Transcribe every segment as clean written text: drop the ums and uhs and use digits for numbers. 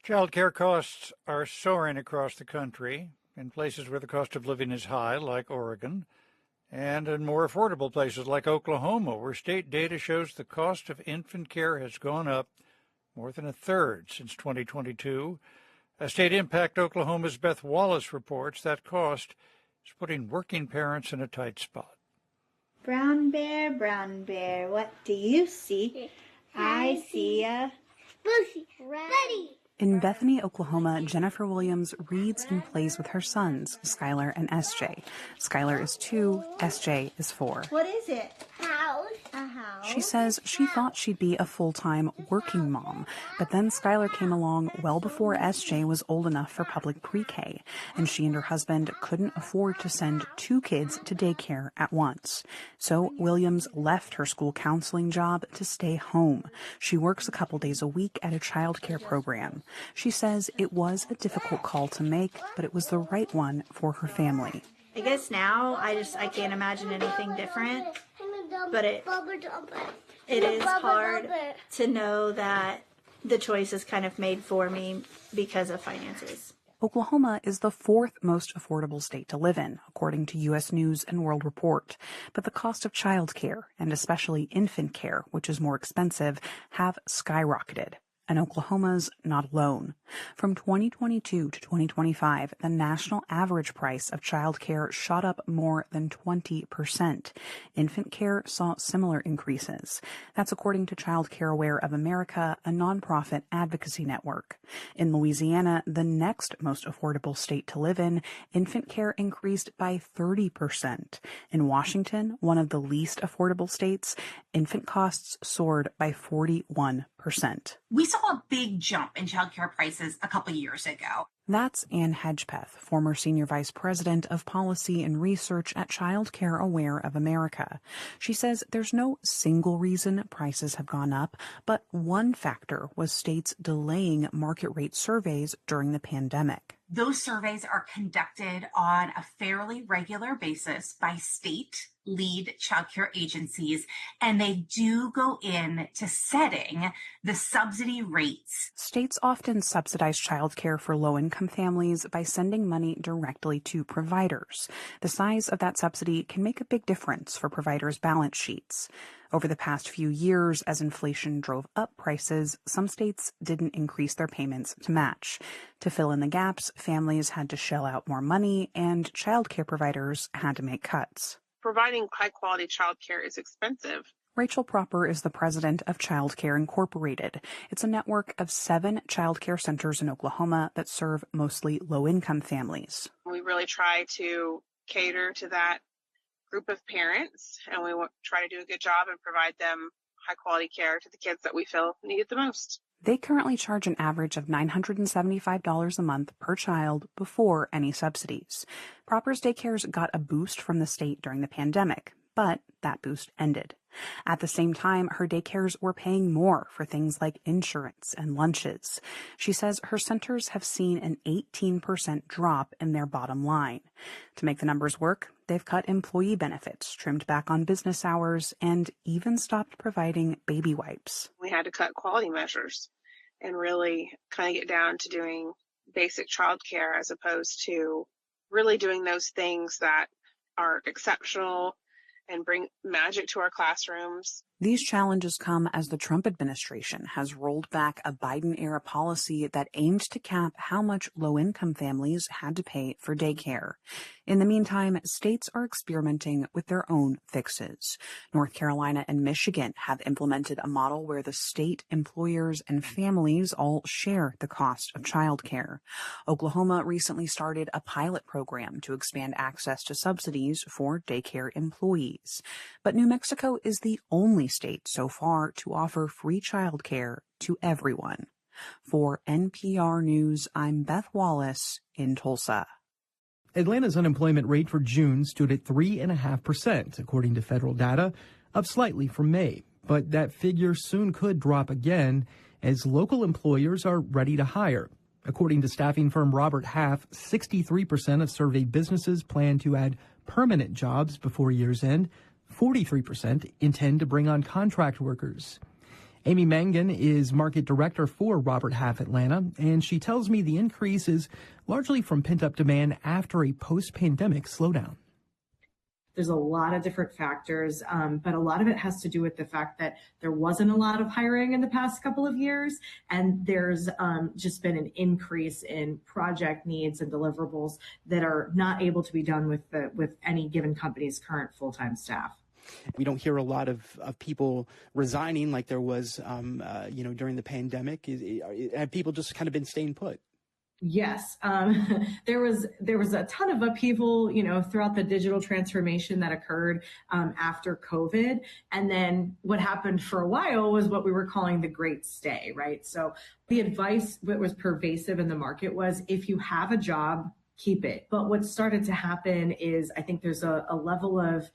Childcare costs are soaring across the country in places where the cost of living is high, like Oregon, and in more affordable places like Oklahoma, where state data shows the cost of infant care has gone up more than a third since 2022. State Impact Oklahoma's Beth Wallace reports that cost is putting working parents in a tight spot. Brown bear, what do you see? I see a Lucy, ready. In Bethany, Oklahoma, Jennifer Williams reads and plays with her sons, Skylar and SJ. Skylar is 2, SJ is 4. What is it? House. A house. She says she thought she'd be a full-time working mom, but then Skylar came along well before SJ was old enough for public pre-K, and she and her husband couldn't afford to send 2 kids to daycare at once. So Williams left her school counseling job to stay home. She works a couple days a week at a childcare program. She says it was a difficult call to make, but it was the right one for her family. I guess now I can't imagine anything different, but it is hard to know that the choice is kind of made for me because of finances. Oklahoma is the 4th most affordable state to live in, according to U.S. News and World Report. But the cost of childcare, and especially infant care, which is more expensive, have skyrocketed. And Oklahoma's not alone. From 2022 to 2025, the national average price of childcare shot up more than 20%. Infant care saw similar increases. That's according to Childcare Aware of America, a nonprofit advocacy network. In Louisiana, the next most affordable state to live in, infant care increased by 30%. In Washington, one of the least affordable states, infant costs soared by 41%. We saw a big jump in childcare prices a couple years ago. That's Ann Hedgepeth, former Senior Vice President of Policy and Research at Childcare Aware of America. She says there's no single reason prices have gone up, but one factor was states delaying market rate surveys during the pandemic. Those surveys are conducted on a fairly regular basis by state lead childcare agencies, and they do go into setting the subsidy rates. States often subsidize childcare for low-income families by sending money directly to providers. The size of that subsidy can make a big difference for providers' balance sheets. Over the past few years, as inflation drove up prices, some states didn't increase their payments to match. To fill in the gaps, families had to shell out more money, and childcare providers had to make cuts. Providing high-quality childcare is expensive. Rachel Proper is the president of Childcare Incorporated. It's a network of 7 childcare centers in Oklahoma that serve mostly low-income families. We really try to cater to that group of parents, and we try to do a good job and provide them high-quality care to the kids that we feel need it the most. They currently charge an average of $975 a month per child before any subsidies. Proper's daycares got a boost from the state during the pandemic, but that boost ended. At the same time, her daycares were paying more for things like insurance and lunches. She says her centers have seen an 18% drop in their bottom line. To make the numbers work, they've cut employee benefits, trimmed back on business hours, and even stopped providing baby wipes. We had to cut quality measures and really kind of get down to doing basic childcare as opposed to really doing those things that are exceptional and bring magic to our classrooms. These challenges come as the Trump administration has rolled back a Biden-era policy that aimed to cap how much low-income families had to pay for daycare. In the meantime, states are experimenting with their own fixes. North Carolina and Michigan have implemented a model where the state, employers, and families all share the cost of childcare. Oklahoma recently started a pilot program to expand access to subsidies for daycare employees. But New Mexico is the only state so far to offer free childcare to everyone. For NPR News, I'm Beth Wallace in Tulsa. Atlanta's unemployment rate for June stood at 3.5%, according to federal data, up slightly from May. But that figure soon could drop again as local employers are ready to hire. According to staffing firm Robert Half, 63% of surveyed businesses plan to add permanent jobs before year's end. 43% intend to bring on contract workers. Amy Mangan is market director for Robert Half Atlanta, and she tells me the increase is largely from pent-up demand after a post-pandemic slowdown. There's a lot of different factors, but a lot of it has to do with the fact that there wasn't a lot of hiring in the past couple of years, and there's just been an increase in project needs and deliverables that are not able to be done with any given company's current full-time staff. We don't hear a lot of people resigning like there was, during the pandemic. Have people just kind of been staying put? Yes, there was a ton of upheaval, throughout the digital transformation that occurred after COVID. And then what happened for a while was what we were calling the great stay, right? So the advice that was pervasive in the market was, if you have a job, keep it. But what started to happen is, I think there's a level of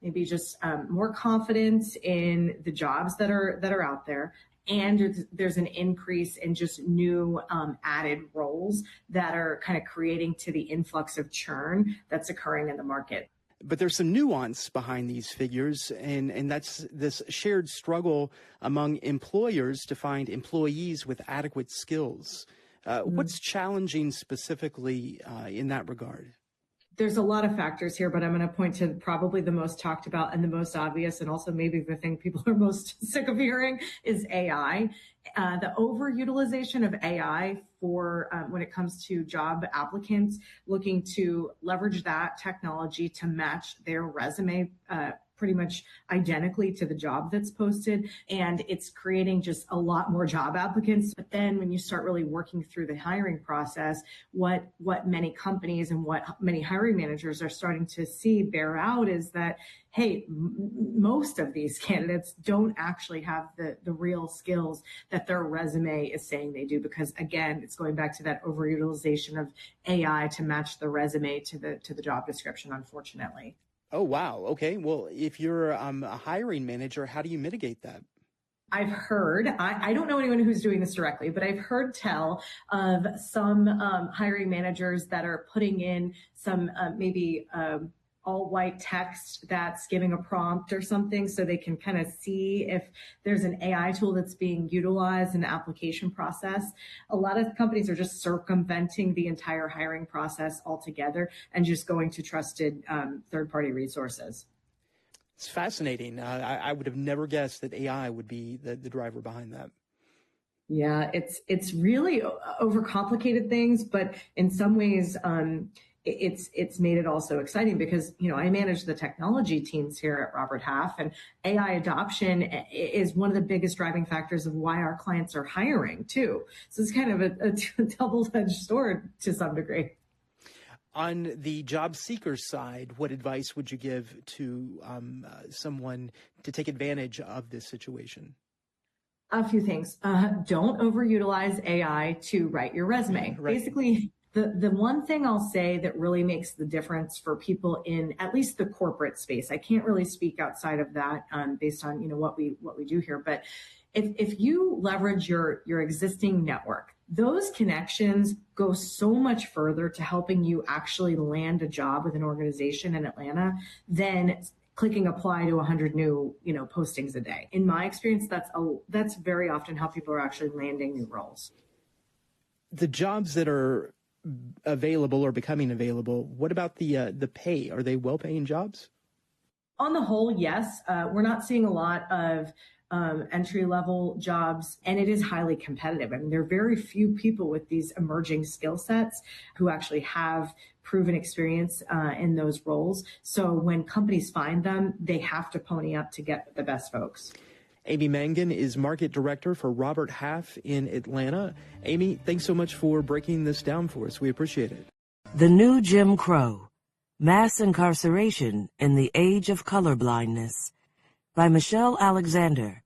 maybe just more confidence in the jobs that are out there. And there's an increase in just new added roles that are kind of creating to the influx of churn that's occurring in the market. But there's some nuance behind these figures, and that's this shared struggle among employers to find employees with adequate skills. What's challenging specifically in that regard? There's a lot of factors here, but I'm going to point to probably the most talked about and the most obvious, and also maybe the thing people are most sick of hearing, is AI. The overutilization of AI for when it comes to job applicants looking to leverage that technology to match their resume pretty much identically to the job that's posted. And it's creating just a lot more job applicants. But then when you start really working through the hiring process, what many companies and what many hiring managers are starting to see bear out is that, hey, most of these candidates don't actually have the real skills that their resume is saying they do, because again, it's going back to that overutilization of AI to match the resume to the job description, unfortunately. Oh, wow. Okay. Well, if you're a hiring manager, how do you mitigate that? I've heard, I don't know anyone who's doing this directly, but I've heard tell of some hiring managers that are putting in some maybe all white text that's giving a prompt or something, so they can kind of see if there's an AI tool that's being utilized in the application process. A lot of companies are just circumventing the entire hiring process altogether and just going to trusted third-party resources. It's fascinating. I would have never guessed that AI would be the driver behind that. Yeah, it's really overcomplicated things, but in some ways, it's made it also exciting because, I manage the technology teams here at Robert Half, and AI adoption is one of the biggest driving factors of why our clients are hiring too. So it's kind of a double-edged sword to some degree. On the job seeker side, what advice would you give to someone to take advantage of this situation? A few things. Don't overutilize AI to write your resume. Right. Basically, the one thing I'll say that really makes the difference for people in at least the corporate space, I can't really speak outside of that based on what we do here, but if you leverage your existing network, those connections go so much further to helping you actually land a job with an organization in Atlanta than clicking apply to 100 new postings a day. In my experience, that's very often how people are actually landing new roles. The jobs that are available or becoming available, what about the pay? Are they well-paying jobs? On the whole, yes. We're not seeing a lot of entry-level jobs, and it is highly competitive. I mean, there are very few people with these emerging skill sets who actually have proven experience in those roles. So when companies find them, they have to pony up to get the best folks. Amy Mangan is market director for Robert Half in Atlanta. Amy, thanks so much for breaking this down for us. We appreciate it. The New Jim Crow, Mass Incarceration in the Age of Colorblindness by Michelle Alexander.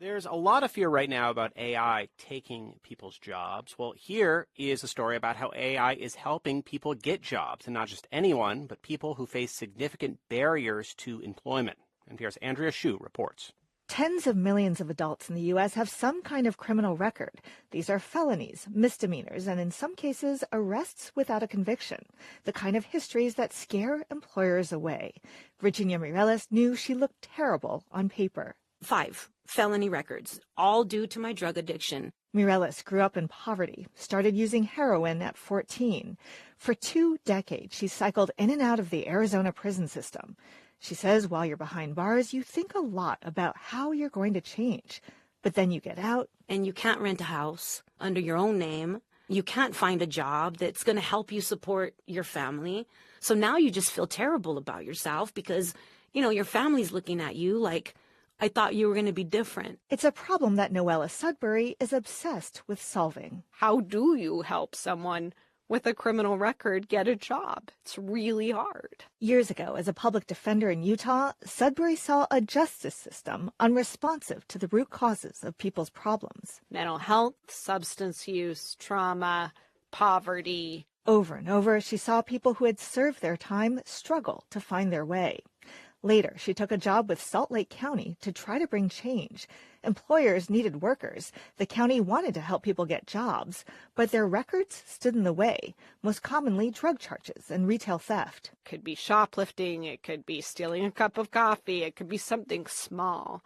There's a lot of fear right now about AI taking people's jobs. Well, here is a story about how AI is helping people get jobs, and not just anyone, but people who face significant barriers to employment. NPR's Andrea Hsu reports. Tens of millions of adults in the U.S. have some kind of criminal record. These are felonies, misdemeanors, and in some cases, arrests without a conviction, the kind of histories that scare employers away. Virginia Mireles knew she looked terrible on paper. 5 felony records, all due to my drug addiction. Mireles grew up in poverty, started using heroin at 14. For 2 decades, she cycled in and out of the Arizona prison system. She says while you're behind bars, you think a lot about how you're going to change. But then you get out. And you can't rent a house under your own name. You can't find a job that's going to help you support your family. So now you just feel terrible about yourself because, your family's looking at you like, I thought you were going to be different. It's a problem that Noella Sudbury is obsessed with solving. How do you help someone with a criminal record get a job? It's really hard. Years ago, as a public defender in Utah, Sudbury saw a justice system unresponsive to the root causes of people's problems. Mental health, substance use, trauma, poverty. Over and over, she saw people who had served their time struggle to find their way. Later, she took a job with Salt Lake County to try to bring change. Employers needed workers. The county wanted to help people get jobs, but their records stood in the way, most commonly drug charges and retail theft. It could be shoplifting, it could be stealing a cup of coffee, it could be something small.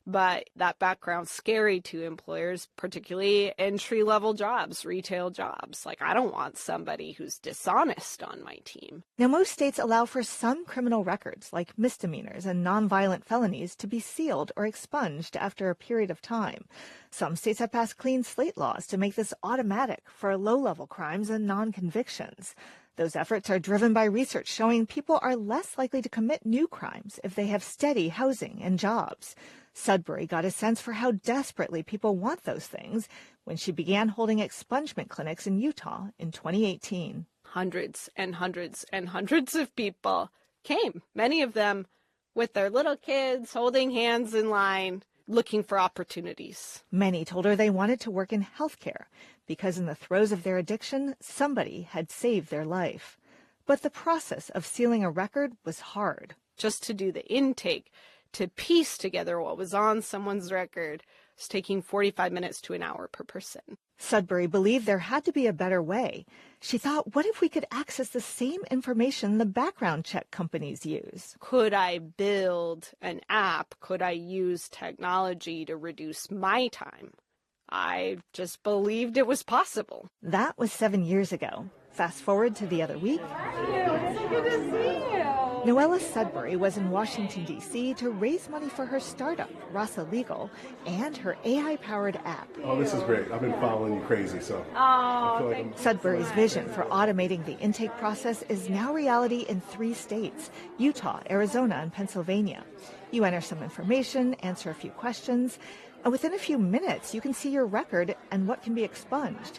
But that background's scary to employers, particularly entry-level jobs, retail jobs. Like, I don't want somebody who's dishonest on my team. Now, most states allow for some criminal records, like misdemeanors and nonviolent felonies, to be sealed or expunged after a period of time. Some states have passed clean slate laws to make this automatic for low-level crimes and non-convictions. Those efforts are driven by research showing people are less likely to commit new crimes if they have steady housing and jobs. Sudbury got a sense for how desperately people want those things when she began holding expungement clinics in Utah in 2018. Hundreds and hundreds and hundreds of people came, many of them with their little kids holding hands in line, looking for opportunities. Many told her they wanted to work in healthcare because in the throes of their addiction, somebody had saved their life. But the process of sealing a record was hard. Just to do the intake, to piece together what was on someone's record, was taking 45 minutes to an hour per person. Sudbury believed there had to be a better way. She thought, what if we could access the same information the background check companies use? Could I build an app? Could I use technology to reduce my time? I just believed it was possible. That was 7 years ago. Fast forward to the other week. It's so good to see you. Noella Sudbury was in Washington, D.C. to raise money for her startup, Rasa Legal, and her AI-powered app. Oh, this is great. I've been following you crazy, so. Sudbury's vision for automating the intake process is now reality in 3 states, Utah, Arizona, and Pennsylvania. You enter some information, answer a few questions, and within a few minutes, you can see your record and what can be expunged.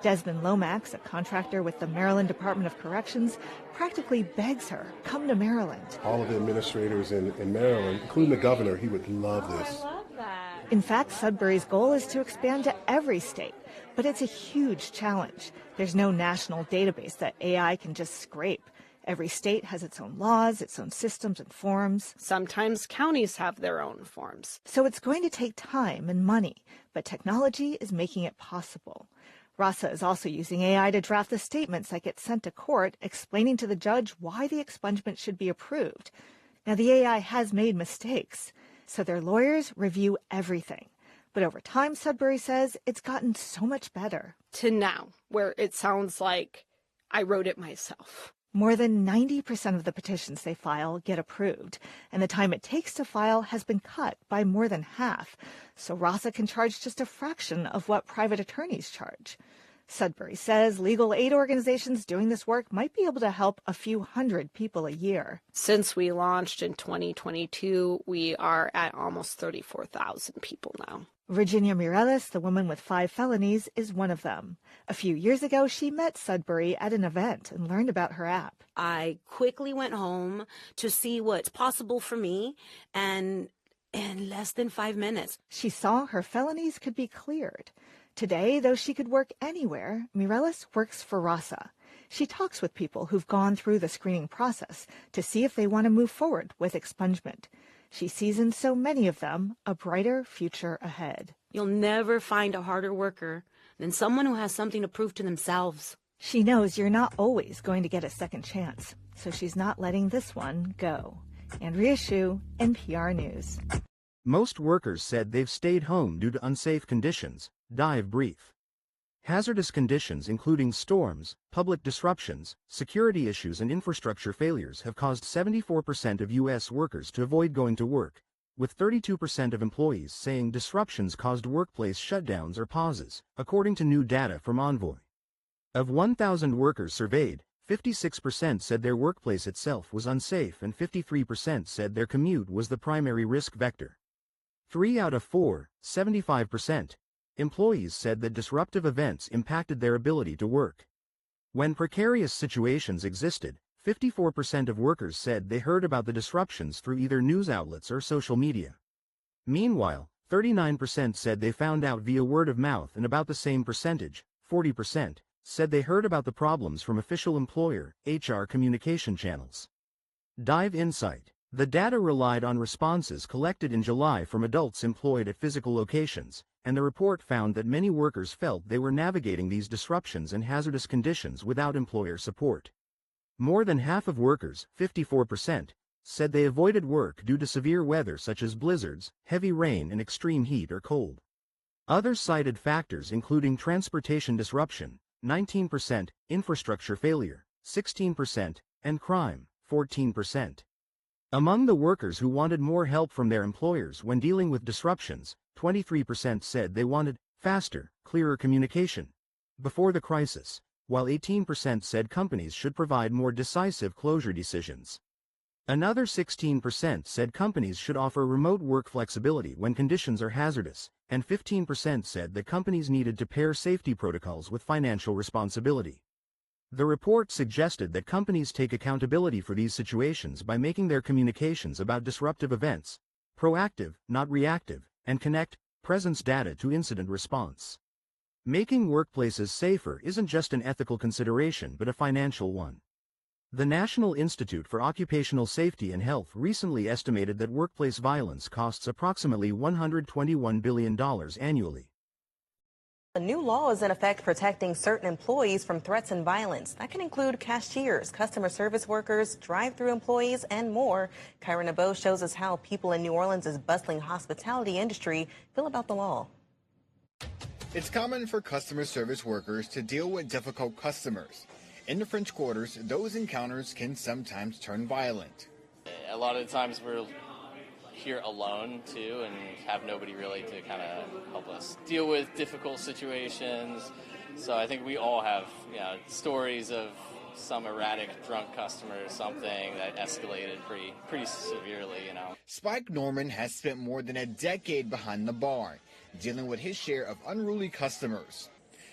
Desmond Lomax, a contractor with the Maryland Department of Corrections, practically begs her, come to Maryland. All of the administrators in Maryland, including the governor, he would love this. I love that. In fact, Sudbury's goal is to expand to every state, but it's a huge challenge. There's no national database that AI can just scrape. Every state has its own laws, its own systems and forms. Sometimes counties have their own forms. So it's going to take time and money, but technology is making it possible. Rasa is also using AI to draft the statements that get sent to court, explaining to the judge why the expungement should be approved. Now, the AI has made mistakes, so their lawyers review everything. But over time, Sudbury says, it's gotten so much better. To now, where it sounds like I wrote it myself. More than 90% of the petitions they file get approved, and the time it takes to file has been cut by more than half, so Rasa can charge just a fraction of what private attorneys charge. Sudbury says legal aid organizations doing this work might be able to help a few hundred people a year. Since we launched in 2022, we are at almost 34,000 people now. Virginia Mireles, the woman with 5 felonies, is one of them. A few years ago, she met Sudbury at an event and learned about her app. I quickly went home to see what's possible for me, and in less than 5 minutes, she saw her felonies could be cleared. Today, though she could work anywhere, Mireles works for Rasa. She talks with people who've gone through the screening process to see if they want to move forward with expungement. She sees in so many of them a brighter future ahead. You'll never find a harder worker than someone who has something to prove to themselves. She knows you're not always going to get a second chance, so she's not letting this one go. Andrea Hsu, NPR News. Most workers said they've stayed home due to unsafe conditions. Dive brief. Hazardous conditions including storms, public disruptions, security issues and infrastructure failures have caused 74% of U.S. workers to avoid going to work, with 32% of employees saying disruptions caused workplace shutdowns or pauses, according to new data from Envoy. Of 1,000 workers surveyed, 56% said their workplace itself was unsafe and 53% said their commute was the primary risk vector. 3 out of 4, 75%, employees said that disruptive events impacted their ability to work. When precarious situations existed, 54% of workers said they heard about the disruptions through either news outlets or social media. Meanwhile, 39% said they found out via word of mouth, and about the same percentage, 40%, said they heard about the problems from official employer, HR communication channels. Dive insight. The data relied on responses collected in July from adults employed at physical locations, and the report found that many workers felt they were navigating these disruptions and hazardous conditions without employer support. More than half of workers, 54%, said they avoided work due to severe weather such as blizzards, heavy rain and extreme heat or cold. Others cited factors including transportation disruption, 19%, infrastructure failure, 16%, and crime, 14%. Among the workers who wanted more help from their employers when dealing with disruptions, 23% said they wanted faster, clearer communication before the crisis, while 18% said companies should provide more decisive closure decisions. Another 16% said companies should offer remote work flexibility when conditions are hazardous, and 15% said that companies needed to pair safety protocols with financial responsibility. The report suggested that companies take accountability for these situations by making their communications about disruptive events proactive, not reactive, and connect presence data to incident response. Making workplaces safer isn't just an ethical consideration but a financial one. The National Institute for Occupational Safety and Health recently estimated that workplace violence costs approximately $121 billion annually. A new law is in effect protecting certain employees from threats and violence. That can include cashiers, customer service workers, drive-through employees, and more. Kyra Nabeau shows us how people in New Orleans' bustling hospitality industry feel about the law. It's common for customer service workers to deal with difficult customers. In the French Quarters, those encounters can sometimes turn violent. A lot of the times we're here alone too and have nobody really to kind of help us deal with difficult situations. So I think we all have stories of some erratic drunk customer or something that escalated pretty severely, Spike Norman has spent more than a decade behind the bar, dealing with his share of unruly customers.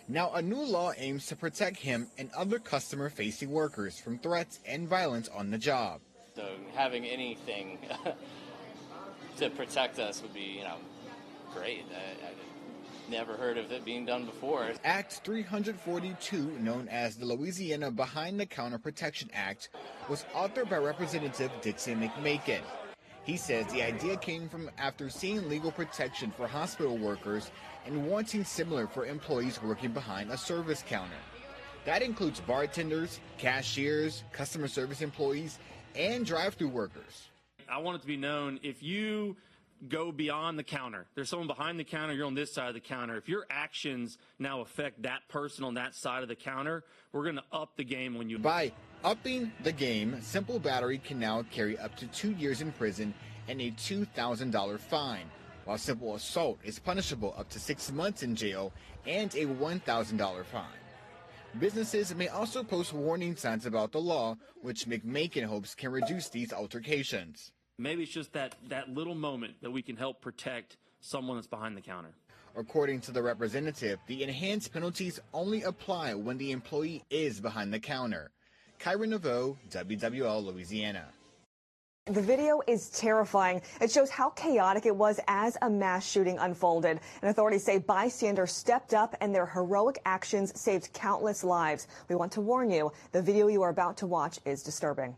Now a new law aims to protect him and other customer-facing workers from threats and violence on the job. So having anything to protect us would be, great. I never heard of it being done before. Act 342, known as the Louisiana Behind-the-Counter Protection Act, was authored by Representative Dixon McMakin. He says the idea came from after seeing legal protection for hospital workers and wanting similar for employees working behind a service counter. That includes bartenders, cashiers, customer service employees, and drive-through workers. I want it to be known, if you go beyond the counter, there's someone behind the counter, you're on this side of the counter. If your actions now affect that person on that side of the counter, we're going to up the game when you... By upping the game, simple battery can now carry up to 2 years in prison and a $2,000 fine, while simple assault is punishable up to 6 months in jail and a $1,000 fine. Businesses may also post warning signs about the law, which McMakin hopes can reduce these altercations. Maybe it's just that little moment that we can help protect someone that's behind the counter. According to the representative, the enhanced penalties only apply when the employee is behind the counter. Kyra Naveau, WWL Louisiana. The video is terrifying. It shows how chaotic it was as a mass shooting unfolded. And authorities say bystanders stepped up and their heroic actions saved countless lives. We want to warn you, the video you are about to watch is disturbing.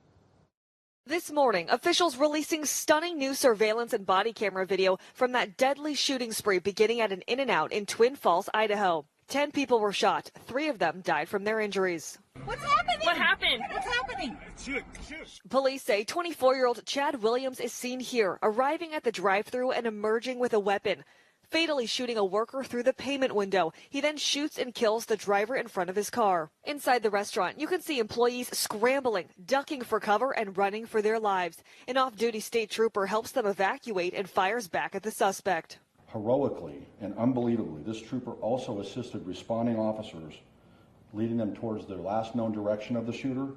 This morning, officials releasing stunning new surveillance and body camera video from that deadly shooting spree beginning at an In-N-Out in Twin Falls, Idaho. 10 people were shot. 3 of them died from their injuries. What's happening? What happened? What's happening? Police say 24-year-old Chad Williams is seen here, arriving at the drive-thru and emerging with a weapon, fatally shooting a worker through the payment window. He then shoots and kills the driver in front of his car. Inside the restaurant, you can see employees scrambling, ducking for cover, and running for their lives. An off-duty state trooper helps them evacuate and fires back at the suspect. Heroically and unbelievably, this trooper also assisted responding officers, leading them towards their last known direction of the shooter,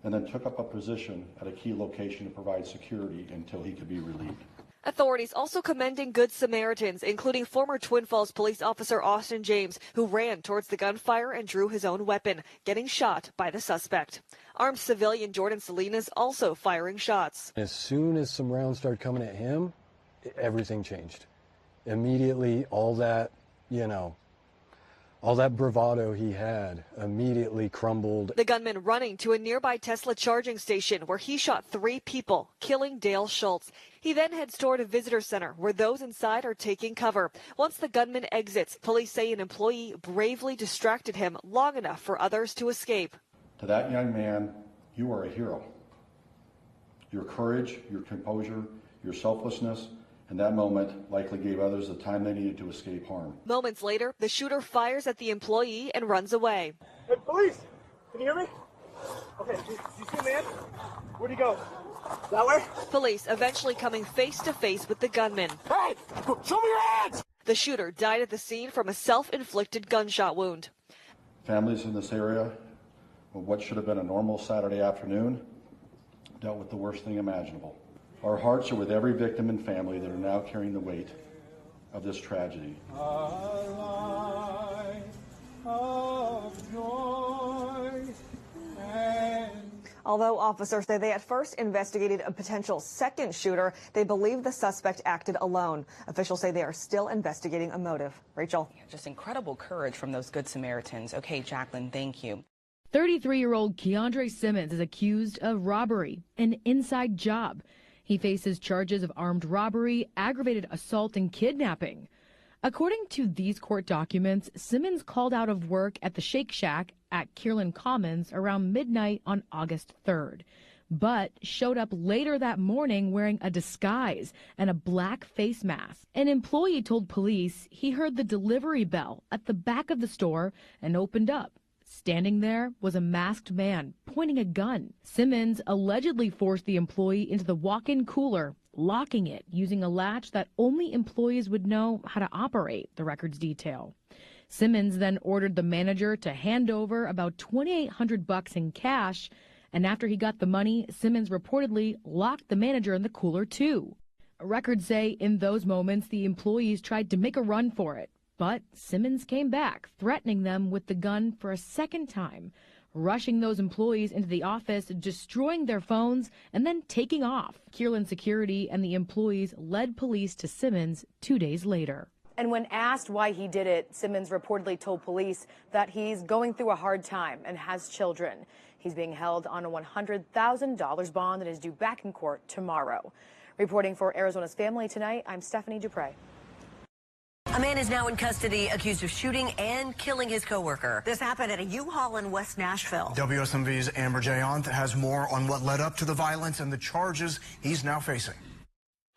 and then took up a position at a key location to provide security until he could be relieved. Authorities also commending Good Samaritans, including former Twin Falls police officer Austin James, who ran towards the gunfire and drew his own weapon, getting shot by the suspect. Armed civilian Jordan Salinas also firing shots. As soon as some rounds started coming at him, everything changed. Immediately, all that bravado he had immediately crumbled. The gunman running to a nearby Tesla charging station where he shot 3 people, killing Dale Schultz. He then heads toward a visitor center where those inside are taking cover. Once the gunman exits, police say an employee bravely distracted him long enough for others to escape. To that young man, you are a hero. Your courage, your composure, your selflessness, and that moment likely gave others the time they needed to escape harm. Moments later, the shooter fires at the employee and runs away. Hey, police! Can you hear me? Okay, do you see a man? Where'd he go? That way? Police eventually coming face to face with the gunman. Hey! Show me your hands! The shooter died at the scene from a self-inflicted gunshot wound. Families in this area, what should have been a normal Saturday afternoon, dealt with the worst thing imaginable. Our hearts are with every victim and family that are now carrying the weight of this tragedy. Although officers say they at first investigated a potential second shooter, they believe the suspect acted alone. Officials say they are still investigating a motive. Rachel. Just incredible courage from those Good Samaritans. Okay, Jacqueline, thank you. 33-year-old Keandre Simmons is accused of robbery, an inside job. He faces charges of armed robbery, aggravated assault, and kidnapping. According to these court documents, Simmons called out of work at the Shake Shack at Kierland Commons around midnight on August 3rd, but showed up later that morning wearing a disguise and a black face mask. An employee told police he heard the delivery bell at the back of the store and opened up. Standing there was a masked man pointing a gun. Simmons allegedly forced the employee into the walk-in cooler, locking it using a latch that only employees would know how to operate, the records detail. Simmons then ordered the manager to hand over about $2,800 in cash, and after he got the money, Simmons reportedly locked the manager in the cooler too. Records say in those moments the employees tried to make a run for it. But Simmons came back, threatening them with the gun for a second time, rushing those employees into the office, destroying their phones, and then taking off. Kierland Security and the employees led police to Simmons 2 days later. And when asked why he did it, Simmons reportedly told police that he's going through a hard time and has children. He's being held on a $100,000 bond and is due back in court tomorrow. Reporting for Arizona's Family Tonight, I'm Stephanie Dupre. A man is now in custody accused of shooting and killing his coworker. This happened at a U-Haul in West Nashville. WSMV's Amber Jayant has more on what led up to the violence and the charges he's now facing.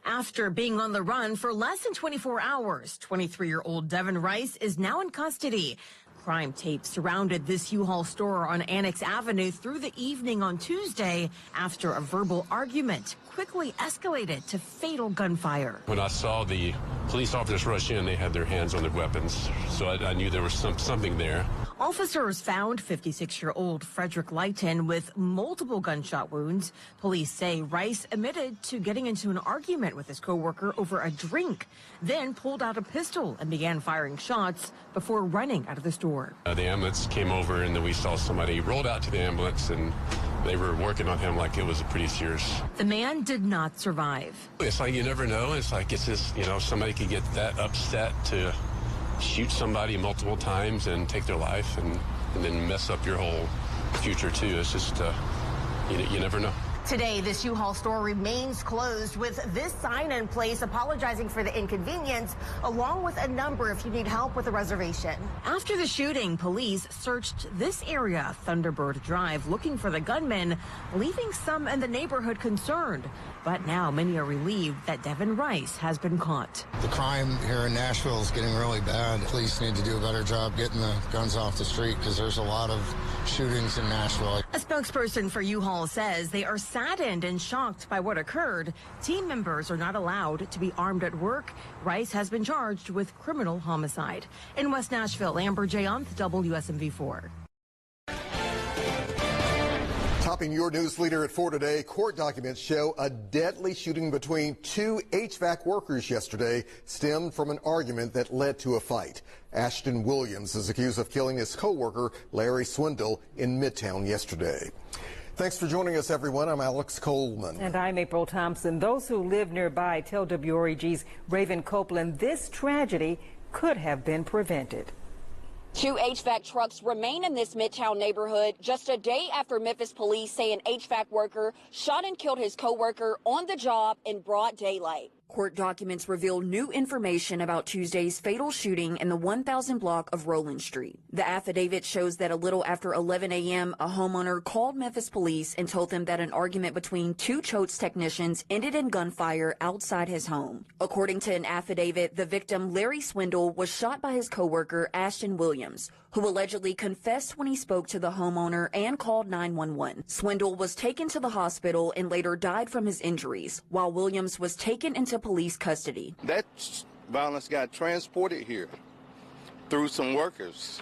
After being on the run for less than 24 hours, 23-year-old Devin Rice is now in custody. Crime tape surrounded this U-Haul store on Annex Avenue through the evening on Tuesday after a verbal argument quickly escalated to fatal gunfire. When I saw the police officers rush in, they had their hands on their weapons, so I knew there was something there. Officers found 56-year-old Frederick Lighton with multiple gunshot wounds. Police say Rice admitted to getting into an argument with his coworker over a drink, then pulled out a pistol and began firing shots before running out of the store. The ambulance came over and then we saw somebody rolled out to the ambulance and they were working on him like it was pretty serious. The man did not survive. It's like you never know. It's like it's just, somebody could get that upset to shoot somebody multiple times and take their life and then mess up your whole future too. It's just, you never know. Today, this U-Haul store remains closed with this sign in place apologizing for the inconvenience, along with a number if you need help with a reservation. After the shooting, police searched this area, Thunderbird Drive, looking for the gunman, leaving some in the neighborhood concerned. But now many are relieved that Devin Rice has been caught. The crime here in Nashville is getting really bad. Police need to do a better job getting the guns off the street because there's a lot of shootings in Nashville. A spokesperson for U-Haul says they are saddened and shocked by what occurred. Team members are not allowed to be armed at work. Rice has been charged with criminal homicide. In West Nashville, Amber Jayanth, WSMV4. Topping your news leader at 4 today, court documents show a deadly shooting between two HVAC workers yesterday stemmed from an argument that led to a fight. Ashton Williams is accused of killing his co-worker, Larry Swindle, in Midtown yesterday. Thanks for joining us, everyone. I'm Alex Coleman. And I'm April Thompson. Those who live nearby tell WREG's Raven Copeland this tragedy could have been prevented. Two HVAC trucks remain in this Midtown neighborhood just a day after Memphis police say an HVAC worker shot and killed his co-worker on the job in broad daylight. Court documents reveal new information about Tuesday's fatal shooting in the 1000 block of Roland Street. The affidavit shows that a little after 11 a.m., a homeowner called Memphis police and told them that an argument between two C.O.W.S technicians ended in gunfire outside his home. According to an affidavit, the victim, Larry Swindle, was shot by his coworker, Ashton Williams, who allegedly confessed when he spoke to the homeowner and called 911. Swindle was taken to the hospital and later died from his injuries, while Williams was taken into police custody. That violence got transported here through some workers.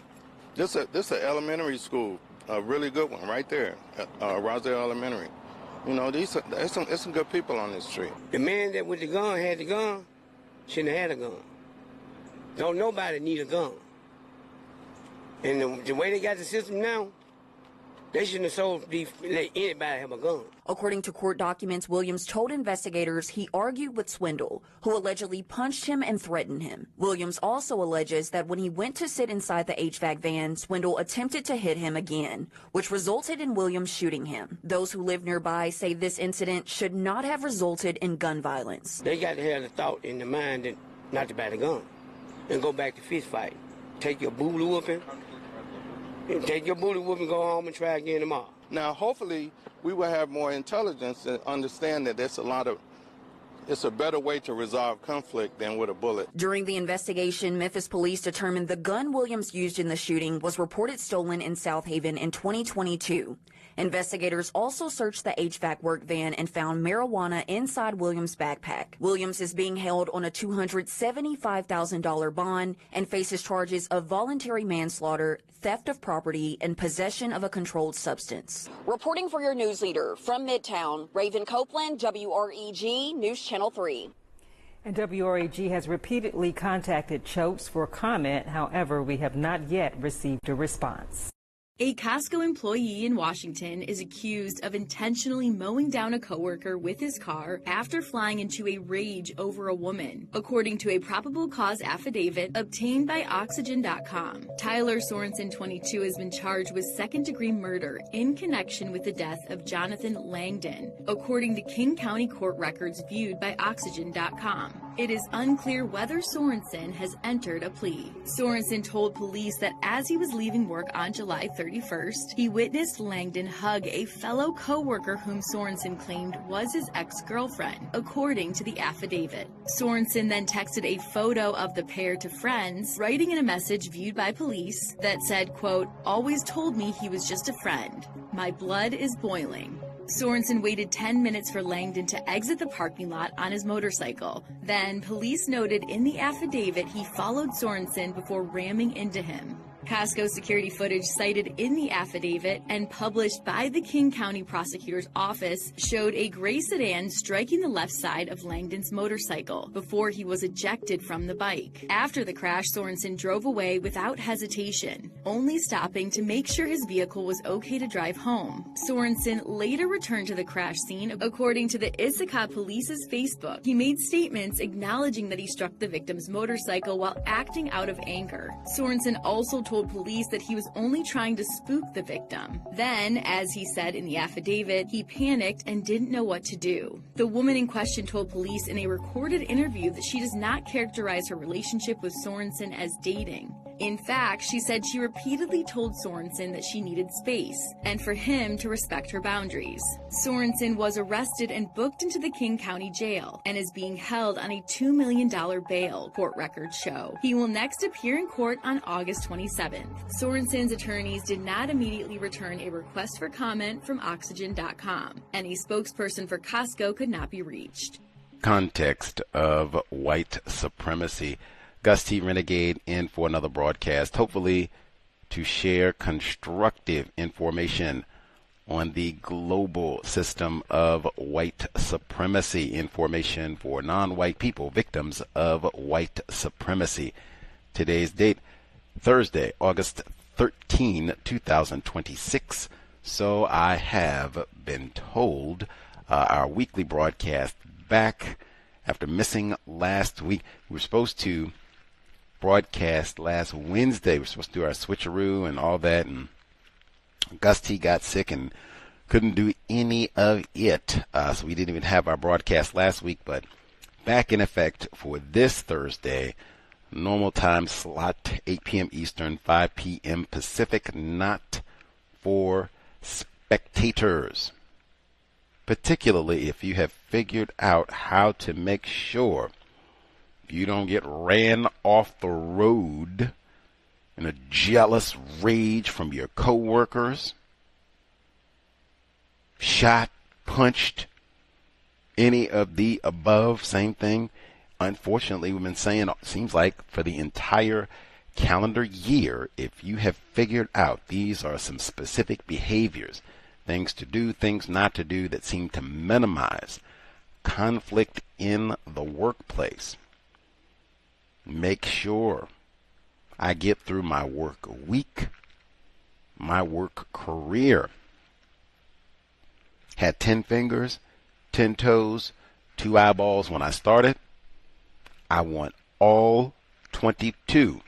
This is an elementary school, a really good one right there, Rosdale Elementary. You know, there's some good people on this street. The man that with the gun had the gun, shouldn't have had a gun. Don't nobody need a gun. And the way they got the system now, they shouldn't have let anybody have a gun. According to court documents, Williams told investigators he argued with Swindle, who allegedly punched him and threatened him. Williams also alleges that when he went to sit inside the HVAC van, Swindle attempted to hit him again, which resulted in Williams shooting him. Those who live nearby say this incident should not have resulted in gun violence. They got to have the thought in the mind that not to buy the gun and go back to fist fight. Take your booty whooping. Take your booty whoop and go home and try again tomorrow. Now, hopefully, we will have more intelligence and understand that it's a better way to resolve conflict than with a bullet. During the investigation, Memphis police determined the gun Williams used in the shooting was reported stolen in South Haven in 2022. Investigators also searched the HVAC work van and found marijuana inside Williams' backpack. Williams is being held on a $275,000 bond and faces charges of voluntary manslaughter, theft of property, and possession of a controlled substance. Reporting for your news leader from Midtown, Raven Copeland, WREG News Channel 3. And WREG has repeatedly contacted C.O.W.S for comment. However, we have not yet received a response. A Costco employee in Washington is accused of intentionally mowing down a coworker with his car after flying into a rage over a woman, according to a probable cause affidavit obtained by Oxygen.com. Tyler Sorensen, 22, has been charged with second-degree murder in connection with the death of Jonathan Langdon, according to King County court records viewed by Oxygen.com. It is unclear whether Sorensen has entered a plea. Sorensen told police that as he was leaving work on July 31st, he witnessed Langdon hug a fellow co-worker whom Sorensen claimed was his ex-girlfriend, according to the affidavit. Sorensen then texted a photo of the pair to friends, writing in a message viewed by police that said, quote, "Always told me he was just a friend. My blood is boiling." Sorensen waited 10 minutes for Langdon to exit the parking lot on his motorcycle. Then, police noted in the affidavit he followed Sorensen before ramming into him. Costco security footage cited in the affidavit and published by the King County Prosecutor's Office showed a gray sedan striking the left side of Langdon's motorcycle before he was ejected from the bike. After the crash, Sorensen drove away without hesitation, only stopping to make sure his vehicle was okay to drive home. Sorensen later returned to the crash scene. According to the Ithaca Police's Facebook, he made statements acknowledging that he struck the victim's motorcycle while acting out of anger. Sorensen also told told police that he was only trying to spook the victim. Then, as he said in the affidavit, he panicked and didn't know what to do. The woman in question told police in a recorded interview that she does not characterize her relationship with Sorensen as dating. In fact, she said she repeatedly told Sorensen that she needed space and for him to respect her boundaries. Sorensen was arrested and booked into the King County Jail and is being held on a $2 million bail, court records show. He will next appear in court on August 27th. Sorensen's attorneys did not immediately return a request for comment from Oxygen.com, and a spokesperson for Costco could not be reached. Context of white supremacy. Gus T. Renegade in for another broadcast, hopefully to share constructive information on the global system of white supremacy, information for non-white people, victims of white supremacy. Today's date, Thursday, August 13, 2026. So I have been told. Our weekly broadcast back after missing last week. We were supposed to broadcast last Wednesday. We were supposed to do our switcheroo and all that, and Gus T got sick and couldn't do any of it, so we didn't even have our broadcast last week, but back in effect for this Thursday, normal time slot, 8 p.m. Eastern, 5 p.m. Pacific, not for spectators, particularly if you have figured out how to make sure you don't get ran off the road in a jealous rage from your coworkers, shot, punched, any of the above, same thing. Unfortunately, we've been saying, it seems like for the entire calendar year, if you have figured out these are some specific behaviors, things to do, things not to do that seem to minimize conflict in the workplace, make sure I get through my work week, my work career. Had 10 fingers, 10 toes, 2 eyeballs when I started. I want all 22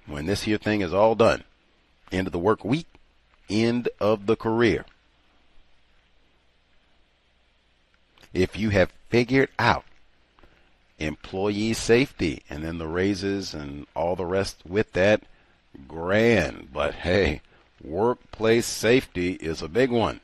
when this here thing is all done. End of the work week, end of the career. If you have figured out employee safety and then the raises and all the rest with that, grand. But hey, workplace safety is a big one.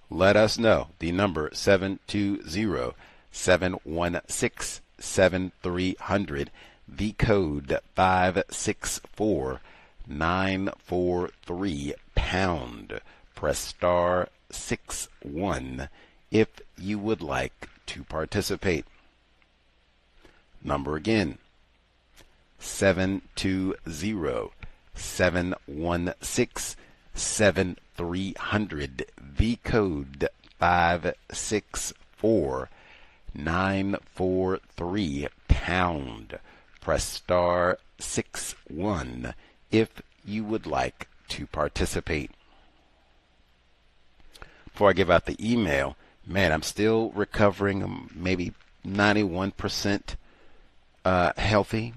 Let us know. The number 720-716-7300. The code 564-943 pound. Press star 61 if you would like to participate. Number again, 720-716-7300. The code 564-943 pound. Press star 61 if you would like to participate. Before I give out the email, man, I'm still recovering. I'm maybe 91% healthy,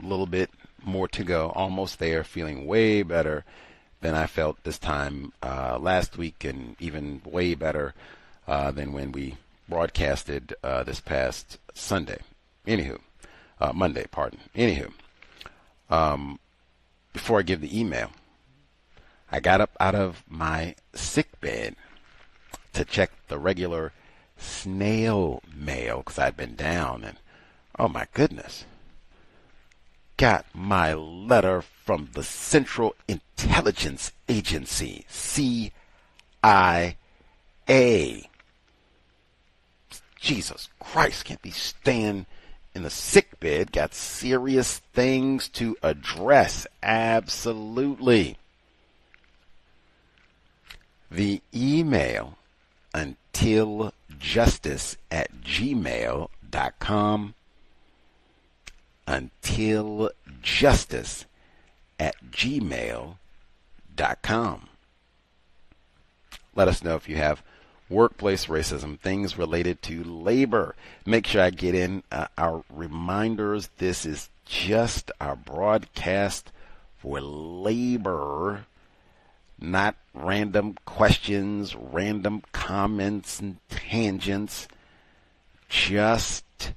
a little bit more to go, almost there, feeling way better than I felt this time last week, and even way better than when we broadcasted this past Sunday. Monday, pardon. Before I give the email, I got up out of my sick bed to check the regular snail mail because I'd been down, and oh my goodness, got my letter from the Central Intelligence Agency, CIA. Jesus Christ, can't be staying in the sick bed, got serious things to address, absolutely. The email, untiljustice@gmail.com, untiljustice@gmail.com. Let us know if you have workplace racism, things related to labor. Make sure I get in our reminders. This is just our broadcast for labor, not random questions, random comments and tangents, just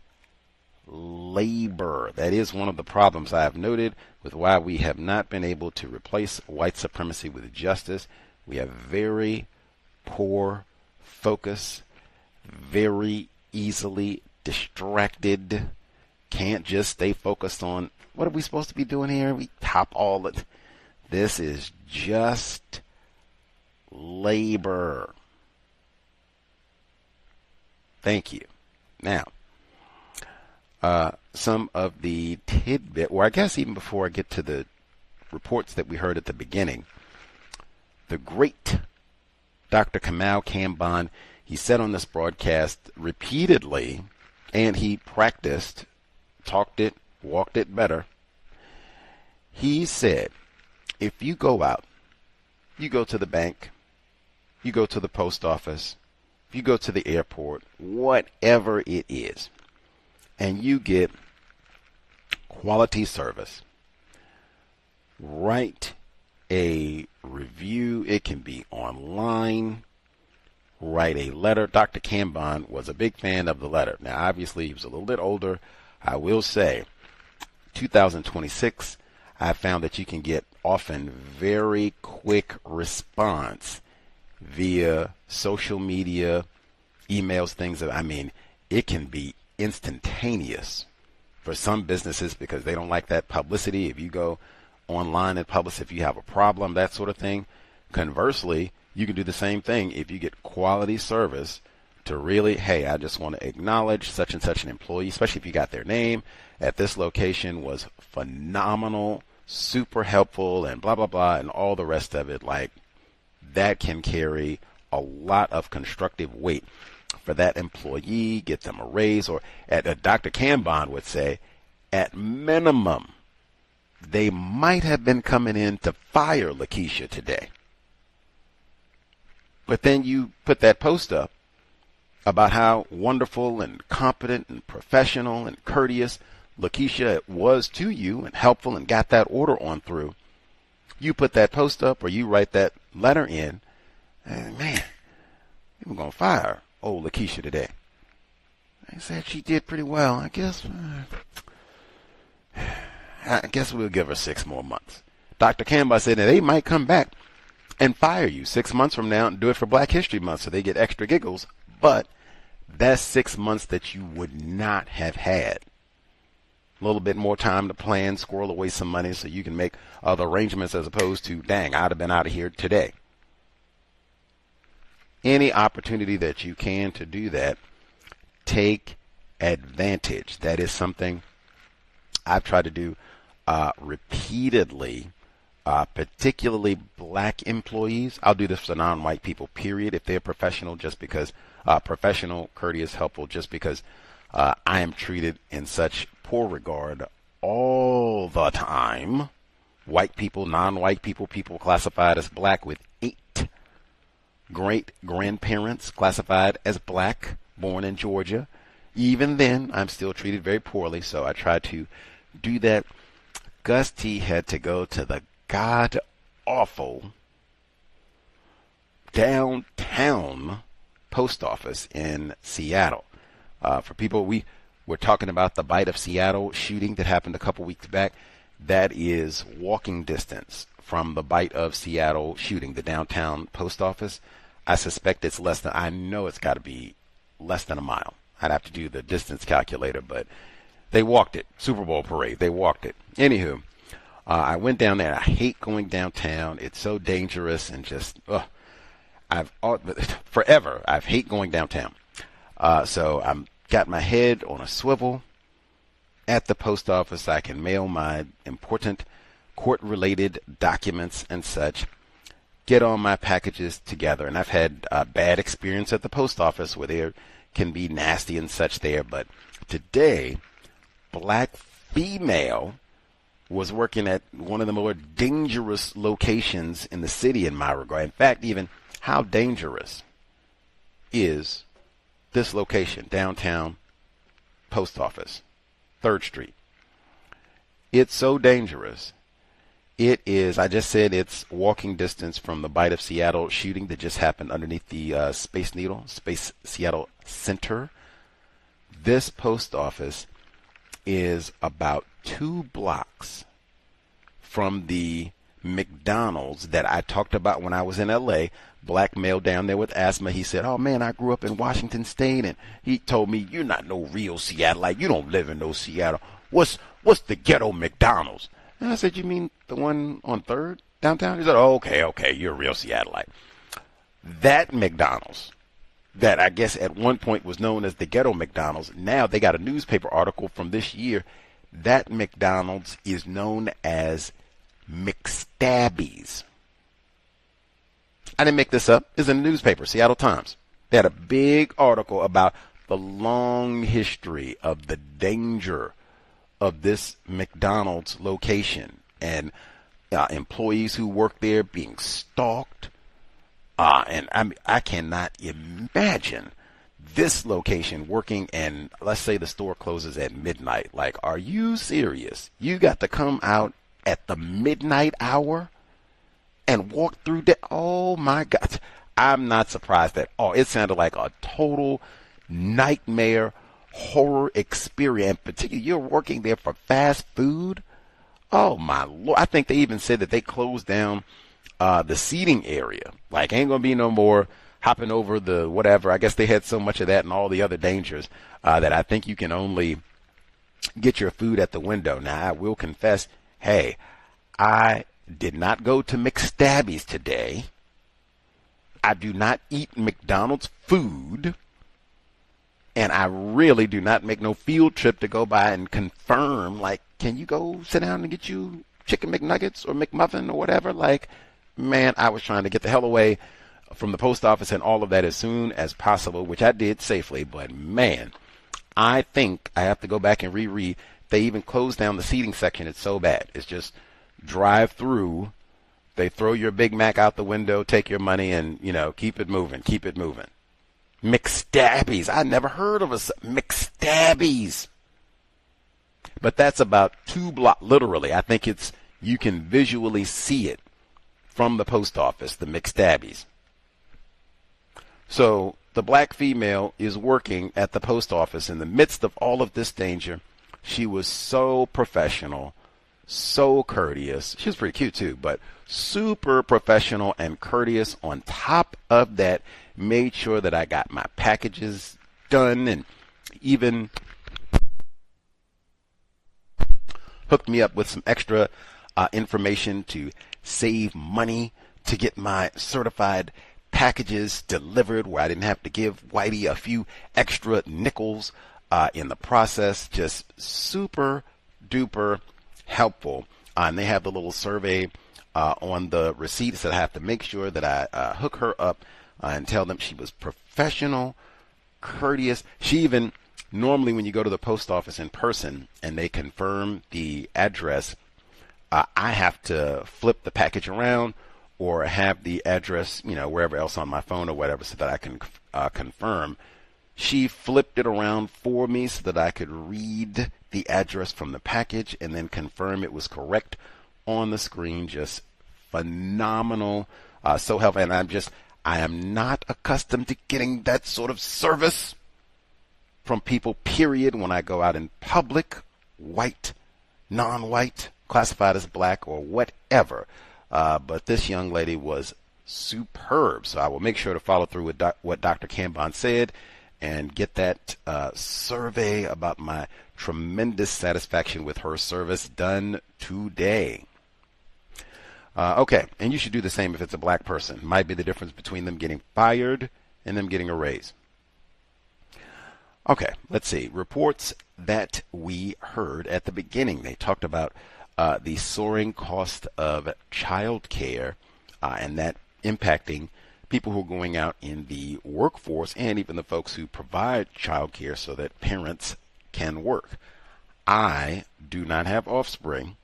labor. That is one of the problems I have noted with why we have not been able to replace white supremacy with justice. We have very poor focus, very easily distracted, can't just stay focused on what are we supposed to be doing here. We top all it. This is just labor. Thank you. Now, some of the tidbit, or I guess even before I get to the reports that we heard at the beginning, the great Dr. Kamal Kamban, he said on this broadcast repeatedly, and he practiced, talked it, walked it better. He said, if you go out, you go to the bank, you go to the post office, if you go to the airport, whatever it is, and you get quality service, write a review. It can be online. Write a letter. Dr. Kamban was a big fan of the letter. Now, obviously, he was a little bit older. I will say, 2026, I found that you can get often very quick response via social media, emails, things that, I mean, it can be instantaneous for some businesses because they don't like that publicity. If you go online and publish, if you have a problem, that sort of thing. Conversely, you can do the same thing if you get quality service to really, hey, I just want to acknowledge such and such an employee, especially if you got their name at this location, was phenomenal, super helpful, and blah, blah, blah, and all the rest of it. Like, that can carry a lot of constructive weight for that employee, get them a raise, or Dr. Kamban would say, at minimum, they might have been coming in to fire Lakeisha today. But then you put that post up about how wonderful and competent and professional and courteous Lakeisha was to you and helpful and got that order on through. You put that post up or you write that letter in, and man, we're going to fire old Lakeisha today. I said she did pretty well. I guess we'll give her 6 more months. Dr. Kamban said that they might come back and fire you 6 months from now and do it for Black History Month so they get extra giggles. But that's 6 months that you would not have had. A little bit more time to plan, squirrel away some money so you can make other arrangements as opposed to, dang, I'd have been out of here today. Any opportunity that you can to do that, take advantage. That is something I've tried to do repeatedly, particularly Black employees. I'll do this for non-white people, period, if they're professional, just because professional, courteous, helpful, just because I am treated in such poor regard all the time. White people, non-white people, people classified as Black with 8 great-grandparents classified as Black, born in Georgia. Even then, I'm still treated very poorly, so I try to do that. Gus T had to go to the god-awful downtown post office in Seattle. For people, we were talking about the Bite of Seattle shooting that happened a couple weeks back. That is walking distance from the Bite of Seattle shooting, the downtown post office. I suspect it's less than, I know it's got to be less than a mile. I'd have to do the distance calculator, but they walked it. Super Bowl parade, they walked it. Anywho, I went down there. I hate going downtown. It's so dangerous and just, forever, I've hate going downtown. So I'm got my head on a swivel at the post office. I can mail my important court-related documents and such, get all my packages together. And I've had a bad experience at the post office where there can be nasty and such there. But today, Black female was working at one of the more dangerous locations in the city in my regard. In fact, even how dangerous is this location, downtown post office, 3rd Street. It's so dangerous. It is, I just said it's walking distance from the Bite of Seattle shooting that just happened underneath the Space Seattle Center. This post office is about 2 blocks from the McDonald's that I talked about when I was in LA. Black male down there with asthma. He said, oh man, I grew up in Washington State, and he told me, you're not no real Seattleite. You don't live in no Seattle. What's the ghetto McDonald's? And I said, you mean the one on 3rd downtown? He said, oh, okay, you're a real Seattleite. That McDonald's that I guess at one point was known as the ghetto McDonald's, now they got a newspaper article from this year. That McDonald's is known as McStabby's. I didn't make this up. It's in the newspaper, Seattle Times. They had a big article about the long history of the danger of this McDonald's location and employees who work there being stalked. And I cannot imagine this location working, and let's say the store closes at midnight. Like, are you serious? You got to come out at the midnight hour and walk through that? Oh my God. I'm not surprised at all. It sounded like a total nightmare horror experience. Particularly, you're working there for fast food. Oh my Lord. I think they even said that they closed down the seating area. Like, ain't gonna be no more hopping over the whatever. I guess they had so much of that and all the other dangers that I think you can only get your food at the window. Now, I will confess, hey, I did not go to McStabby's today. I do not eat McDonald's food. And I really do not make no field trip to go by and confirm, like, can you go sit down and get you chicken McNuggets or McMuffin or whatever? Like, man, I was trying to get the hell away from the post office and all of that as soon as possible, which I did safely. But, man, I think I have to go back and reread. They even closed down the seating section. It's so bad. It's just drive through. They throw your Big Mac out the window, take your money, and, keep it moving. Keep it moving. McStabby's. I never heard of a McStabby's. But that's about 2 blocks, literally. I think you can visually see it from the post office, the McStabby's. So the black female is working at the post office in the midst of all of this danger. She was so professional, so courteous. She was pretty cute too, but super professional and courteous. On top of that, made sure that I got my packages done and even hooked me up with some extra information to save money to get my certified packages delivered, where I didn't have to give Whitey a few extra nickels in the process. Just super duper helpful. And they have the little survey on the receipts that I have to make sure that I hook her up and tell them she was professional, courteous. She even, normally when you go to the post office in person and they confirm the address, I have to flip the package around or have the address, wherever else on my phone or whatever, so that I can confirm. She flipped it around for me so that I could read the address from the package and then confirm it was correct on the screen. Just phenomenal. So helpful. And I am not accustomed to getting that sort of service from people, period, when I go out in public, white, non-white, classified as black or whatever. But this young lady was superb. So I will make sure to follow through with what Dr. Cambon said and get that survey about my tremendous satisfaction with her service done today. Okay, and you should do the same if it's a black person. Might be the difference between them getting fired and them getting a raise. Okay, let's see. Reports that we heard at the beginning. They talked about the soaring cost of childcare and that impacting people who are going out in the workforce and even the folks who provide childcare so that parents can work. I do not have offspring,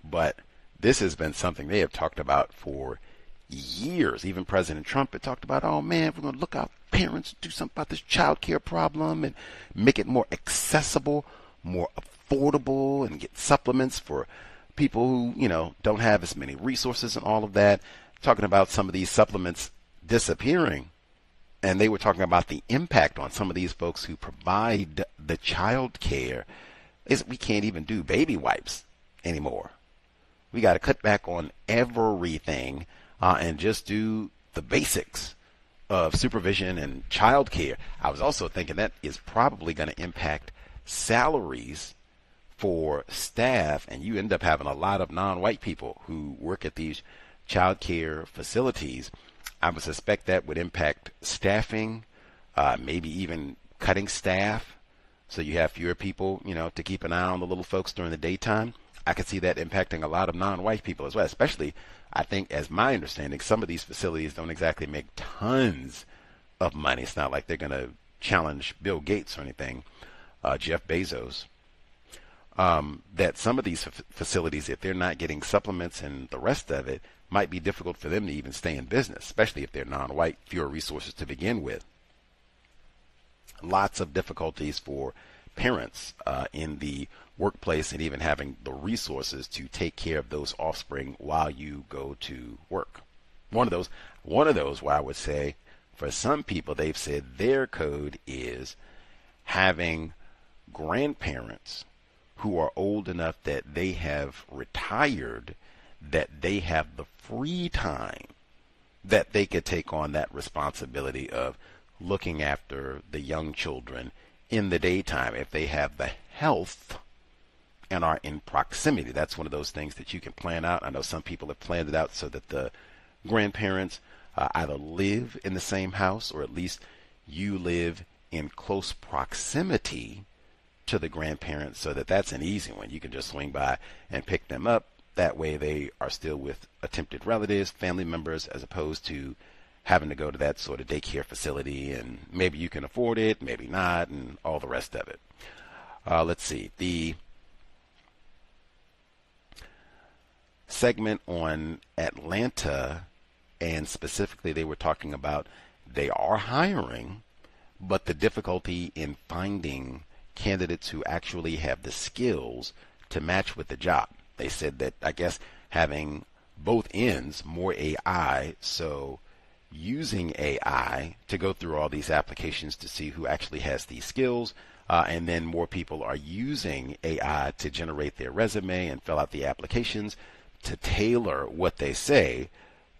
but this has been something they have talked about for years. Even President Trump had talked about, oh man, we're going to look out parents, do something about this childcare problem and make it more accessible, more affordable, and get supplements for people who, don't have as many resources and all of that. Talking about some of these supplements disappearing. And they were talking about the impact on some of these folks who provide the child care. We can't even do baby wipes anymore. We got to cut back on everything and just do the basics of supervision and child care. I was also thinking that is probably going to impact salaries for staff, and you end up having a lot of non-white people who work at these child care facilities. I would suspect that would impact staffing, maybe even cutting staff, so you have fewer people, to keep an eye on the little folks during the daytime. I could see that impacting a lot of non-white people as well, especially, I think, as my understanding, some of these facilities don't exactly make tons of money. It's not like they're going to challenge Bill Gates or anything, Jeff Bezos. That some of these facilities, if they're not getting supplements and the rest of it, might be difficult for them to even stay in business, especially if they're non-white, fewer resources to begin with. Lots of difficulties for parents in the workplace and even having the resources to take care of those offspring while you go to work. One of those where I would say for some people, they've said their code is having grandparents who are old enough that they have retired, that they have the free time that they could take on that responsibility of looking after the young children in the daytime if they have the health and are in proximity. That's one of those things that you can plan out. I know some people have planned it out so that the grandparents either live in the same house or at least you live in close proximity to the grandparents, so that that's an easy one. You can just swing by and pick them up. That way they are still with attempted relatives, family members, as opposed to having to go to that sort of daycare facility, and maybe you can afford it, maybe not, and all the rest of it. Let's see. The segment on Atlanta, and specifically they were talking about they are hiring, but the difficulty in finding candidates who actually have the skills to match with the job. They said that, I guess, having both ends, more AI, so using AI to go through all these applications to see who actually has these skills, and then more people are using AI to generate their resume and fill out the applications to tailor what they say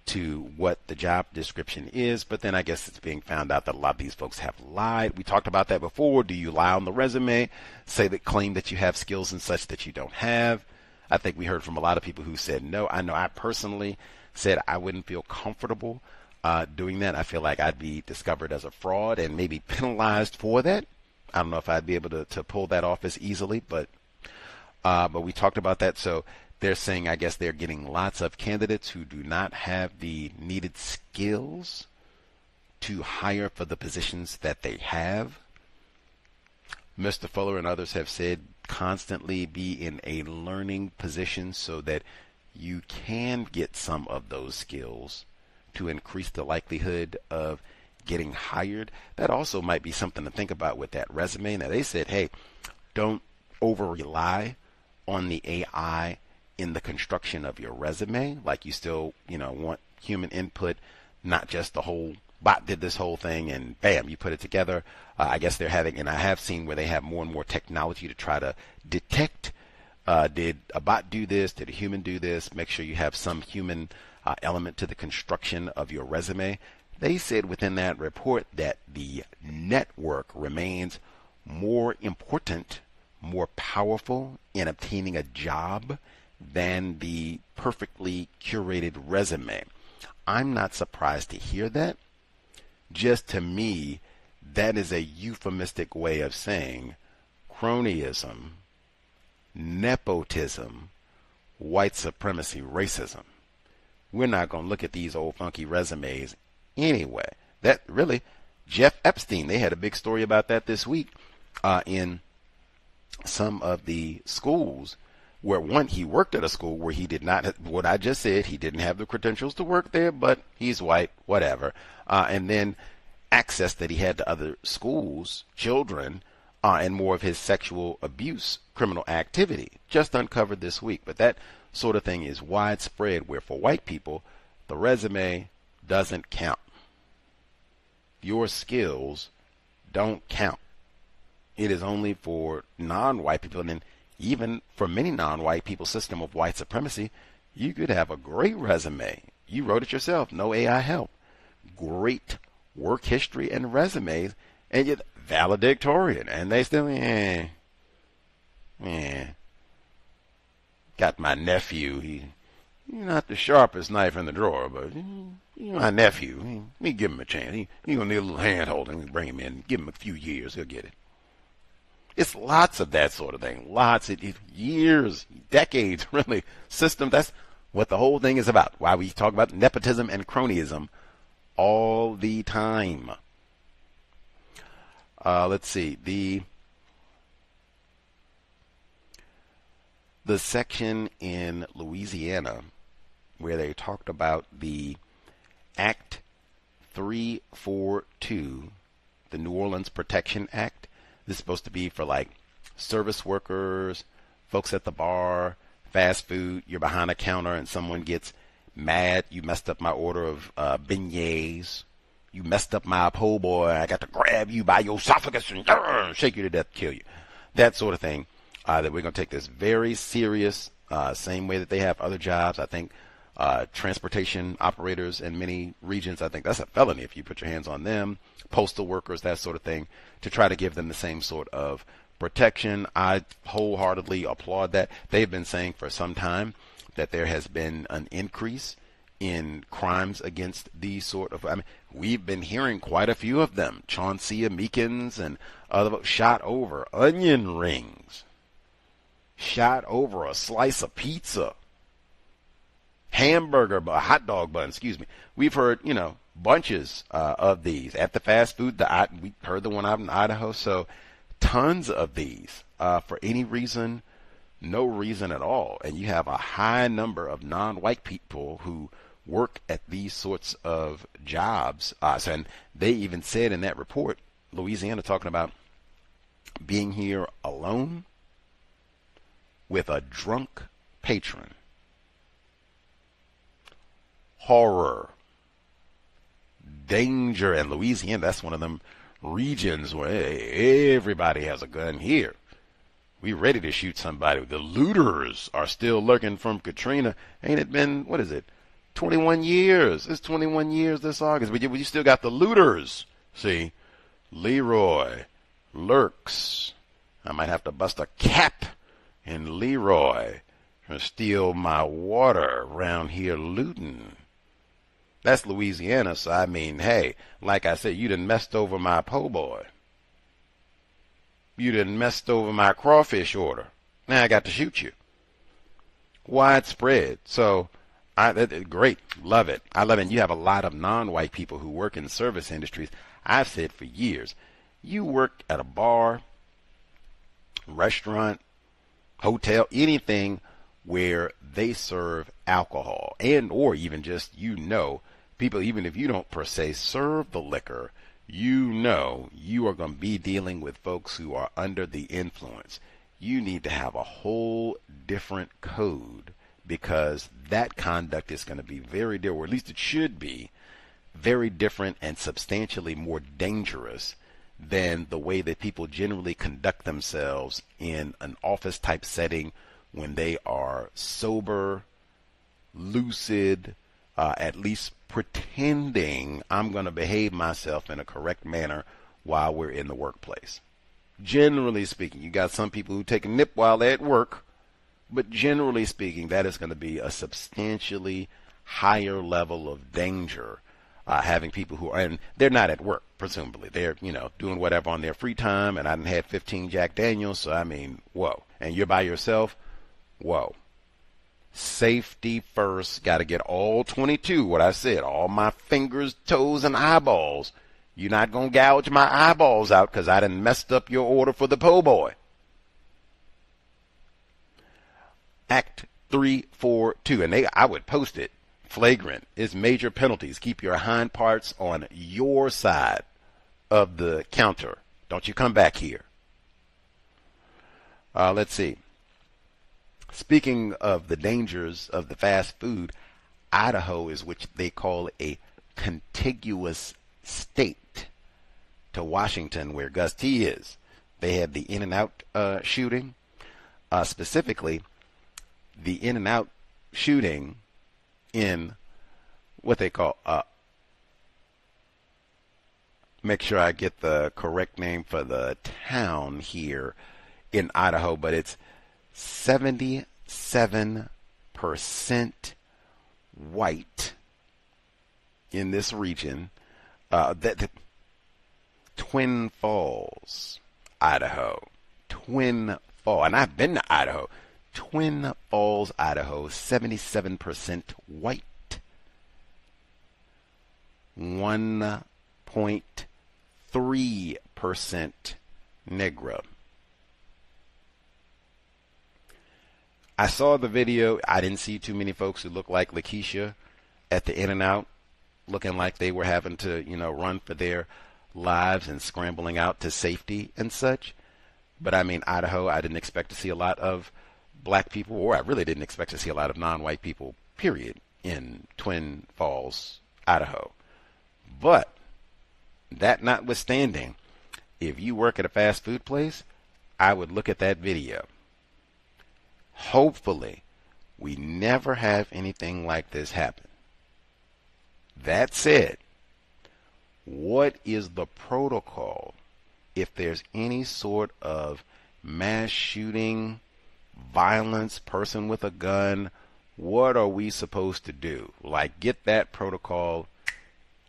to what the job description is. But then I guess it's being found out that a lot of these folks have lied. We talked about that before. Do you lie on the resume, claim that you have skills and such that you don't have? I think we heard from a lot of people who said no. I know I personally said I wouldn't feel comfortable doing that. I feel like I'd be discovered as a fraud and maybe penalized for that. I don't know if I'd be able to pull that off as easily, but we talked about that. So they're saying, I guess they're getting lots of candidates who do not have the needed skills to hire for the positions that they have. Mr. Fuller and others have said constantly be in a learning position so that you can get some of those skills to increase the likelihood of getting hired. That also might be something to think about with that resume. Now, they said, hey, don't over rely on the AI in the construction of your resume. Like, you still, want human input, not just the whole bot did this whole thing and bam, you put it together. I guess they're having, and I have seen where they have more and more technology to try to detect, did a bot do this? Did a human do this? Make sure you have some human element to the construction of your resume. They said within that report that the network remains more important, more powerful in obtaining a job than the perfectly curated resume. I'm not surprised to hear that. Just to me, that is a euphemistic way of saying cronyism, nepotism, white supremacy, racism. We're not going to look at these old funky resumes anyway. That really, Jeff Epstein, they had a big story about that this week in some of the schools where one, he worked at a school where he did not, what I just said, he didn't have the credentials to work there, but he's white, whatever. And then access that he had to other schools, children, and more of his sexual abuse criminal activity, just uncovered this week. But that sort of thing is widespread, where for white people, the resume doesn't count. Your skills don't count. It is only for non-white people. And then even for many non-white people, system of white supremacy, you could have a great resume. You wrote it yourself, no AI help. Great work history and resumes, and you're valedictorian, and they still, got my nephew. He's not the sharpest knife in the drawer, but my nephew. Let me give him a chance. He's going to need a little hand holding. Bring him in. Give him a few years. He'll get it. It's lots of that sort of thing. Lots of years, decades, really. System. That's what the whole thing is about. Why we talk about nepotism and cronyism all the time. Let's see. The section in Louisiana where they talked about the Act 342, the New Orleans Protection Act. This is supposed to be for like service workers, folks at the bar, fast food. You're behind a counter and someone gets mad. You messed up my order of beignets. You messed up my po' boy. I got to grab you by your esophagus and shake you to death, kill you. That sort of thing. That we're going to take this very serious, same way that they have other jobs. I think transportation operators in many regions, I think that's a felony if you put your hands on them. Postal workers, that sort of thing, to try to give them the same sort of protection. I wholeheartedly applaud that. They've been saying for some time that there has been an increase in crimes against these sort of, we've been hearing quite a few of them. Chauncey Meekins and other shot over onion rings, shot over a slice of pizza, hot dog bun, excuse me. We've heard, bunches of these at the fast food. We heard the one out in Idaho. So tons of these for any reason, no reason at all. And you have a high number of non-white people who work at these sorts of jobs. And they even said in that report, Louisiana talking about being here alone with a drunk patron. Horror. Danger. And Louisiana, that's one of them regions where everybody has a gun here. We ready to shoot somebody. The looters are still lurking from Katrina. Ain't it been, 21 years? It's 21 years this August. But you still got the looters. See, Leroy lurks. I might have to bust a cap in Leroy to steal my water around here looting. That's Louisiana, so hey, like I said, you done messed over my po' boy. You done messed over my crawfish order. Now I got to shoot you. Widespread. So, great. Love it. I love it. And you have a lot of non-white people who work in service industries. I've said for years, you work at a bar, restaurant, hotel, anything where they serve alcohol and or even just, people, even if you don't per se serve the liquor, you are going to be dealing with folks who are under the influence. You need to have a whole different code because that conduct is going to be very different, or at least it should be very different and substantially more dangerous than the way that people generally conduct themselves in an office type setting when they are sober, lucid, at least pretending I'm going to behave myself in a correct manner while we're in the workplace. Generally speaking, you got some people who take a nip while they're at work, but generally speaking, that is going to be a substantially higher level of danger. Having people who are, and they're not at work, presumably. They're, doing whatever on their free time, and I done had 15 Jack Daniels, so whoa. And you're by yourself? Whoa. Safety first. Got to get all 22, what I said, all my fingers, toes, and eyeballs. You're not going to gouge my eyeballs out because I done messed up your order for the po' boy. Act 342, and I would post it. Flagrant is major penalties. Keep your hind parts on your side of the counter. Don't you come back here. Let's see. Speaking of the dangers of the fast food, Idaho is what they call a contiguous state to Washington, where Gus T is. They had the In-N-Out shooting. Specifically, the In-N-Out shooting in what they call, make sure I get the correct name for the town here in Idaho, but it's 77% white in this region. Twin Falls, Idaho. Twin Falls, and I've been to Idaho. Twin Falls, Idaho, 77% white. 1.3% Negro. I saw the video. I didn't see too many folks who looked like Lakeisha at the In-N-Out, looking like they were having to, run for their lives and scrambling out to safety and such. But I mean, Idaho, I didn't expect to see a lot of black people, or I really didn't expect to see a lot of non-white people, period, in Twin Falls, Idaho. But that notwithstanding, if you work at a fast food place, I would look at that video. Hopefully, we never have anything like this happen. That said, what is the protocol if there's any sort of mass shooting, violence, person with a gun? What are we supposed to do? Like, get that protocol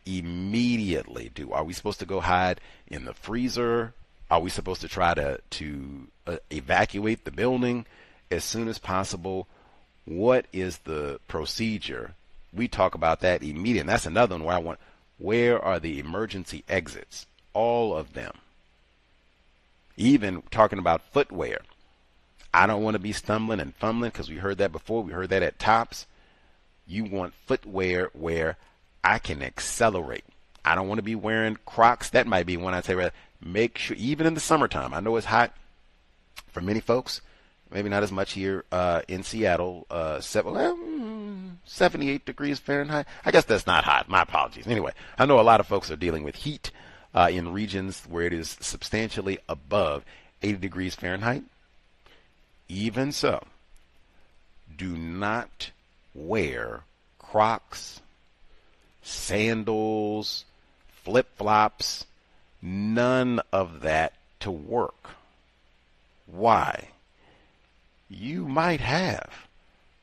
immediately. Are we supposed to go hide in the freezer? Are we supposed to try to evacuate the building as soon as possible? What is the procedure? We talk about that immediately. And that's another one where are the emergency exits? All of them. Even talking about footwear. I don't want to be stumbling and fumbling, because we heard that before. We heard that at Tops. You want footwear where I can accelerate. I don't want to be wearing Crocs. That might be one I'd say, make sure, even in the summertime. I know it's hot for many folks. Maybe not as much here in Seattle. 78 degrees Fahrenheit. I guess that's not hot. My apologies. Anyway, I know a lot of folks are dealing with heat in regions where it is substantially above 80 degrees Fahrenheit. Even so, do not wear Crocs, sandals, flip-flops, none of that to work. Why? You might have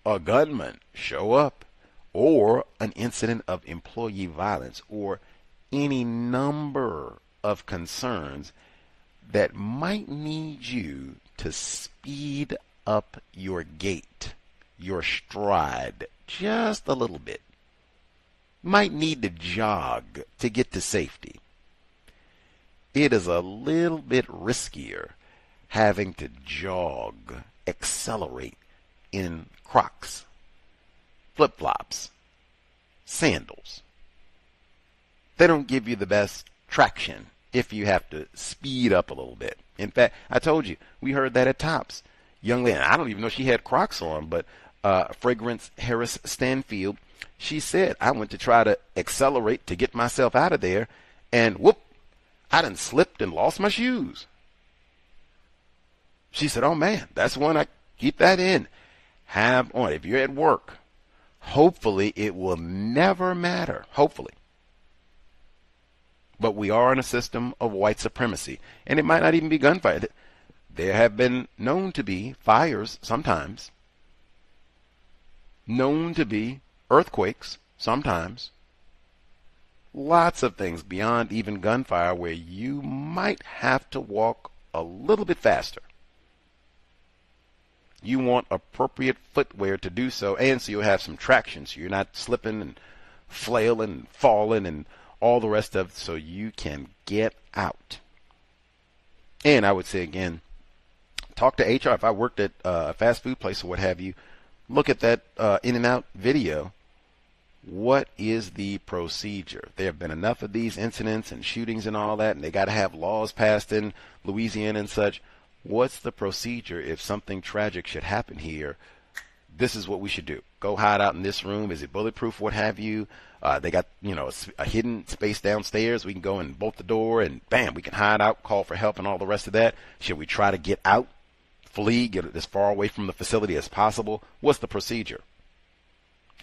a gunman show up, or an incident of employee violence, or any number of concerns that might need you to speed up your gait, your stride, just a little bit. Might need to jog to get to safety. It is a little bit riskier having to jog, accelerate in Crocs, flip-flops, sandals. They don't give you the best traction if you have to speed up a little bit. In fact, I told you, we heard that at Tops. Young lady, I don't even know she had Crocs on, but Fragrance Harris Stanfield, she said, I went to try to accelerate to get myself out of there, and whoop, I done slipped and lost my shoes. She said, oh man, that's one I keep that in. Have on. If you're at work, hopefully it will never matter. Hopefully. But we are in a system of white supremacy, and it might not even be gunfire. There have been known to be fires sometimes, known to be earthquakes sometimes, lots of things beyond even gunfire where you might have to walk a little bit faster. You want appropriate footwear to do so, and so you'll have some traction, so you're not slipping and flailing and falling and all the rest of it, so you can get out. And I would say again, talk to HR. If I worked at a fast food place or what have you, look at that In-N-Out video. What is the procedure? There have been enough of these incidents and shootings and all that, and they got to have laws passed in Louisiana and such. What's the procedure if something tragic should happen here? This is what we should do. Go hide out in this room. Is it bulletproof? What have you? They got, a hidden space downstairs. We can go and bolt the door and bam, we can hide out, call for help and all the rest of that. Should we try to get out, flee, get as far away from the facility as possible? What's the procedure?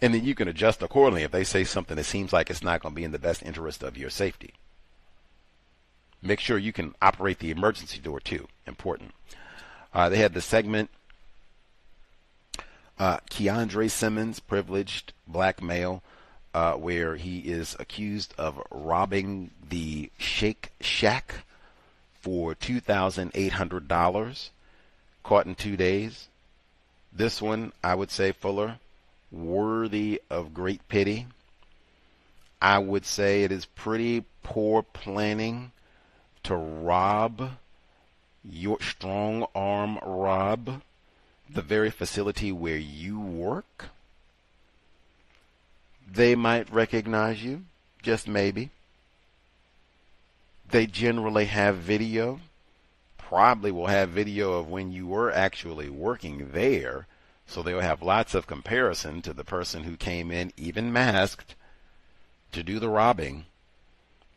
And then you can adjust accordingly if they say something that seems like it's not going to be in the best interest of your safety. Make sure you can operate the emergency door too. Important. They had the segment, Keandre Simmons, privileged black male, where he is accused of robbing the Shake Shack for $2,800, caught in 2 days. This one, I would say, Fuller, worthy of great pity. I would say it is pretty poor planning to rob, your strong arm rob, the very facility where you work. They might recognize you, just maybe. They generally have video, probably will have video of when you were actually working there. So they'll have lots of comparison to the person who came in, even masked, to do the robbing.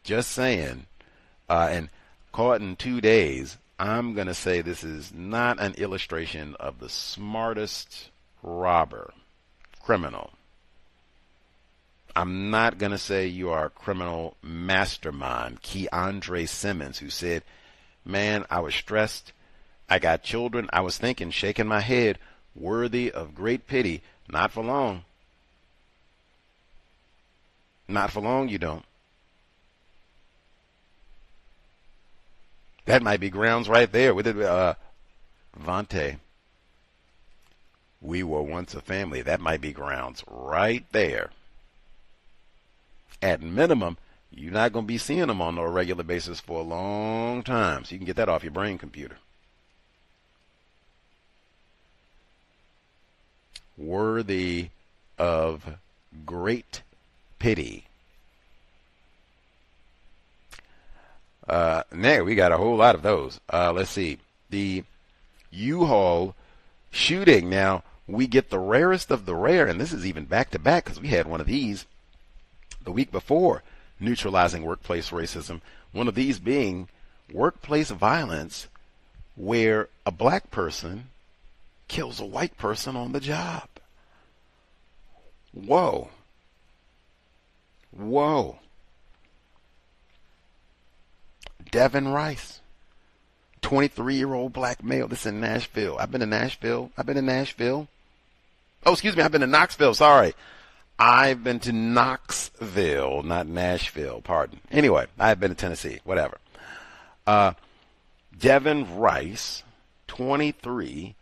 Just saying. And caught in 2 days, I'm going to say this is not an illustration of the smartest robber, criminal. I'm not going to say you are a criminal mastermind. Keandre Simmons, who said, man, I was stressed. I got children. I was thinking, shaking my head, worthy of great pity. Not for long. Not for long, you don't. That might be grounds right there. With it, Vontae, we were once a family. That might be grounds right there. At minimum, you're not going to be seeing them on a regular basis for a long time. So you can get that off your brain computer. Worthy of great pity. Now we got a whole lot of those. Let's see. The U-Haul shooting. Now we get the rarest of the rare, and this is even back to back because we had one of these the week before, Neutralizing Workplace Racism. One of these being workplace violence where a black person kills a white person on the job. Whoa. Whoa. Devin Rice, 23-year-old black male. This is in Nashville. I've been to Nashville. Oh, excuse me. I've been to Knoxville. Sorry. I've been to Knoxville, not Nashville. Pardon. Anyway, I've been to Tennessee. Whatever. Devin Rice, 23,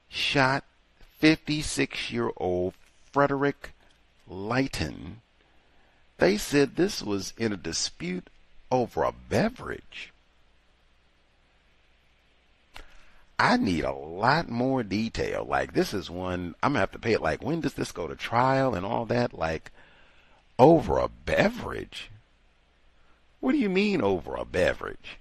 shot 56-year-old Frederick Lighton. They said this was in a dispute over a beverage. I need a lot more detail. Like, this is one, I'm going to have to pay it. Like, when does this go to trial and all that? Like, over a beverage? What do you mean over a beverage?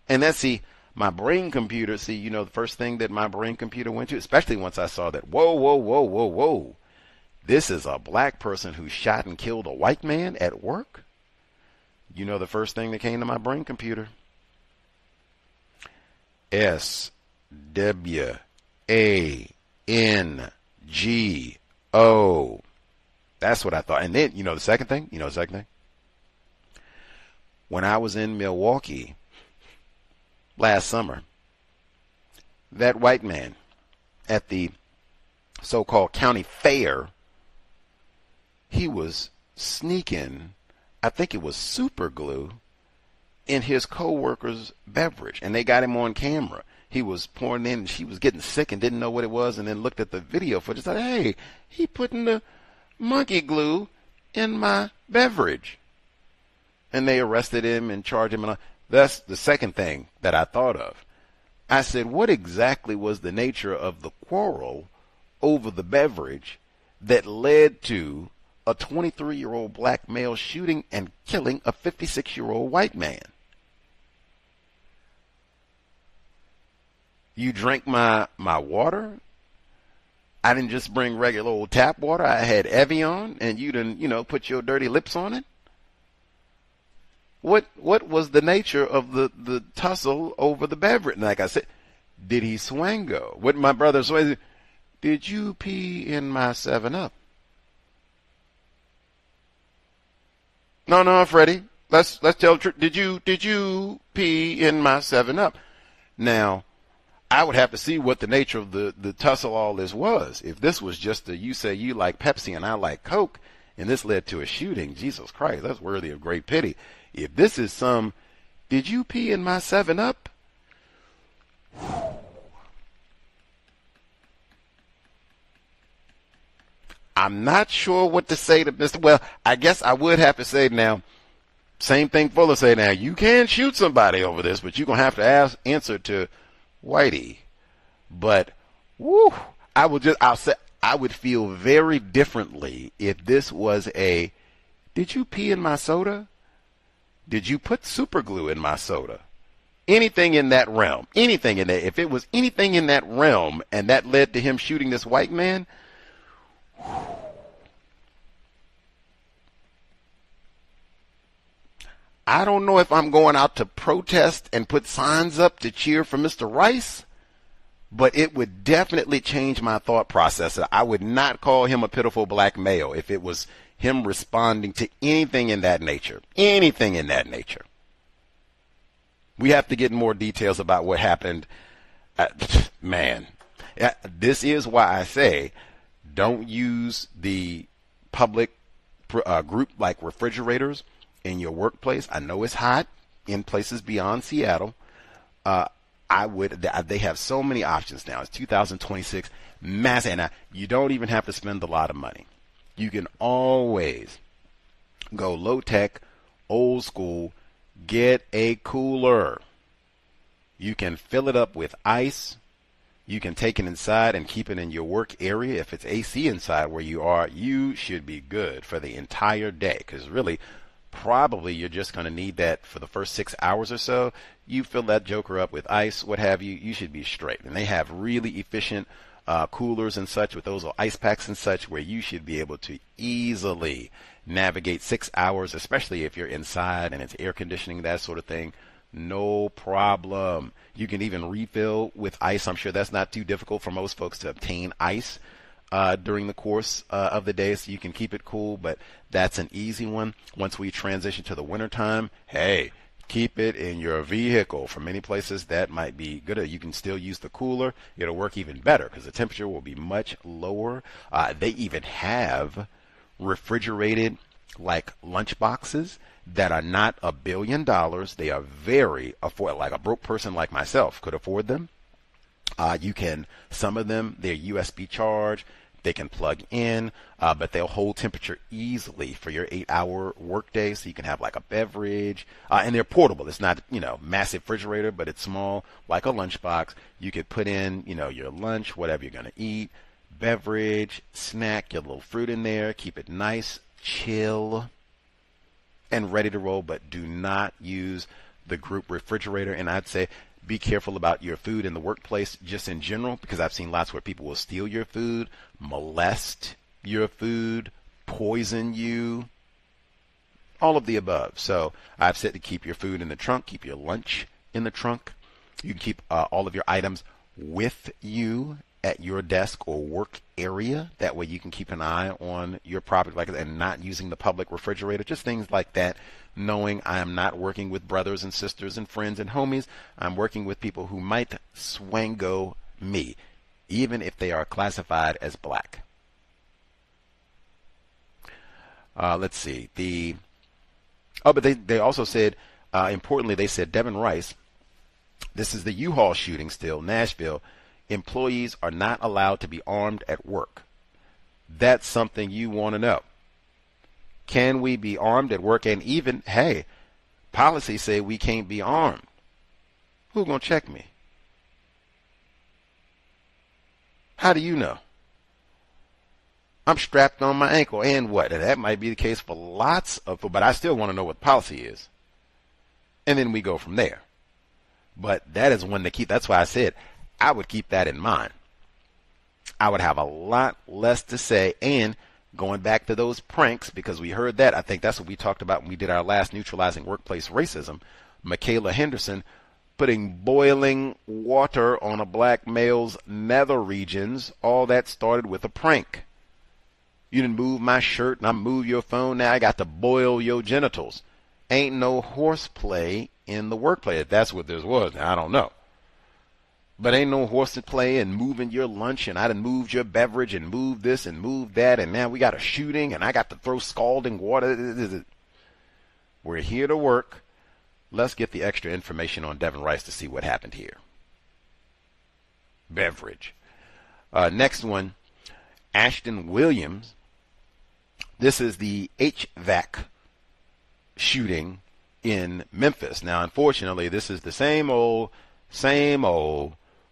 And that's, see, my brain computer, the first thing that my brain computer went to, especially once I saw that, whoa. This is a black person who shot and killed a white man at work. The first thing that came to my brain computer? S-W-A-N-G-O. That's what I thought. And then, the second thing? When I was in Milwaukee last summer, that white man at the so-called county fair, he was sneaking, I think it was super glue, in his co-worker's beverage, and they got him on camera. He was pouring in, and she was getting sick and didn't know what it was, and then looked at the video footage and said, hey, he putting the monkey glue in my beverage. And they arrested him and charged him. That's the second thing that I thought of. I said, what exactly was the nature of the quarrel over the beverage that led to a 23-year-old black male shooting and killing a 56-year-old white man? You drank my water? I didn't just bring regular old tap water. I had Evian, and you didn't, put your dirty lips on it? What was the nature of the tussle over the beverage? And like I said, did he swango? What my brother said, did you pee in my 7-Up? No, Freddie. Let's tell the truth. Did you pee in my 7-Up? Now, I would have to see what the nature of the tussle all this was. If this was just you say you like Pepsi and I like Coke, and this led to a shooting, Jesus Christ, that's worthy of great pity. If this is did you pee in my 7-Up? I'm not sure what to say to Mr. Well, I guess I would have to say now, same thing Fuller say now, you can shoot somebody over this, but you're going to have to answer to Whitey. But, I would feel very differently if this was did you pee in my soda? Did you put super glue in my soda? Anything in that realm, anything in that, if it was anything in that realm and that led to him shooting this white man, I don't know if I'm going out to protest and put signs up to cheer for Mr. Rice, but it would definitely change my thought process. I would not call him a pitiful black male if it was him responding to anything in that nature. Anything in that nature. We have to get more details about what happened. Man, this is why I say don't use the public group like refrigerators in your workplace. I know it's hot in places beyond Seattle. They have so many options now. It's 2026. Massive. And you don't even have to spend a lot of money. You can always go low tech, old school, get a cooler. You can fill it up with ice. You can take it inside and keep it in your work area. If it's AC inside where you are, you should be good for the entire day, because really, probably you're just going to need that for the first 6 hours or so. You fill that joker up with ice, what have you, you should be straight. And they have really efficient coolers and such with those ice packs and such where you should be able to easily navigate 6 hours, especially if you're inside and it's air conditioning, that sort of thing. No problem. You can even refill with ice. I'm sure that's not too difficult for most folks to obtain ice during the course of the day, so you can keep it cool, but that's an easy one. Once we transition to the wintertime, hey, keep it in your vehicle. For many places, that might be good. You can still use the cooler. It'll work even better because the temperature will be much lower. They even have refrigerated like lunch boxes that are not $1 billion. They are very affordable. Like a broke person like myself could afford them. Some of them, they're USB charged. They can plug in, but they'll hold temperature easily for your 8-hour workday. So you can have like a beverage, and they're portable. It's not, massive refrigerator, but it's small, like a lunchbox. You could put in, your lunch, whatever you're going to eat, beverage, snack, your little fruit in there. Keep it nice, chill, and ready to roll, but do not use the group refrigerator. And I'd say be careful about your food in the workplace just in general, because I've seen lots where people will steal your food, molest your food, poison you, all of the above. So I've said to keep your food in the trunk, keep your lunch in the trunk. You can keep all of your items with you at your desk or work area. That way you can keep an eye on your property and not using the public refrigerator, just things like that. Knowing I am not working with brothers and sisters and friends and homies. I'm working with people who might swango me, even if they are classified as black. Let's see. But they also said, importantly, they said Devin Rice, this is the U-Haul shooting still, Nashville, employees are not allowed to be armed at work. That's something you want to know. Can we be armed at work? And even, hey, policies say we can't be armed. Who's going to check me? How do you know? I'm strapped on my ankle, and what? And that might be the case for lots of people, but I still want to know what the policy is. And then we go from there. But that is one to keep. That's why I said I would keep that in mind. I would have a lot less to say. And going back to those pranks, because we heard that, I think that's what we talked about when we did our last Neutralizing Workplace Racism. Michaela Henderson putting boiling water on a black male's nether regions. All that started with a prank. You didn't move my shirt and I move your phone. Now I got to boil your genitals. Ain't no horseplay in the workplace. If that's what this was, I don't know. But ain't no horseplay and moving your lunch, and I done moved your beverage and moved this and moved that, and now we got a shooting and I got to throw scalding water. We're here to work. Let's get the extra information on Devin Rice to see what happened here. Beverage. Next one, Ashton Williams. This is the HVAC shooting in Memphis. Now, unfortunately, this is the same old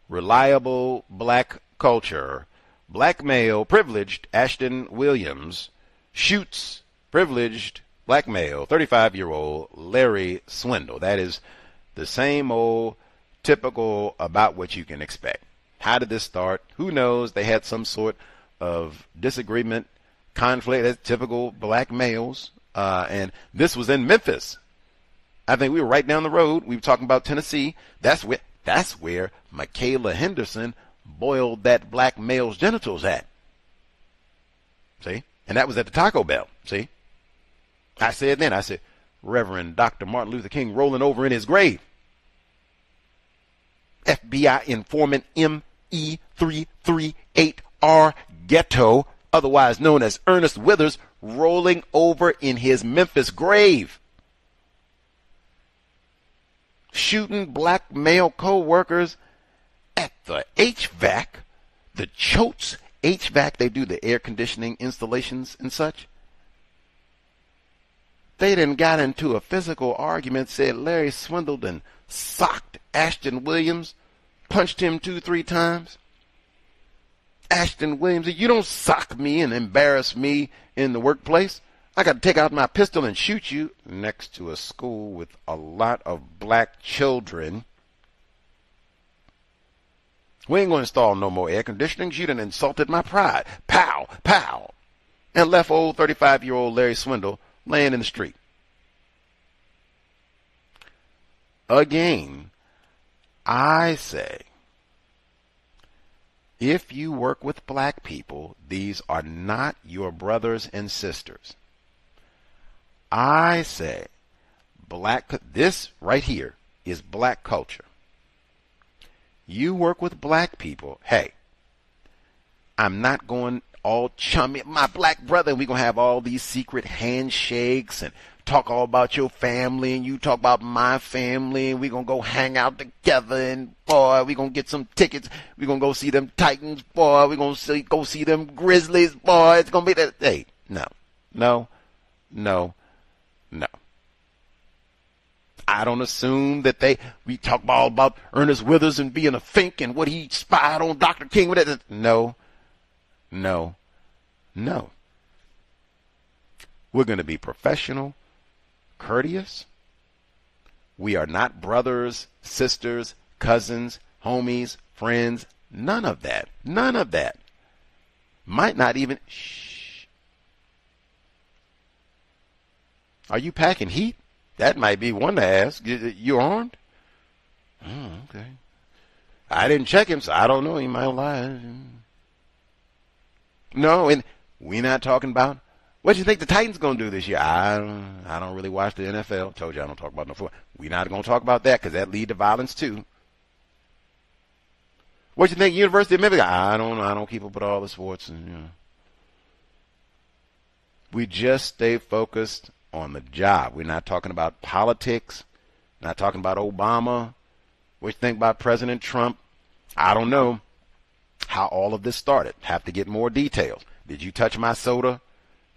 reliable black culture. Black male, privileged Ashton Williams shoots privileged black male, 35-year-old Larry Swindle. That is the same old typical about what you can expect. How did this start? Who knows? They had some sort of disagreement, conflict. That's typical black males. And this was in Memphis. I think we were right down the road. We were talking about Tennessee. That's where Michaela Henderson boiled that black male's genitals at. See? And that was at the Taco Bell. See? I said, Reverend Dr. Martin Luther King rolling over in his grave. FBI informant ME338R Ghetto, otherwise known as Ernest Withers, rolling over in his Memphis grave. Shooting black male co-workers at the HVAC, the C.O.W.S HVAC, they do the air conditioning installations and such. They done got into a physical argument, said Larry Swindle and socked Ashton Williams, punched him 2-3 times. Ashton Williams said, you don't sock me and embarrass me in the workplace. I got to take out my pistol and shoot you. Next to a school with a lot of black children. We ain't going to install no more air conditioning. You done insulted my pride. Pow, pow. And left old 35-year-old Larry Swindle laying in the street. Again, I say, if you work with black people, these are not your brothers and sisters. I say, this right here is black culture. You work with black people, hey, I'm not going all chummy, my black brother, and we're going to have all these secret handshakes and talk all about your family, and you talk about my family, and we're going to go hang out together, and boy, we're going to get some tickets, we're going to go see them Titans, boy, we're going to go see them Grizzlies, boy, it's going to be that. Hey, no. I don't assume that we talk all about Ernest Withers and being a fink and what he spied on Dr. King with it. No. We're going to be professional, courteous. We are not brothers, sisters, cousins, homies, friends. None of that. Might not even. Shh. Are you packing heat? That might be one to ask. You armed? Oh, okay. I didn't check him, so I don't know. He might lie. No, and we're not talking about what you think the Titans going to do this year. I don't really watch the NFL. Told you I don't talk about no football. We're not going to talk about that because that lead to violence too. What you think, University of Memphis? I don't keep up with all the sports. And, we just stay focused on the job. We're not talking about politics, not talking about Obama. What you think about President Trump? I don't know how all of this started. Have to get more details. Did you touch my soda?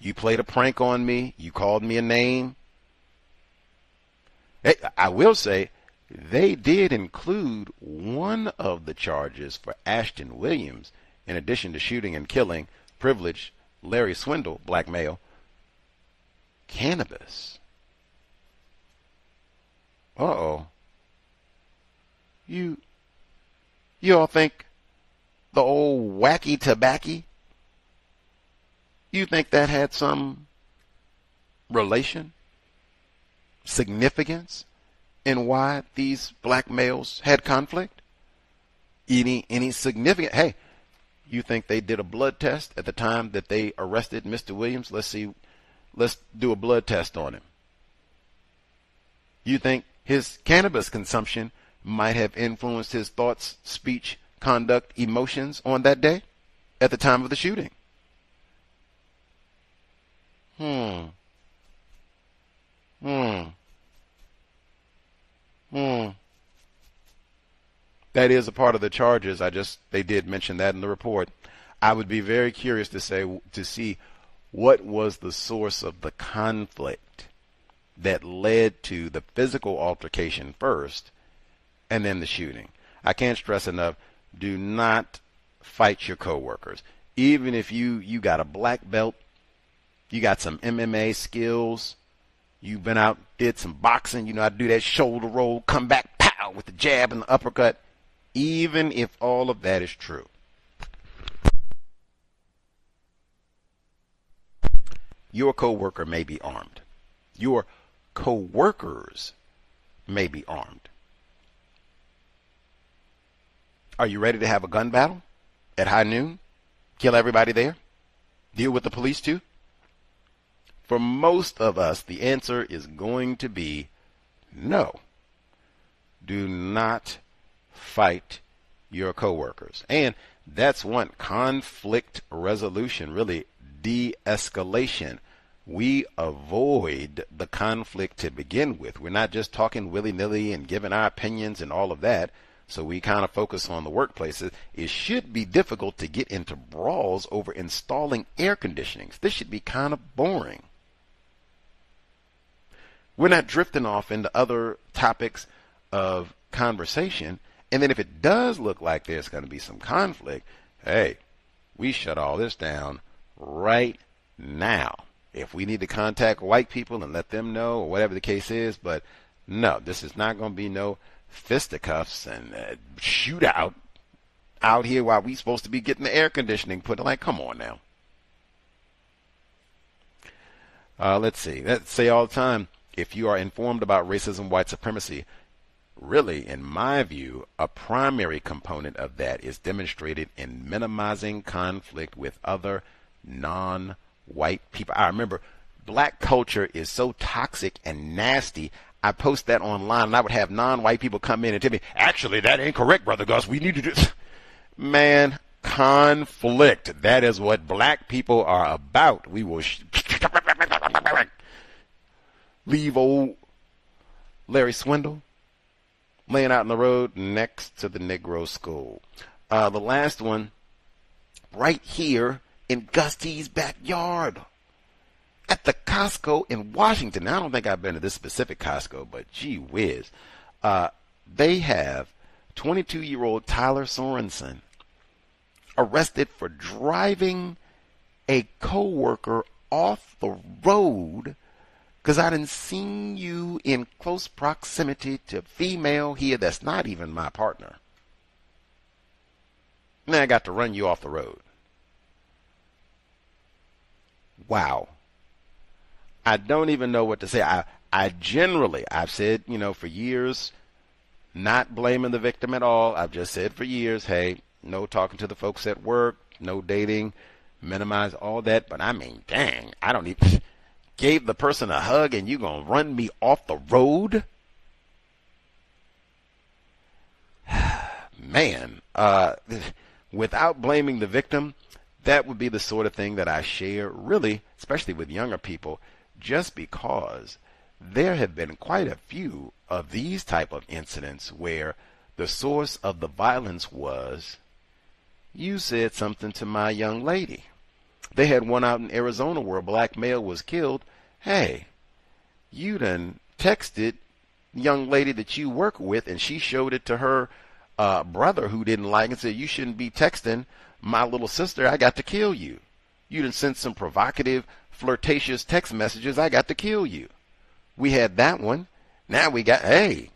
You played a prank on me? You called me a name? I will say they did include one of the charges for Ashton Williams in addition to shooting and killing privileged Larry Swindle, black male. Cannabis. Uh-oh. You all think the old wacky tobacco, you think that had some relation, significance in why these black males had conflict? Any significant? Hey, you think they did a blood test at the time that they arrested Mr. Williams? Let's do a blood test on him. You think his cannabis consumption might have influenced his thoughts, speech, conduct, emotions on that day at the time of the shooting? That is a part of the charges. They did mention that in the report. I would be very curious to see what was the source of the conflict that led to the physical altercation first and then the shooting. I can't stress enough, do not fight your coworkers. Even if you got a black belt, you got some MMA skills, you've been out, did some boxing, you know how to do that shoulder roll, come back, pow, with the jab and the uppercut. Even if all of that is true, your coworker may be armed. Your coworkers may be armed. Are you ready to have a gun battle at high noon? Kill everybody there? Deal with the police too? For most of us, the answer is going to be no. Do not fight your coworkers. And that's one, conflict resolution, really de-escalation. We avoid the conflict to begin with. We're not just talking willy-nilly and giving our opinions and all of that. So we kind of focus on the workplaces. It should be difficult to get into brawls over installing air conditionings. This should be kind of boring. We're not drifting off into other topics of conversation. And then if it does look like there's going to be some conflict, hey, we shut all this down right now. If we need to contact white people and let them know or whatever the case is, but no, this is not going to be no fisticuffs and shootout out here while we supposed to be getting the air conditioning put. Like, come on now. Let's see. Let's say all the time, if you are informed about racism, white supremacy, really, in my view, a primary component of that is demonstrated in minimizing conflict with other non-white people. I remember black culture is so toxic and nasty. I post that online and I would have non-white people come in and tell me, actually, that ain't correct, Brother Gus. We need to do Man, conflict. That is what black people are about. We will leave old Larry Swindle laying out in the road next to the Negro school. The last one, right here in Gus T's backyard at the Costco in Washington. Now, I don't think I've been to this specific Costco, but gee whiz. They have 22-year-old Tyler Sorensen arrested for driving a coworker off the road because I done seen you in close proximity to a female here that's not even my partner. Now I got to run you off the road. Wow. I don't even know what to say. I've said, for years, not blaming the victim at all. I've just said for years, hey, no talking to the folks at work, no dating, minimize all that. But I mean, dang, I don't even gave the person a hug and you gonna run me off the road? Man, without blaming the victim, that would be the sort of thing that I share, really, especially with younger people, just because there have been quite a few of these type of incidents where the source of the violence was, you said something to my young lady. They had one out in Arizona where a black male was killed. Hey, you done texted the young lady that you work with, and she showed it to her brother who didn't like it and said, you shouldn't be texting my little sister. I got to kill you. You done sent some provocative, flirtatious text messages. I got to kill you. We had that one. Now we got, hey,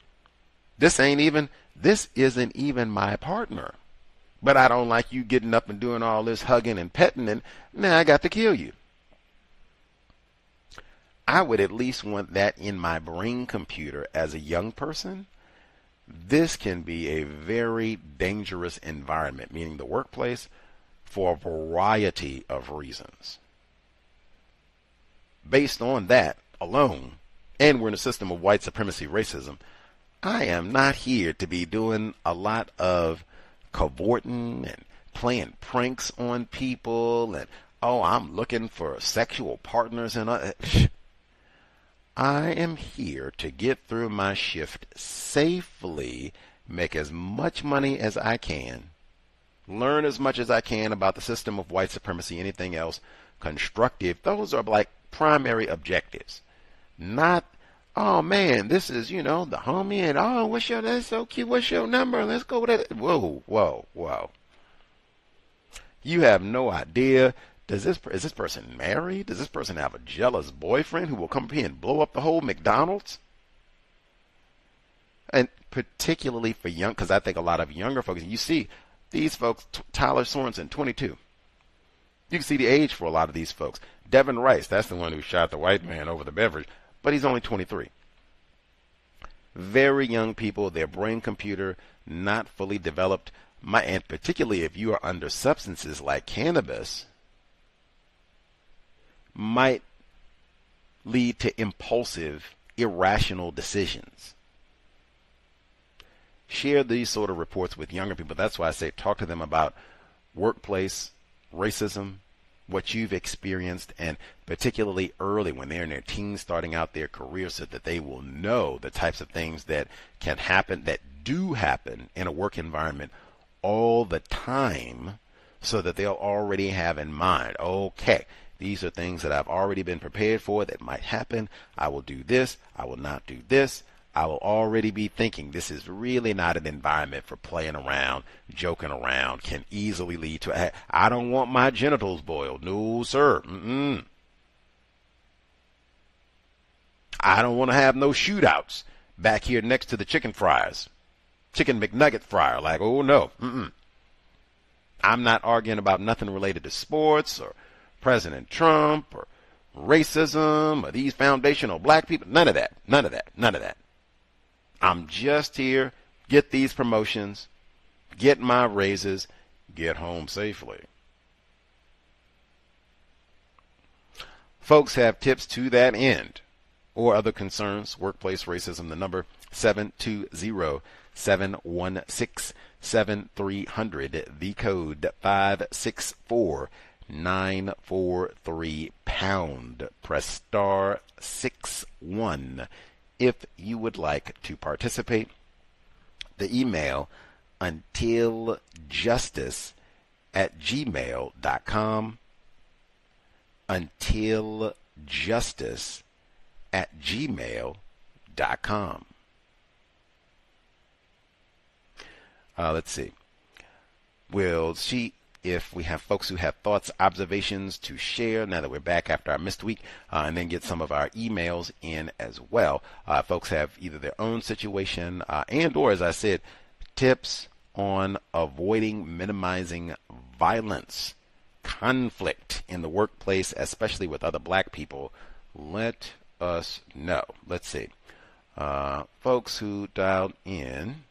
this isn't even my partner. But I don't like you getting up and doing all this hugging and petting, and now I got to kill you. I would at least want that in my brain computer as a young person. This can be a very dangerous environment, meaning the workplace, for a variety of reasons. Based on that alone, and we're in a system of white supremacy racism, I am not here to be doing a lot of cavorting and playing pranks on people and, oh, I'm looking for sexual partners and I am here to get through my shift safely, make as much money as I can, learn as much as I can about the system of white supremacy, anything else constructive. Those are like primary objectives. Not, oh man, this is, the homie, and oh, that's so cute, what's your number? Let's go with it. Whoa. You have no idea. Is this person married? Does this person have a jealous boyfriend who will come here and blow up the whole McDonald's? And particularly for young, because I think a lot of younger folks, you see these folks, Tyler Sorensen, 22. You can see the age for a lot of these folks. Devin Rice, that's the one who shot the white man over the Beverage, but he's only 23. Very young people, their brain computer not fully developed, and particularly if you are under substances like cannabis, might lead to impulsive, irrational decisions. Share these sort of reports with younger people. That's why I say talk to them about workplace racism, what you've experienced, and particularly early when they're in their teens starting out their career, so that they will know the types of things that can happen, that do happen in a work environment all the time, so that they'll already have in mind, okay, these are things that I've already been prepared for that might happen. I will do this. I will not do this. I will already be thinking this is really not an environment for playing around, joking around, can easily lead to, I don't want my genitals boiled. No, sir. I don't want to have no shootouts back here next to the chicken fryers. Chicken McNugget fryer. Like, oh, no. I'm not arguing about nothing related to sports or President Trump or racism or these foundational black people. None of that. I'm just here, get these promotions, get my raises, get home safely. Folks have tips to that end or other concerns. Workplace racism, the number 720-716-7300, the code 564-943 pound. Press star 61 if you would like to participate. The email untiljustice@gmail.com, untiljustice@gmail.com. Let's see. We'll see if we have folks who have thoughts, observations to share now that we're back after our missed week, and then get some of our emails in as well. Folks have either their own situation and or, as I said, tips on avoiding, minimizing violence, conflict in the workplace, especially with other black people. Let us know. Let's see. Folks who dialed in.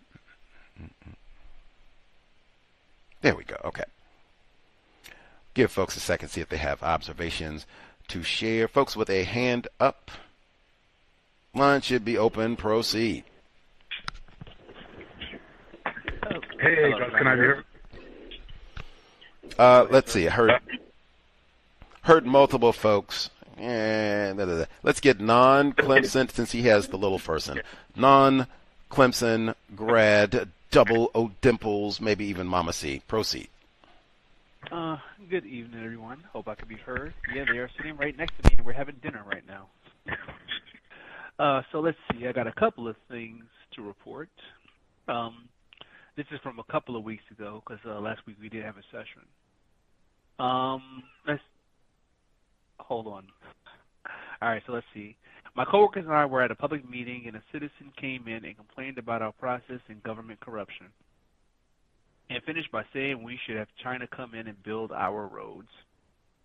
There we go. Okay. Give folks a second, see if they have observations to share. Folks with a hand up, line should be open. Proceed. Hey, can I hear? Let's see. I heard multiple folks. Let's get non-Clemson, since he has the little person. Non-Clemson grad, double O dimples, maybe even Mama C. Proceed. Good evening, everyone. Hope I can be heard. Yeah, they are sitting right next to me, and we're having dinner right now. So let's see. I got a couple of things to report. This is from a couple of weeks ago because last week we did have a session. Let's hold on. All right, so let's see. My coworkers and I were at a public meeting, and a citizen came in and complained about our process and government corruption, and finished by saying we should have China come in and build our roads.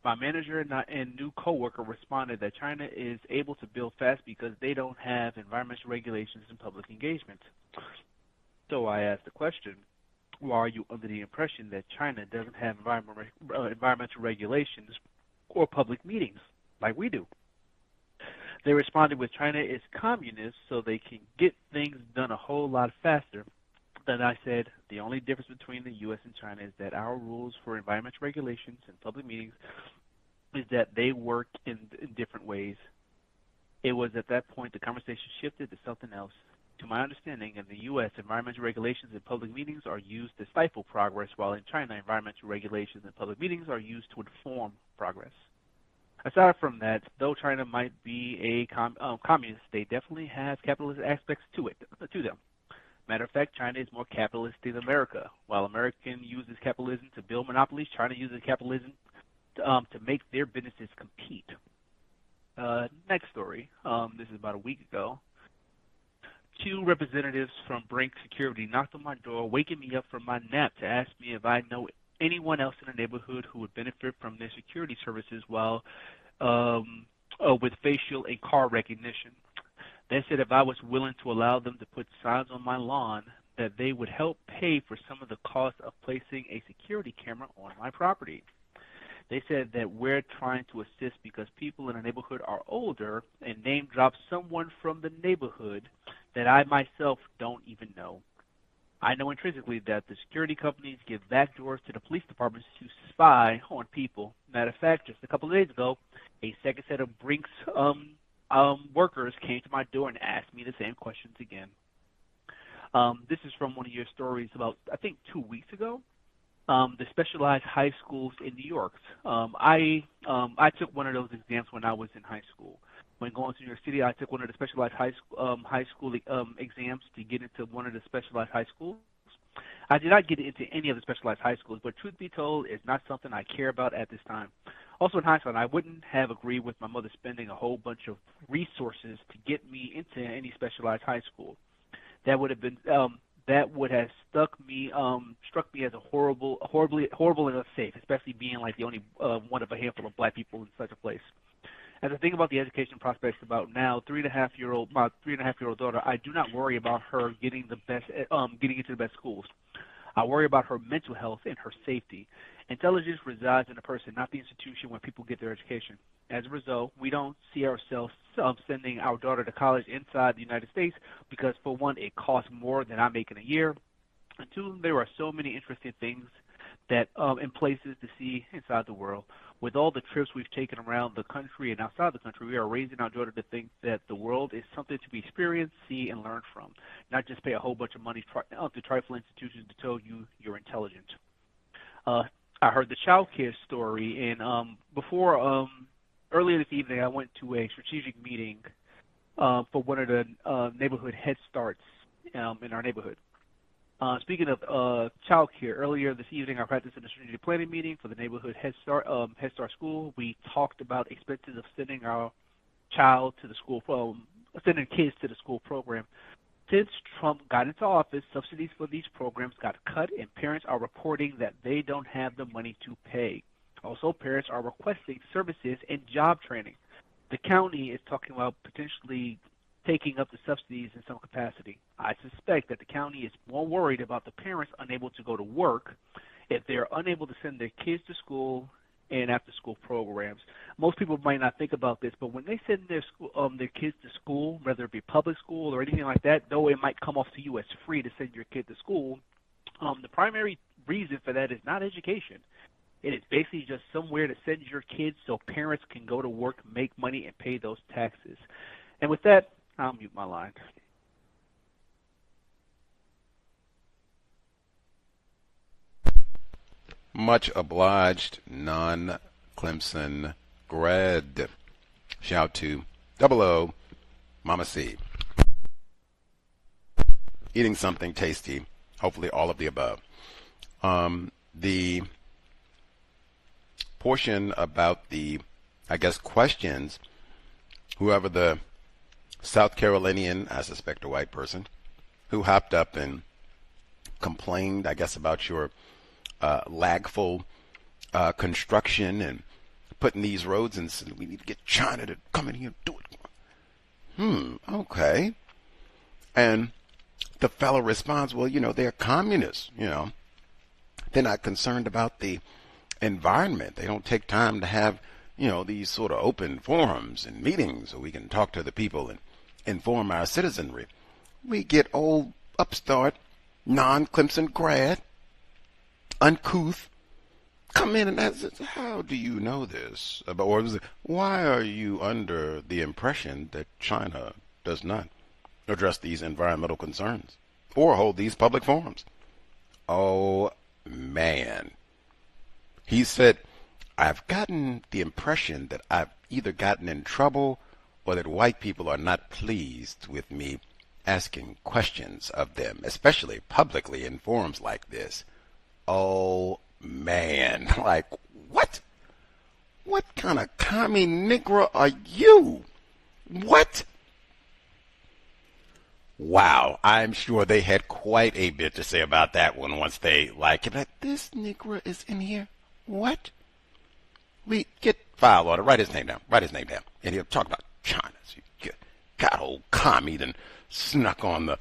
My manager and new coworker responded that China is able to build fast because they don't have environmental regulations and public engagement. So I asked the question, why are you under the impression that China doesn't have environmental regulations or public meetings like we do? They responded with China is communist, so they can get things done a whole lot faster. Then I said, the only difference between the U.S. and China is that our rules for environmental regulations and public meetings is that they work in different ways. It was at that point the conversation shifted to something else. To my understanding, in the U.S., environmental regulations and public meetings are used to stifle progress, while in China, environmental regulations and public meetings are used to inform progress. Aside from that, though China might be a communist, they definitely have capitalist aspects to them. Matter of fact, China is more capitalist than America. While America uses capitalism to build monopolies, China uses capitalism to make their businesses compete. Next story. This is about a week ago. 2 representatives from Brink Security knocked on my door, waking me up from my nap to ask me if I know anyone else in the neighborhood who would benefit from their security services while with facial and car recognition. They said if I was willing to allow them to put signs on my lawn, that they would help pay for some of the cost of placing a security camera on my property. They said that we're trying to assist because people in the neighborhood are older and name drop someone from the neighborhood that I myself don't even know. I know intrinsically that the security companies give backdoors to the police departments to spy on people. Matter of fact, just a couple of days ago, a second set of Brink's workers came to my door and asked me the same questions again. This is from one of your stories about, I think, 2 weeks ago. The specialized high schools in New York. I took one of those exams when I was in high school. When going to New York City, I took one of the specialized high school exams to get into one of the specialized high schools. I did not get into any of the specialized high schools, but truth be told, it's not something I care about at this time. Also, in hindsight, I wouldn't have agreed with my mother spending a whole bunch of resources to get me into any specialized high school. That would have struck me as a horribly and unsafe, especially being like the only one of a handful of black people in such a place. As I think about the education prospects about now, my 3.5-year-old daughter, I do not worry about her getting into the best schools. I worry about her mental health and her safety. Intelligence resides in the person, not the institution where people get their education. As a result, we don't see ourselves sending our daughter to college inside the United States because, for one, it costs more than I make in a year, and 2, there are so many interesting things that in places to see inside the world. With all the trips we've taken around the country and outside the country, we are raising our daughter to think that the world is something to be experienced, see, and learn from, not just pay a whole bunch of money to trifling institutions to tell you you're intelligent. I heard the childcare story, and earlier this evening, I went to a strategic meeting for one of the neighborhood Head Starts in our neighborhood. Speaking of child care, earlier this evening I practiced in a strategic planning meeting for the neighborhood Head Start school. We talked about expenses of sending our child to the school, sending kids to the school program. Since Trump got into office, subsidies for these programs got cut, and parents are reporting that they don't have the money to pay. Also, parents are requesting services and job training. The county is talking about potentially taking up the subsidies in some capacity. I suspect that the county is more worried about the parents unable to go to work if they're unable to send their kids to school and after-school programs. Most people might not think about this, but when they send their kids to school, whether it be public school or anything like that, though it might come off to you as free to send your kid to school, the primary reason for that is not education. It is basically just somewhere to send your kids so parents can go to work, make money, and pay those taxes. And with that, I'll mute my line. Much obliged, non-Clemson grad. Shout to 00 Mama C. Eating something tasty Hopefully all of the above. The portion about the, I guess, questions, whoever the South Carolinian, I suspect a white person, who hopped up and complained, I guess, about your lagful construction and putting these roads in, so we need to get China to come in here and do it. Okay. And the fellow responds, well, they're communists, They're not concerned about the environment. They don't take time to have, these sort of open forums and meetings so we can talk to the people and inform our citizenry. We get old upstart, non-Clemson grad, uncouth, come in and ask, how do you know this? Or why are you under the impression that China does not address these environmental concerns or hold these public forums? Oh, man. He said, I've gotten the impression that I've either gotten in trouble or that white people are not pleased with me asking questions of them, especially publicly in forums like this. Oh, man. Like, what? What kind of commie Negro are you? What? Wow, I'm sure they had quite a bit to say about that one once they like it. Like, this Negro is in here? What? We get file order. Write his name down. And he'll talk about China. So you got old commie then snuck on the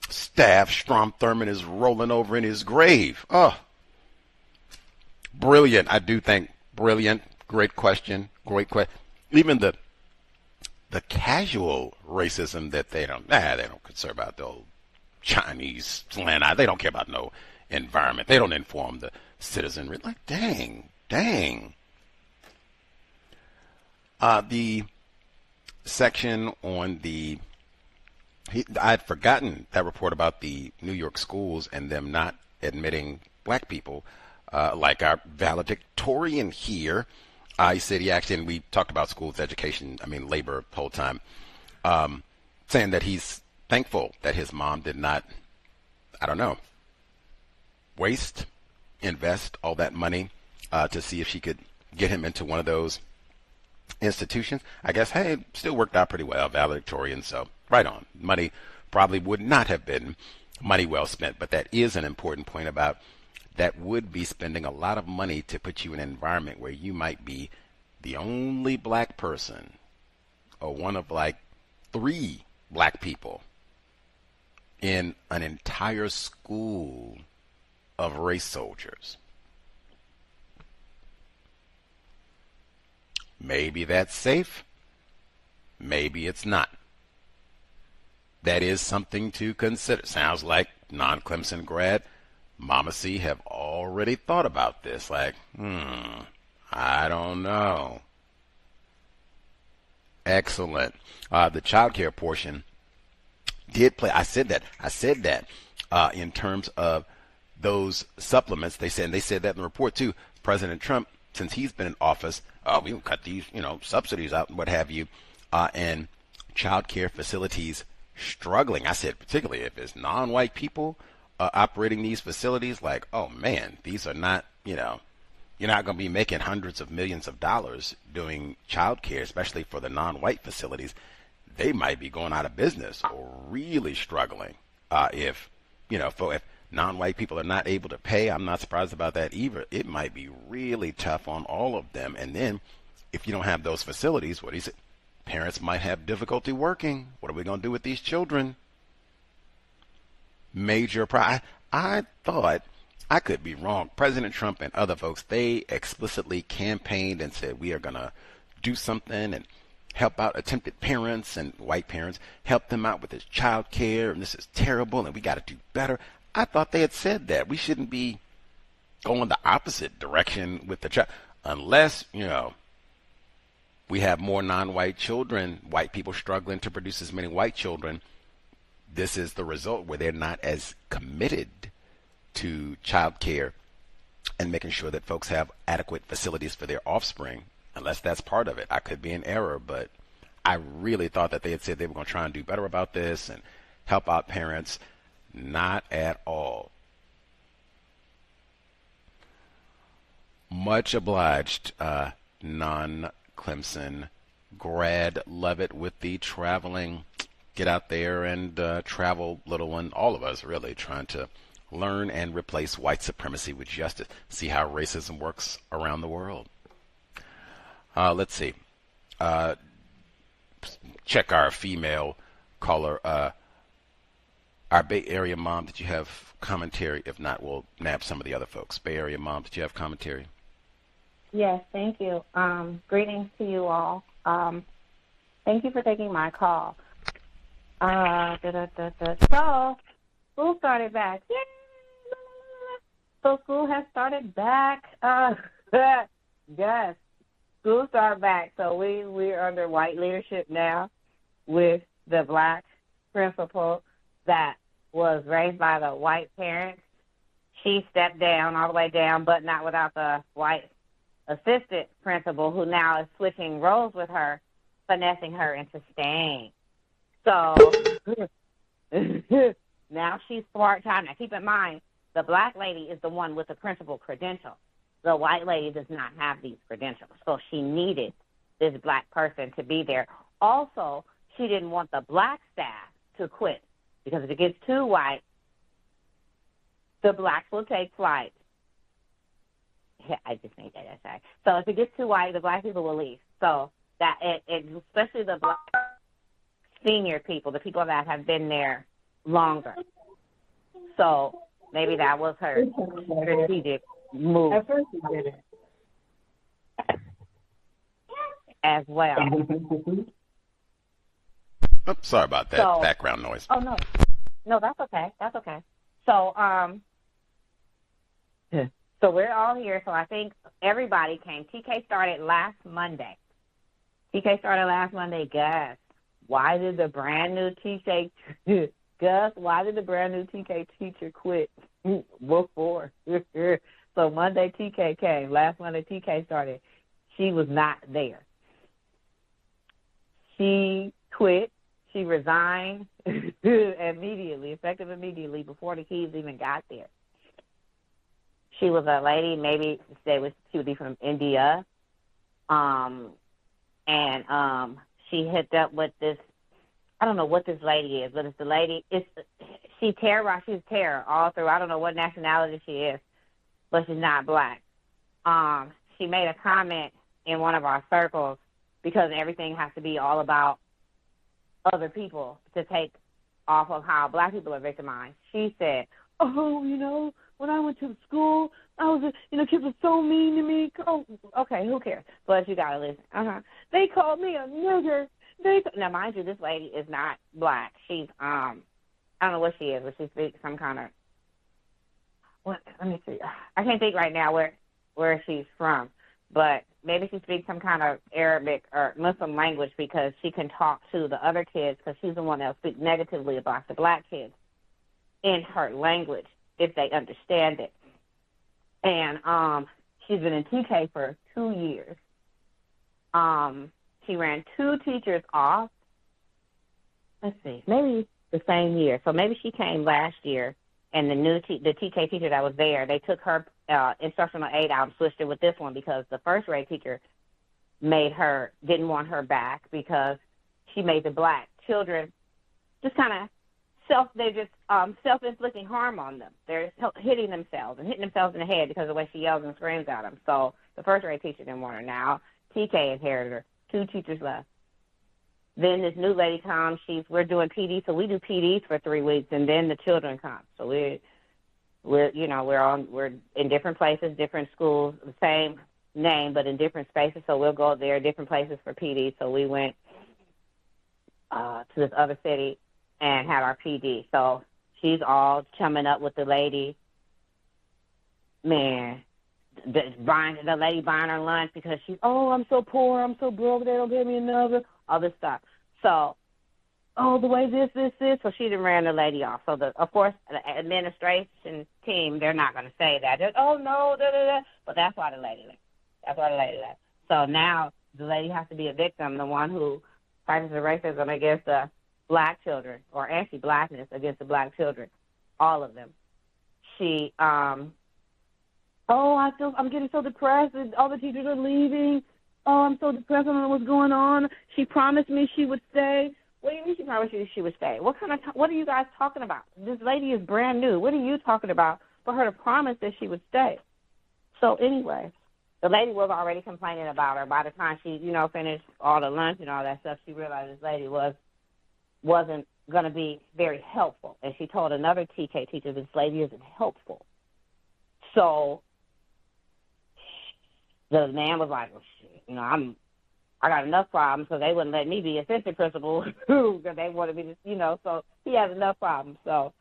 staff. Strom Thurmond is rolling over in his grave. Oh, brilliant. I do think brilliant. Great question. Even the casual racism that they don't concern about the old Chinese slant eye. They don't care about no environment. They don't inform the citizenry. Like, dang. The section on I'd forgotten that report about the New York schools and them not admitting black people, like our valedictorian here. He said he actually, and we talked about schools, education, labor the whole time, saying that he's thankful that his mom did not, invest all that money to see if she could get him into one of those institutions. I guess, hey, it still worked out pretty well, valedictorian, so right on. Money probably would not have been money well spent, but that is an important point about that would be spending a lot of money to put you in an environment where you might be the only black person or one of like 3 black people in an entire school of race soldiers. Maybe that's safe. Maybe it's not. That is something to consider. Sounds like non-Clemson grad Mama C have already thought about this. Like, I don't know. Excellent. The childcare portion did play. I said that in terms of those supplements. They said that in the report too. President Trump, since he's been in office, we will cut these, subsidies out and what have you, and childcare facilities struggling. I said particularly if it's non-white people operating these facilities, like, oh man, these are not, you're not going to be making hundreds of millions of dollars doing childcare, especially for the non-white facilities. They might be going out of business or really struggling if non-white people are not able to pay. I'm not surprised about that either. It might be really tough on all of them. And then if you don't have those facilities, what he said, parents might have difficulty working. What are we going to do with these children? Major problem. I thought, I could be wrong, President Trump and other folks, they explicitly campaigned and said we are going to do something and help out attempted parents and white parents, help them out with this child care, and this is terrible and we got to do better. I thought they had said that. We shouldn't be going the opposite direction with the child unless, we have more non-white children, white people struggling to produce as many white children. This is the result where they're not as committed to child care and making sure that folks have adequate facilities for their offspring, unless that's part of it. I could be in error, but I really thought that they had said they were going to try and do better about this and help out parents. Not at all. Much obliged, non-Clemson grad. Love it with the traveling. Get out there and travel, little one. All of us really trying to learn and replace white supremacy with justice. See how racism works around the world. Let's see. Check our female caller. Our Bay Area mom, did you have commentary? If not, we'll nab some of the other folks. Bay Area mom, did you have commentary? Yes, thank you. Greetings to you all. Thank you for taking my call. So, school started back. Yay! So school has started back. Yes, school started back. So we're under white leadership now with the black principal that was raised by the white parents. She stepped down, all the way down, but not without the white assistant principal, who now is switching roles with her, finessing her into staying. So now she's part-time. Now, keep in mind, the black lady is the one with the principal credential. The white lady does not have these credentials. So she needed this black person to be there. Also, she didn't want the black staff to quit, because if it gets too white, the blacks will take flight. Yeah, I just made that aside. So if it gets too white, the black people will leave. So that especially the black senior people, the people that have been there longer. So maybe that was her strategic move. At first she did it. As well. Oops, sorry about that background noise. Oh, no. No, that's okay. That's okay. So, so we're all here. So I think everybody came. TK started last Monday. Gus, why did the brand new TK teacher quit before? So Monday TK came. Last Monday TK started. She was not there. She quit. She resigned immediately, effective immediately, before the kids even got there. She was a lady, maybe she would be from India, and she hooked up with this. I don't know what this lady is, but it's the lady. She's terror all through. I don't know what nationality she is, but she's not black. She made a comment in one of our circles, because everything has to be all about other people to take off of how black people are victimized. She said, "Oh, when I went to school, I was, kids were so mean to me." Oh, okay, who cares? But you gotta listen. They called me a nigger. Now, mind you, this lady is not black. She's I don't know what she is, but she speaks some kind of. Let me see. I can't think right now where she's from, but maybe she speaks some kind of Arabic or Muslim language, because she can talk to the other kids, because she's the one that will speak negatively about the black kids in her language, if they understand it. And she's been in TK for 2 years. She ran 2 teachers off. Let's see, maybe the same year. So maybe she came last year, and the TK teacher that was there, they took her instructional aid out and switched it with this one, because the first grade teacher didn't want her back, because she made the black children just kind of self-inflicting harm on them. They're hitting themselves in the head because of the way she yells and screams at them. So the first grade teacher didn't want her. Now TK inherited her. 2 teachers left. Then this new lady comes. We're doing PD, so we do PDs for 3 weeks, and then the children come. So we're in different places, different schools, the same name, but in different spaces. So we'll go there, different places for PD. So we went to this other city and had our PD. So she's all chumming up with the lady. Man, the lady buying her lunch because I'm so poor, I'm so broke, they don't give me another, all this stuff. So, the way this. So she done ran the lady off. So, of course, the administration team, they're not going to say that. No, but that's why the lady left. So now the lady has to be a victim, the one who practices racism against the black children, or anti-blackness against the black children, all of them. She oh, I'm getting so depressed and all the teachers are leaving. Oh, I'm so depressed. I don't know what's going on. She promised me she would stay. What do you mean she promised you she would stay? What are you guys talking about? This lady is brand new. What are you talking about for her to promise that she would stay? So anyway, the lady was already complaining about her. By the time she, finished all the lunch and all that stuff, she realized this lady wasn't going to be very helpful. And she told another TK teacher this lady isn't helpful. So the man was like, well, shit, I got enough problems, so they wouldn't let me be assistant principal because they wanted me to, so he has enough problems. So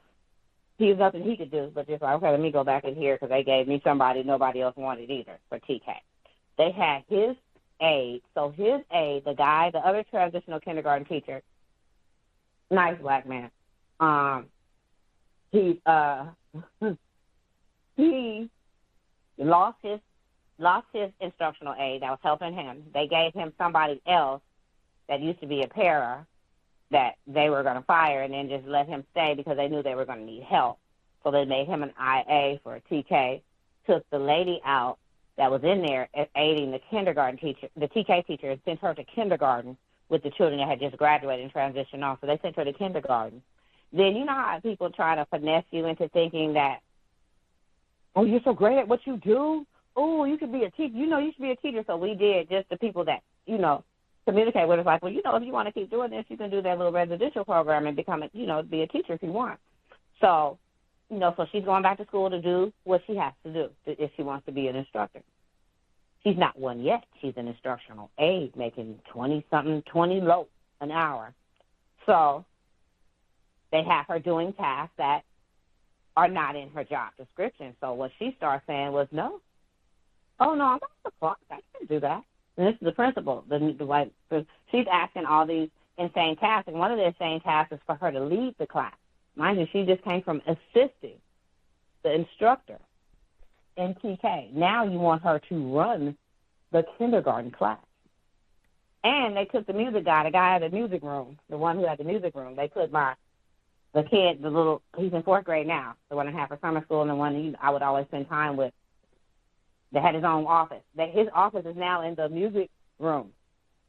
there's nothing he could do but just like, okay, let me go back in here because they gave me somebody nobody else wanted either for TK. They had his aide. So his aide, the guy, the other transitional kindergarten teacher, nice black man, he lost his instructional aide that was helping him. They gave him somebody else that used to be a para that they were going to fire and then just let him stay because they knew they were going to need help. So they made him an IA for a TK, took the lady out that was in there aiding the kindergarten teacher, the TK teacher, and sent her to kindergarten with the children that had just graduated and transitioned off. So they sent her to kindergarten. Then you know how people try to finesse you into thinking that, oh, you're so great at what you do. Oh, you could be a teacher. You should be a teacher. So we did, just the people that, communicate with us, like, well, if you want to keep doing this, you can do that little residential program and become, be a teacher if you want. So, so she's going back to school to do what she has to do if she wants to be an instructor. She's not one yet. She's an instructional aide making 20 low an hour. So they have her doing tasks that are not in her job description. So what she starts saying was, no. Oh, no, I'm not the clock. I can't do that. And this is the principal. She's asking all these insane tasks, and one of the insane tasks is for her to lead the class. Mind you, she just came from assisting the instructor in TK. Now you want her to run the kindergarten class. And they took the music guy, the guy at the music room, the one who had the music room. They put the kid, he's in 4th grade now, the one I had for summer school, and the one I would always spend time with. They had his own office. His office is now in the music room.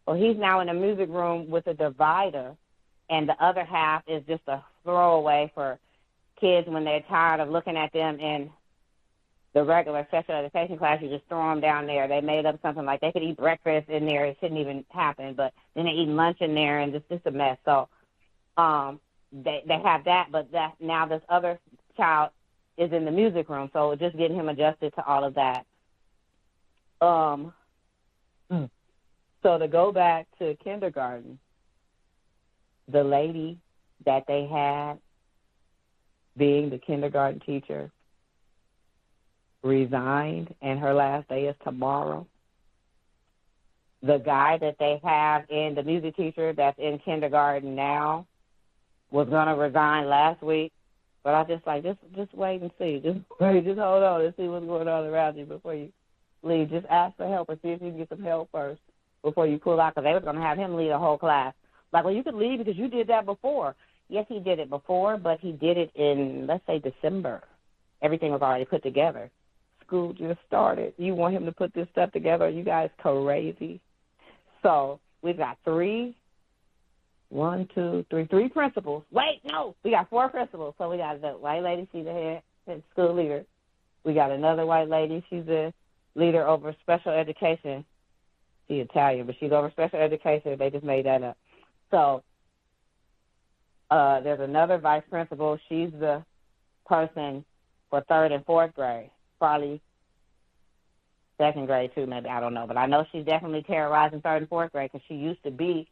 So he's now in the music room with a divider, and the other half is just a throwaway for kids when they're tired of looking at them in the regular special education class. You just throw them down there. They made up something like they could eat breakfast in there. It shouldn't even happen, but then they eat lunch in there, and it's just a mess. So they have that, but now this other child is in the music room, so just getting him adjusted to all of that. So to go back to kindergarten, the lady that they had being the kindergarten teacher resigned, and her last day is tomorrow. The guy that they have in the music teacher that's in kindergarten now was going to resign last week, but I just wait and see. Just hold on and see what's going on around you before you leave. Just ask for help and see if you can get some help first before you pull out, because they were going to have him lead a whole class. Like, well, you could leave because you did that before. Yes, he did it before, but he did it in, let's say, December. Everything was already put together. School just started. You want him to put this stuff together? Are you guys crazy? So we've got three principals. Wait, no, we got 4 principals. So we got the white lady, she's the head school leader. We got another white lady, she's the leader over special education. She's Italian, but she's over special education. They just made that up. So there's another vice principal. She's the person for 3rd and 4th grade, probably 2nd grade too, maybe, I don't know. But I know she's definitely terrorizing 3rd and 4th grade because she used to be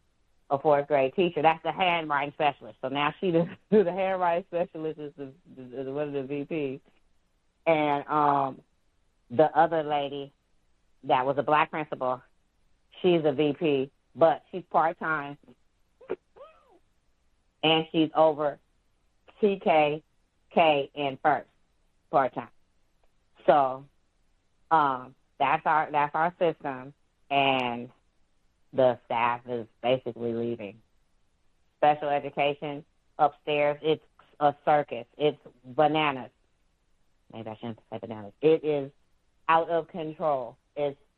a 4th grade teacher. That's the handwriting specialist. So now she the handwriting specialist is one of the VPs. And the other lady that was a black principal, she's a VP, but she's part-time. And she's over TK, K, and first, part-time. So that's our system, and the staff is basically leaving. Special education upstairs, it's a circus. It's bananas. Maybe I shouldn't say bananas. It is out of control.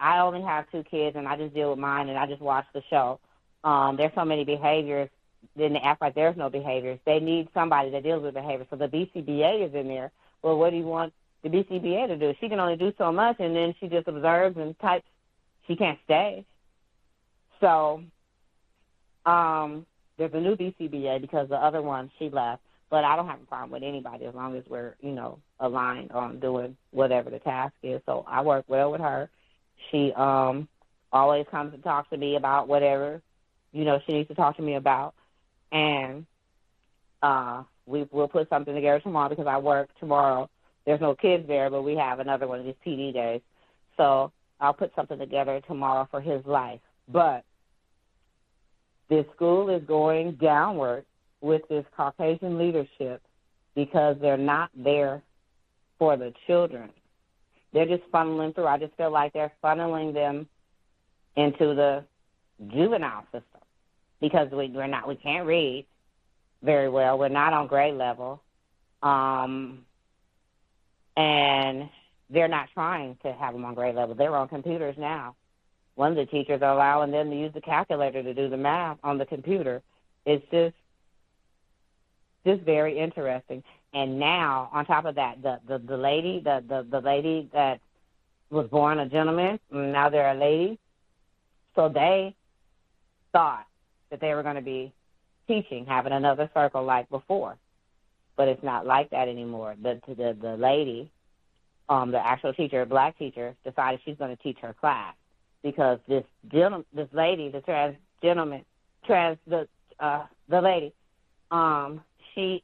I only have 2 kids, and I just deal with mine, and I just watch the show. There's so many behaviors. Then they act like there's no behaviors. They need somebody that deals with behaviors. So the BCBA is in there. Well, what do you want the BCBA to do? She can only do so much, and then she just observes and types. She can't stay. So there's a new BCBA because the other one, she left. But I don't have a problem with anybody as long as we're, aligned on doing whatever the task is. So I work well with her. She always comes and talks to me about whatever, she needs to talk to me about. And we'll put something together tomorrow because I work tomorrow. There's no kids there, but we have another one of these PD days. So I'll put something together tomorrow for his life. But this school is going downward with this Caucasian leadership because they're not there for the children. They're just funneling through. I just feel like they're funneling them into the juvenile system because we can't read very well. We're not on grade level. And they're not trying to have them on grade level. They're on computers now. One of the teachers are allowing them to use the calculator to do the math on the computer. It's just very interesting. And now, on top of that, the lady that was born a gentleman, now they're a lady. So they thought that they were going to be teaching, having another circle like before. But it's not like that anymore. The lady, the actual teacher, black teacher, decided she's going to teach her class because the lady, the lady, she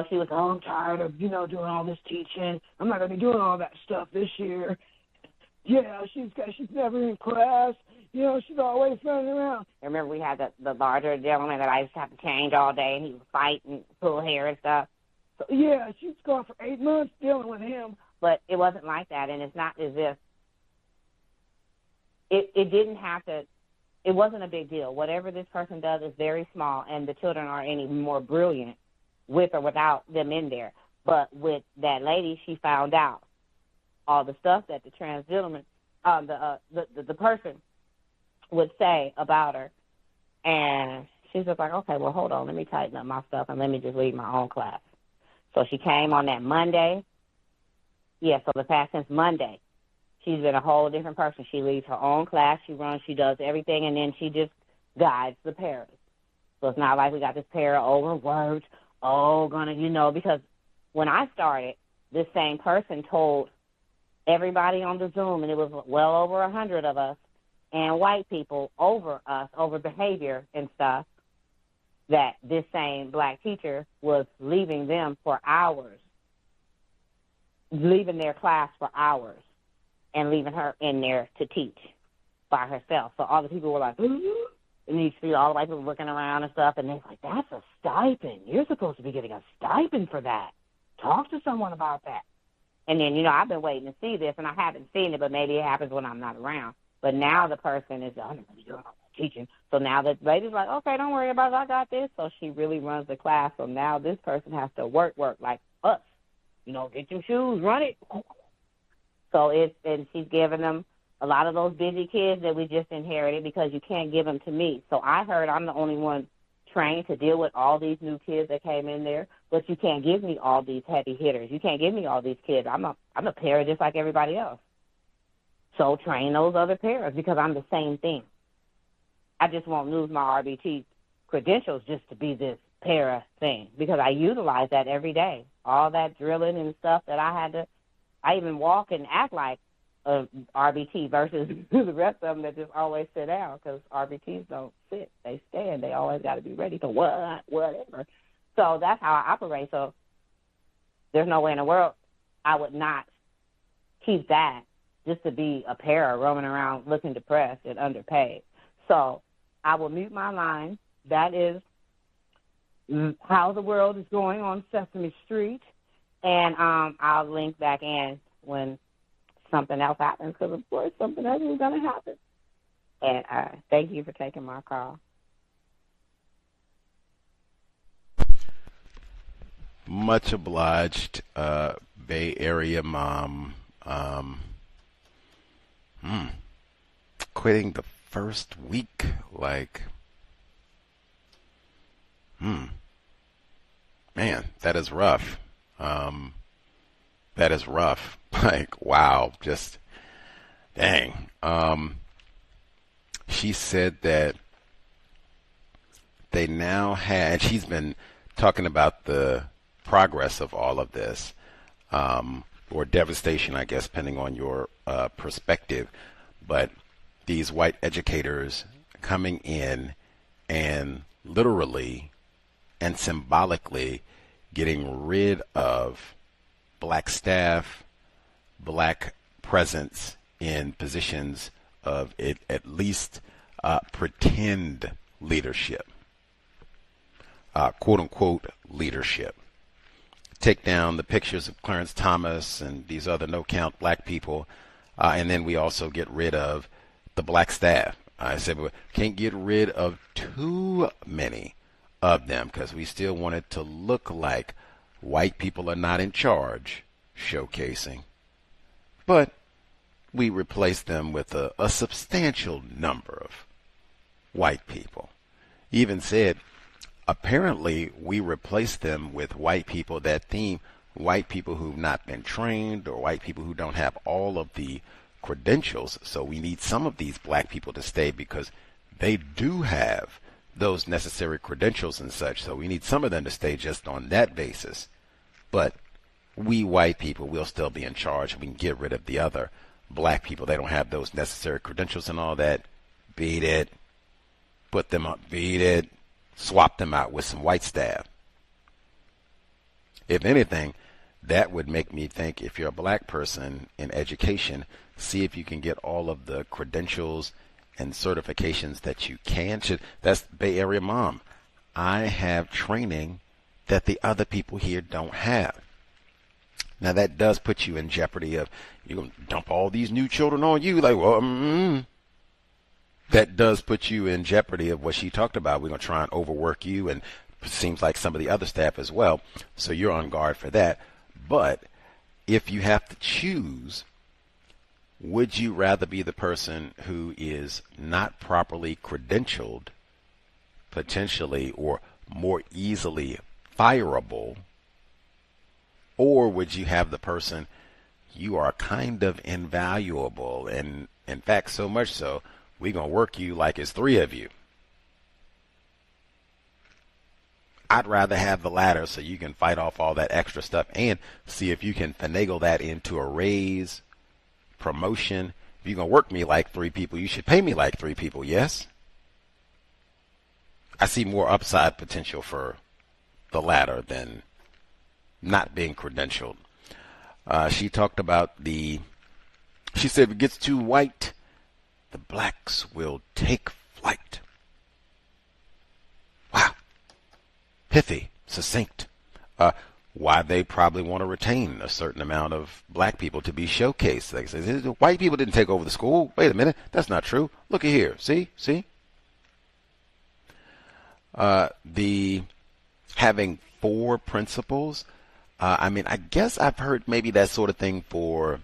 she was, I'm tired of, doing all this teaching. I'm not going to be doing all that stuff this year. Yeah, she's never in class. She's always running around. I remember we had the larger gentleman that I used to have to change all day, and he would fight and pull hair and stuff. So, yeah, she's gone for 8 months dealing with him. But it wasn't like that, and it's not as if it didn't have to. It wasn't a big deal. Whatever this person does is very small, and the children aren't any more brilliant with or without them in there. But with that lady, she found out all the stuff that the trans gentleman, the person would say about her. And she's just like, okay, well, hold on. Let me tighten up my stuff and let me just lead my own class. So she came on that Monday. Yeah, so the past since Monday, she's been a whole different person. She leads her own class. She runs. She does everything, and then she just guides the paras. So it's not like we got this para overworked, because when I started, this same person told everybody on the Zoom, and it was well over 100 of us, and white people over us, over behavior and stuff, that this same black teacher was leaving them for hours, leaving their class for hours, and leaving her in there to teach by herself. So all the people were like, ooh. And you see all the white people looking around and stuff, and they're like, that's a stipend. You're supposed to be getting a stipend for that. Talk to someone about that. And then, I've been waiting to see this, and I haven't seen it, but maybe it happens when I'm not around. But now the person is, I'm going to be doing all that teaching. So now the lady's like, okay, don't worry about it. I got this. So she really runs the class. So now this person has to work like us. Get your shoes, run it. So and she's giving them a lot of those busy kids that we just inherited because you can't give them to me. So I heard I'm the only one trained to deal with all these new kids that came in there, but you can't give me all these heavy hitters. You can't give me all these kids. I'm a para just like everybody else. So train those other paras because I'm the same thing. I just won't lose my RBT credentials just to be this para thing because I utilize that every day. All that drilling and stuff that I even walk and act like RBT versus the rest of them that just always sit down because RBTs don't sit. They stand. They always got to be ready for whatever. So that's how I operate. So there's no way in the world I would not keep that just to be a para roaming around looking depressed and underpaid. So I will mute my line. That is how the world is going on Sesame Street. And I'll link back in when something else happens because, of course, something else is going to happen. And thank you for taking my call. Much obliged, Bay Area mom, quitting the first week, like, man, that is rough. That is rough. Like, wow, just dang. She said that they now had, she's been talking about the progress of all of this, or devastation, I guess, depending on your perspective. But these white educators coming in and literally and symbolically getting rid of black staff, black presence in positions of at least pretend leadership, quote unquote leadership. Take down the pictures of Clarence Thomas and these other no-count black people, and then we also get rid of the black staff. I said we can't get rid of too many of them because we still want it to look like white people are not in charge, showcasing. But we replace them with a substantial number of white people. He even said, apparently we replace them with white people that theme white people who've not been trained or white people who don't have all of the credentials. So we need some of these black people to stay because they do have those necessary credentials and such. So we need some of them to stay just on that basis. But we white people will still be in charge. We can get rid of the other black people. They don't have those necessary credentials and all that. Beat it. Put them up. Beat it. Swap them out with some white staff. If anything, that would make me think, if you're a black person in education, see if you can get all of the credentials and certifications that you can. That's Bay Area mom. I have training that the other people here don't have. Now that does put you in jeopardy of, you're going to dump all these new children on you. Like, well, that does put you in jeopardy of what she talked about. We're going to try and overwork you, and it seems like some of the other staff as well. So you're on guard for that. But if you have to choose, would you rather be the person who is not properly credentialed, potentially, or more easily fireable, or would you have the person, you are kind of invaluable, and in fact so much so we're going to work you like it's three of you? I'd rather have the latter, so you can fight off all that extra stuff and see if you can finagle that into a raise, promotion. If you're going to work me like three people, you should pay me like three people, yes? I see more upside potential for the latter than not being credentialed. She talked about she said if it gets too white, the blacks will take flight. Wow. Pithy, succinct. Why they probably want to retain a certain amount of black people to be showcased. They say, white people didn't take over the school. Wait a minute, that's not true. Look at here. See? The having 4 principals. I mean, I guess I've heard maybe that sort of thing for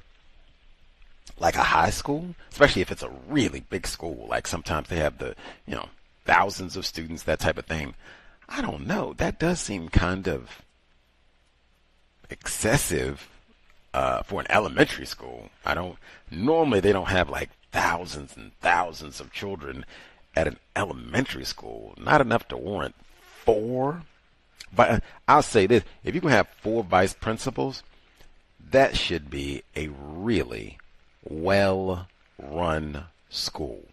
like a high school, especially if it's a really big school. Like sometimes they have the, thousands of students, that type of thing. I don't know. That does seem kind of excessive for an elementary school. Normally they don't have like thousands and thousands of children at an elementary school. Not enough to warrant 4. But I'll say this, if you can have 4 vice principals, that should be a really well-run school.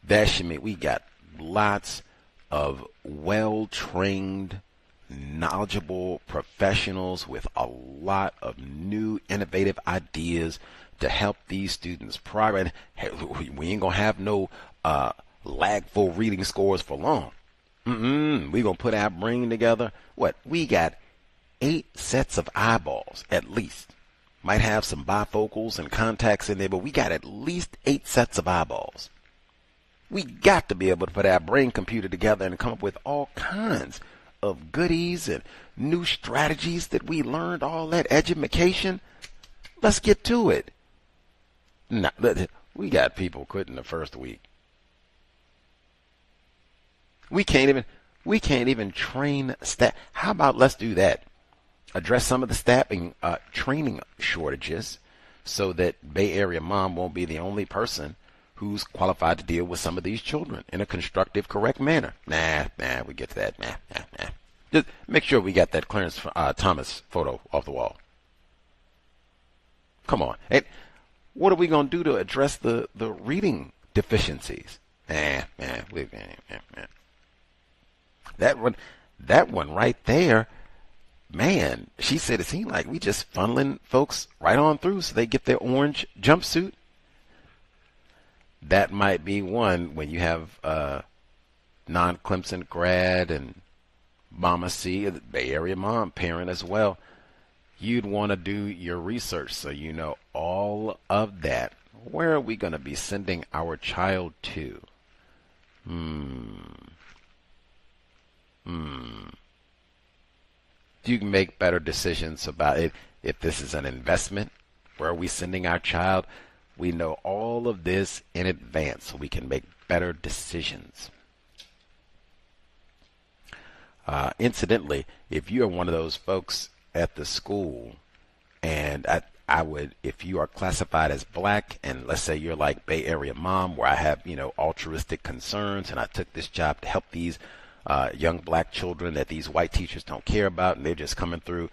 That should mean we got lots of well-trained, knowledgeable professionals with a lot of new, innovative ideas to help these students progress. Hey, we ain't going to have no lagful reading scores for long. We're going to put our brain together. We got 8 sets of eyeballs, at least. Might have some bifocals and contacts in there, but we got at least 8 sets of eyeballs. We got to be able to put our brain computer together and come up with all kinds of goodies and new strategies that we learned, all that education. Let's get to it. Now, we got people quitting the first week. We can't even train staff. How about let's do that? Address some of the staffing training shortages so that Bay Area mom won't be the only person who's qualified to deal with some of these children in a constructive, correct manner. Nah, we get to that. Nah. Just make sure we got that Clarence Thomas photo off the wall. Come on. And what are we going to do to address the reading deficiencies? That one right there, man, she said it seemed like we just funneling folks right on through so they get their orange jumpsuit. That might be one when you have non-Clemson grad and Mama C, Bay Area mom, parent as well. You'd want to do your research so you know all of that. Where are we going to be sending our child to? You can make better decisions about it. If this is an investment, where are we sending our child? We know all of this in advance so we can make better decisions. Incidentally, if you are one of those folks at the school, and I would, if you are classified as black, and let's say you're like Bay Area mom, where I have, altruistic concerns, and I took this job to help these young black children that these white teachers don't care about, and they're just coming through.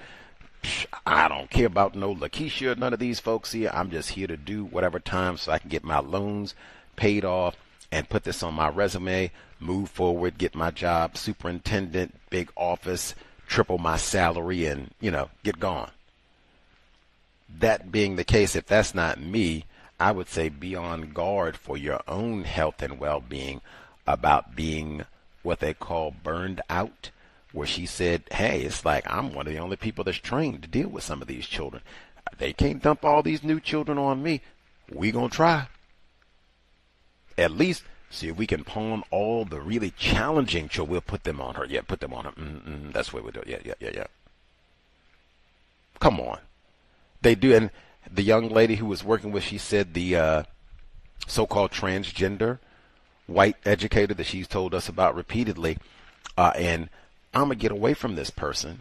I don't care about no Lakeisha, none of these folks here. I'm just here to do whatever time so I can get my loans paid off and put this on my resume, move forward, get my job, superintendent, big office, triple my salary, and, get gone. That being the case, if that's not me, I would say be on guard for your own health and well-being about being what they call burned out, where she said, hey, it's like I'm one of the only people that's trained to deal with some of these children. They can't dump all these new children on me. We gonna try. At least see if we can pawn all the really challenging children. We'll put them on her. Yeah, put them on her. That's the way we do it. Yeah. Come on. They do. And the young lady who was working with, she said the so-called transgender white educator that she's told us about repeatedly, and I'm going to get away from this person,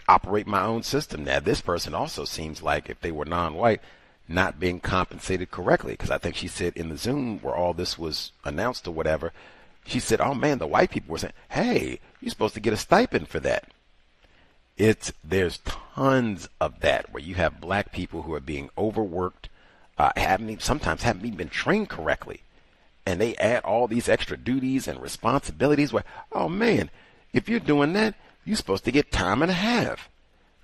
operate my own system. Now, this person also seems like, if they were non-white, not being compensated correctly, because I think she said in the Zoom where all this was announced or whatever, she said, oh man, the white people were saying, hey, you're supposed to get a stipend for that. There's tons of that where you have black people who are being overworked, sometimes haven't even been trained correctly, and they add all these extra duties and responsibilities where, oh man, if you're doing that, you're supposed to get time and a half.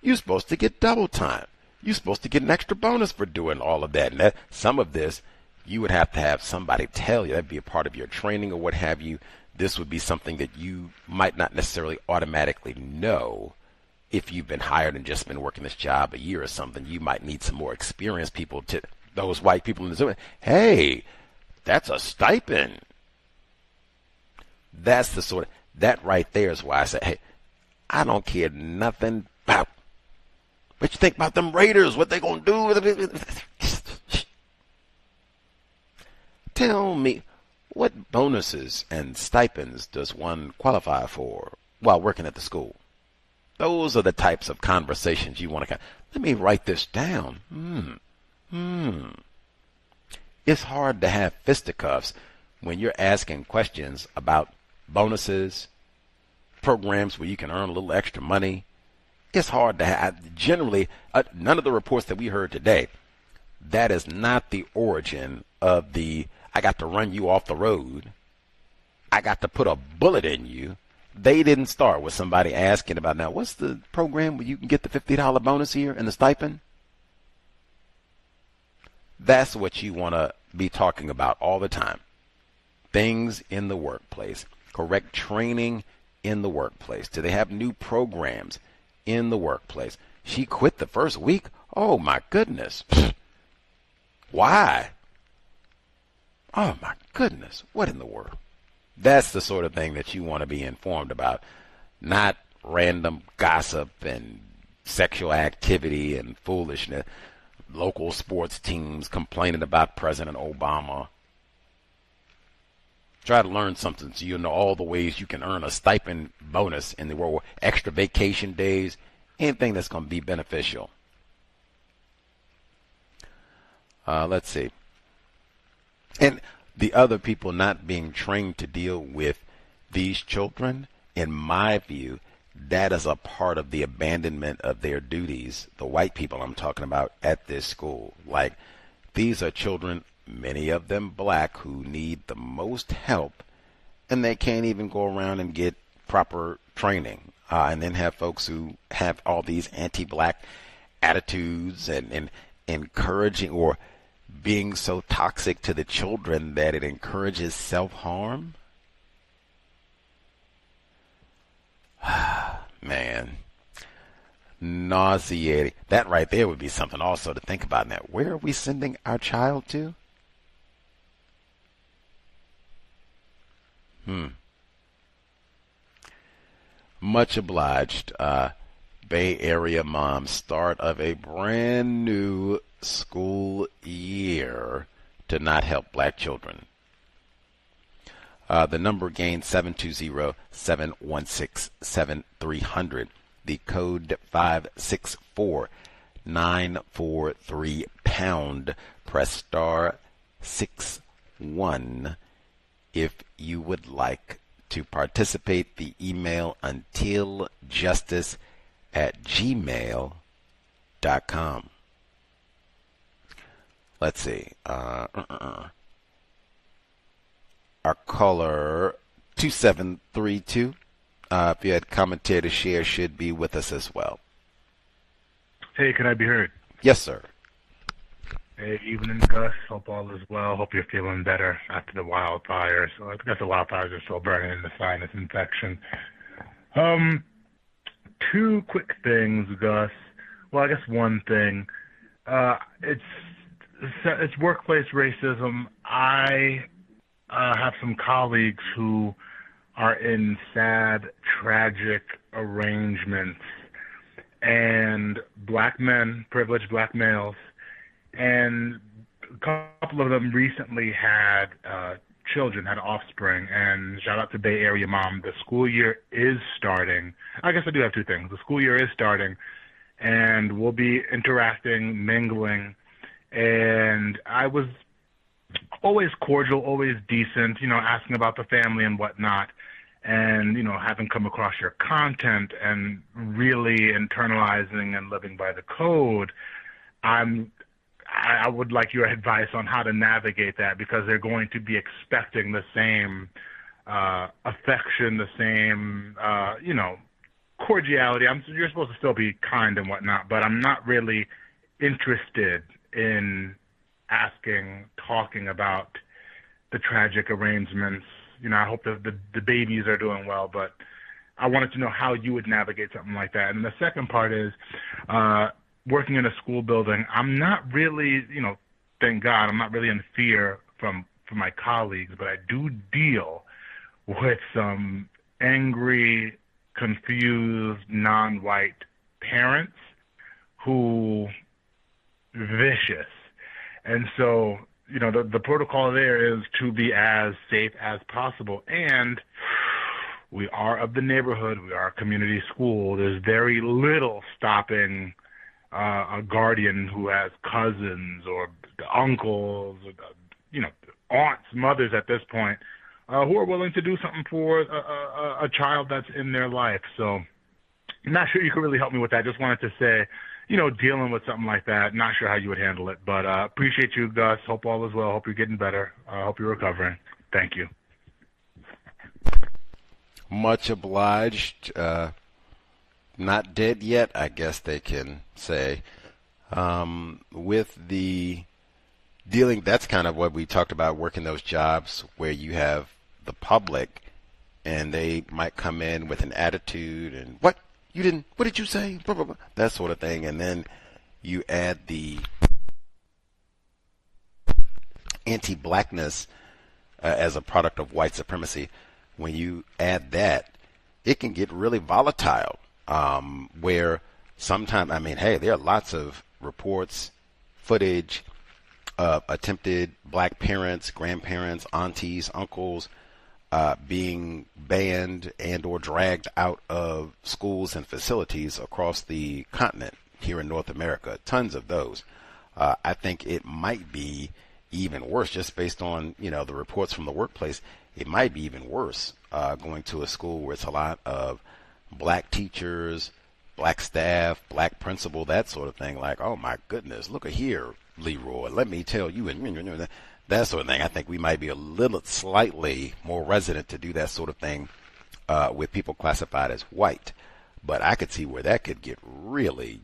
You're supposed to get double time. You're supposed to get an extra bonus for doing all of that. And some of this, you would have to have somebody tell you. That'd be a part of your training or what have you. This would be something that you might not necessarily automatically know if you've been hired and just been working this job a year or something. You might need some more experienced people, to those white people in the Zoom. Hey, that's a stipend. That's the sort of, that right there is why I say, hey, I don't care nothing about what you think about them Raiders, what they gonna do. Tell me, what bonuses and stipends does one qualify for while working at the school? Those are the types of conversations you want to. Let me write this down. It's hard to have fisticuffs when you're asking questions about bonuses, programs where you can earn a little extra money. It's hard to have. Generally, none of the reports that we heard today, that is not the origin of the, I got to run you off the road, I got to put a bullet in you. They didn't start with somebody asking about, now, what's the program where you can get the $50 bonus here and the stipend? That's what you want to be talking about all the time. Things in the workplace, correct training in the workplace. Do they have new programs in the workplace? She quit the first week. Oh, my goodness. Why? Oh, my goodness. What in the world? That's the sort of thing that you want to be informed about. not random gossip and sexual activity and foolishness. Local sports teams complaining about President Obama. Try to learn something so you know all the ways you can earn a stipend bonus in the world. Extra vacation days, anything that's going to be beneficial. Let's see. And the other people not being trained to deal with these children, in my view, that is a part of the abandonment of their duties, the white people I'm talking about at this school. Like, these are children, many of them black, who need the most help, and they can't even go around and get proper training. And then have folks who have all these anti-black attitudes and encouraging or being so toxic to the children that it encourages self-harm. Man, nauseating. That right there would be something also to think about now. Where are we sending our child to? Much obliged. Bay Area mom, start of a brand new school year to not help black children. The number again, 720-716-7300. The code 564-943#. Press star 61 if you would like to participate. The email untiljustice@gmail.com. Let's see. Our caller 2732, if you had commentary to share, should be with us as well. Hey, can I be heard? Yes, sir. Hey, evening, Gus. Hope all is well. Hope you're feeling better after the wildfires. I guess the wildfires are still burning in the sinus infection. Two quick things, Gus. Well, I guess one thing. It's workplace racism. I have some colleagues who are in sad, tragic arrangements, and black men, privileged black males, and a couple of them recently had children, had offspring, and shout out to Bay Area mom. The school year is starting. I guess I do have two things. The school year is starting, and we'll be interacting, mingling, and I was always cordial, always decent, asking about the family and whatnot. And, having come across your content and really internalizing and living by the code, I would like your advice on how to navigate that, because they're going to be expecting the same affection, the same, cordiality. You're supposed to still be kind and whatnot, but I'm not really interested in talking about the tragic arrangements. I hope that the babies are doing well, but I wanted to know how you would navigate something like that. And the second part is working in a school building. I'm not really, thank God, I'm not really in fear from my colleagues, but I do deal with some angry, confused, non-white parents who vicious. And so, the protocol there is to be as safe as possible. And we are of the neighborhood. We are a community school. There's very little stopping a guardian who has cousins or uncles, aunts, mothers at this point, who are willing to do something for a child that's in their life. So I'm not sure you could really help me with that. Just wanted to say, dealing with something like that, not sure how you would handle it. But appreciate you, Gus. Hope all is well. Hope you're getting better. Hope you're recovering. Thank you. Much obliged. Not dead yet, I guess they can say. With the dealing, that's kind of what we talked about, working those jobs where you have the public and they might come in with an attitude and, what did you say? Blah, blah, blah, that sort of thing. And then you add the anti-blackness as a product of white supremacy. When you add that, it can get really volatile, where sometimes, I mean, hey, there are lots of reports, footage of attempted black parents, grandparents, aunties, uncles being banned and or dragged out of schools and facilities across the continent here in North America. Tons of those. I think it might be even worse, just based on, the reports from the workplace. It might be even worse going to a school where it's a lot of black teachers, black staff, black principal, that sort of thing. Like, oh my goodness, look at here, Leroy, let me tell you, and that sort of thing. I think we might be a little slightly more resident to do that sort of thing with people classified as white. But I could see where that could get really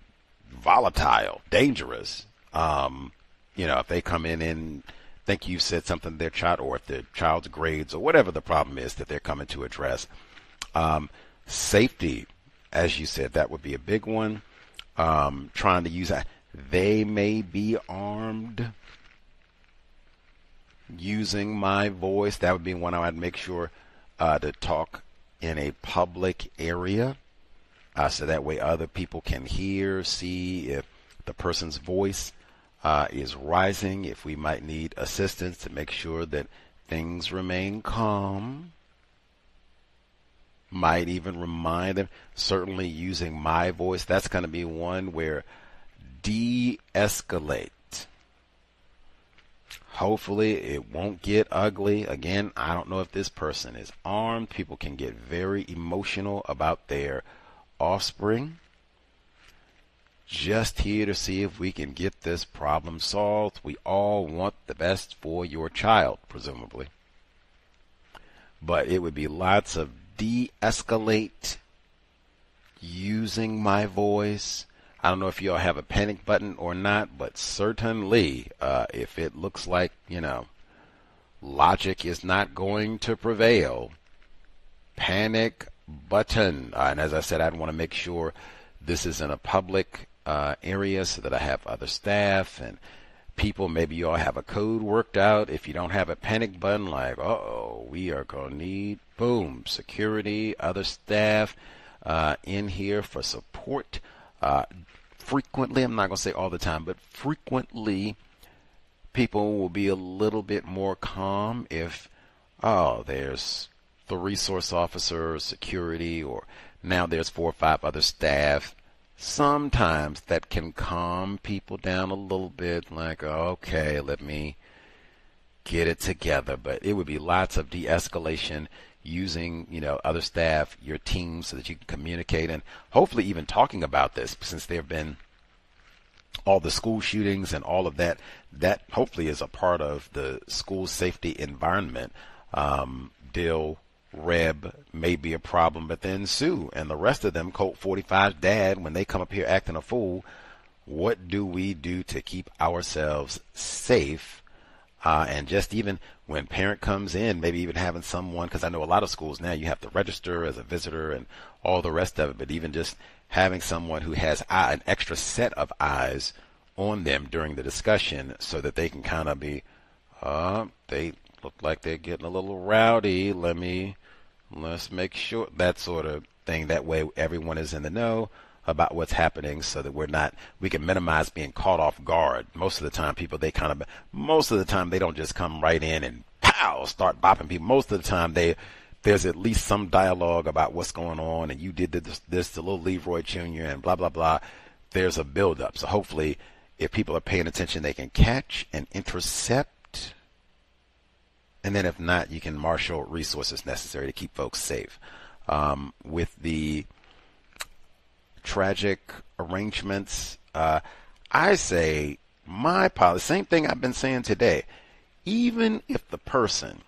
volatile, dangerous. If they come in and think you said something to their child, or if their child's grades or whatever the problem is that they're coming to address. Safety, as you said, that would be a big one. Trying to use that. They may be armed. Using my voice, that would be one I would make sure to talk in a public area, so that way other people can hear, see if the person's voice is rising, if we might need assistance to make sure that things remain calm. Might even remind them, certainly using my voice, that's going to be one where de-escalate. Hopefully it won't get ugly. Again, I don't know if this person is armed. People can get very emotional about their offspring. Just here to see if we can get this problem solved. We all want the best for your child, presumably. But it would be lots of de-escalate, using my voice. I don't know if y'all have a panic button or not, but certainly if it looks like, logic is not going to prevail, panic button. And as I said, I'd want to make sure this is in a public area so that I have other staff and people. Maybe y'all have a code worked out. If you don't have a panic button, like, we are going to need, boom, security, other staff in here for support. Frequently, I'm not going to say all the time, but frequently people will be a little bit more calm if, there's the resource officer, security, or now there's 4 or 5 other staff. Sometimes that can calm people down a little bit, like, okay, let me get it together. But it would be lots of de-escalation, using, other staff, your team, so that you can communicate, and hopefully even talking about this, since there have been all the school shootings and all of that. That hopefully is a part of the school safety environment. Dill, Reb may be a problem, but then Sue and the rest of them, Colt 45's dad, when they come up here acting a fool, what do we do to keep ourselves safe? And just even when parent comes in, maybe even having someone, because I know a lot of schools now you have to register as a visitor and all the rest of it, but even just having someone who has an extra set of eyes on them during the discussion, so that they can kind of be, they look like they're getting a little rowdy. Let's make sure, that sort of thing. That way everyone is in the know about what's happening, so that we can minimize being caught off guard. Most of the time they don't just come right in and pow, start bopping people. Most of the time there's at least some dialogue about what's going on, and you did this to little Leroy Jr. and blah, blah, blah. There's a buildup. So hopefully if people are paying attention, they can catch and intercept. And then if not, you can marshal resources necessary to keep folks safe. With the tragic arrangements, I say my policy, same thing I've been saying today. Even if the person,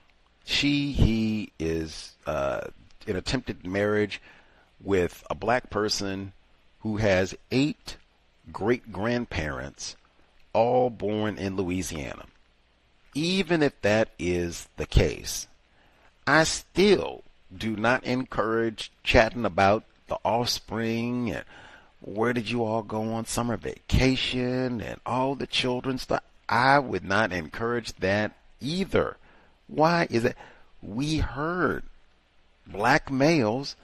he is in attempted marriage with a black person who has 8 great-grandparents, all born in Louisiana. Even if that is the case, I still do not encourage chatting about the offspring and where did you all go on summer vacation and all the children stuff. I would not encourage that either. Why is it? We heard black males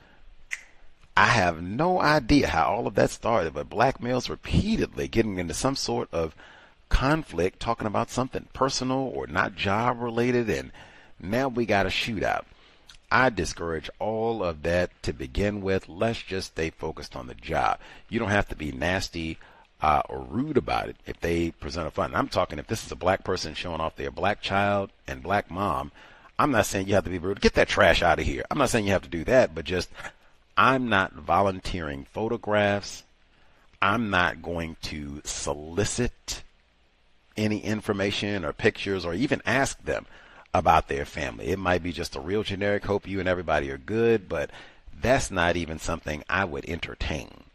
I have no idea how all of that started, but black males repeatedly getting into some sort of conflict, talking about something personal or not job related, and now we got a shootout. I discourage all of that to begin with. Let's just stay focused on the job. You don't have to be nasty or rude about it if they present a fund. I'm talking if this is a black person showing off their black child and black mom. I'm not saying you have to be rude. Get that trash out of here. I'm not saying you have to do that, but just I'm not volunteering photographs. I'm not going to solicit any information or pictures or even ask them about their family. It might be just a real generic hope you and everybody are good, but that's not even something I would entertain.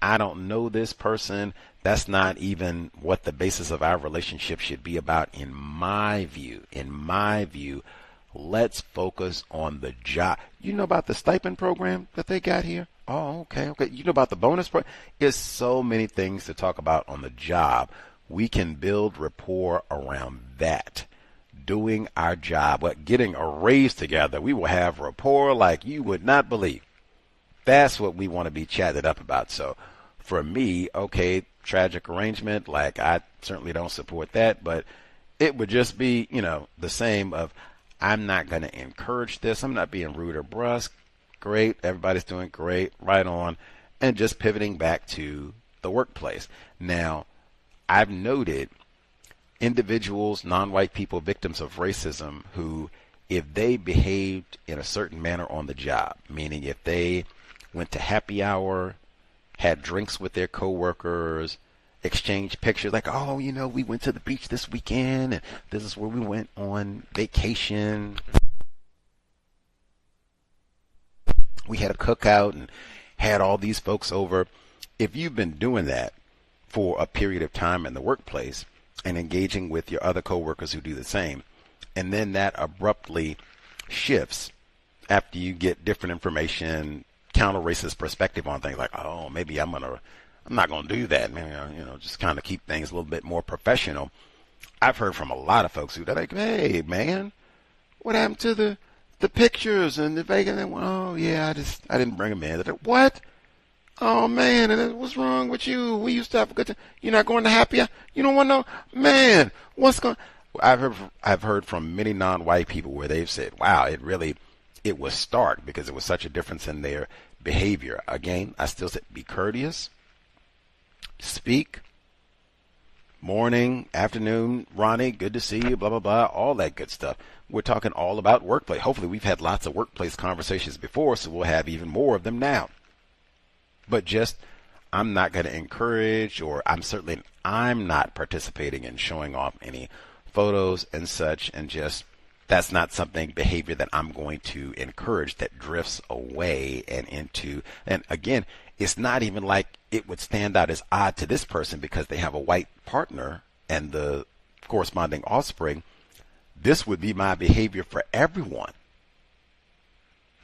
I don't know this person. That's not even what the basis of our relationship should be about in my view. In my view, let's focus on the job. You know about the stipend program that they got here? Oh, okay. You know about the bonus program? There's so many things to talk about on the job. We can build rapport around that. Doing our job, getting a raise together, we will have rapport like you would not believe. That's what we want to be chatted up about. So for me, okay, tragic arrangement, like I certainly don't support that, but it would just be, the same of I'm not going to encourage this. I'm not being rude or brusque. Great. Everybody's doing great. Right on. And just pivoting back to the workplace. Now, I've noted individuals, non-white people, victims of racism who, if they behaved in a certain manner on the job, meaning if they went to happy hour, had drinks with their coworkers, exchanged pictures like, oh, we went to the beach this weekend and this is where we went on vacation. We had a cookout and had all these folks over. If you've been doing that for a period of time in the workplace, and engaging with your other coworkers who do the same, and then that abruptly shifts after you get different information, counter-racist perspective on things like, oh, maybe I'm not gonna do that, man. Just kind of keep things a little bit more professional. I've heard from a lot of folks who are like, hey, man, what happened to the pictures and the Vegas? Oh, yeah, I didn't bring them in. They're like, what? Oh, man, and what's wrong with you? We used to have a good time. You're not going to happy hour? You don't want to know? Man, what's going on? I've heard from many non-white people where they've said, wow, it was stark because it was such a difference in their behavior. Again, I still say be courteous, speak, morning, afternoon, Ronnie, good to see you, blah, blah, blah, all that good stuff. We're talking all about workplace. Hopefully we've had lots of workplace conversations before, so we'll have even more of them now. But just, I'm not going to encourage, or I'm not participating in showing off any photos and such, and just, that's not behavior that I'm going to encourage that drifts away and into, and again, it's not even like it would stand out as odd to this person because they have a white partner and the corresponding offspring. This would be my behavior for everyone.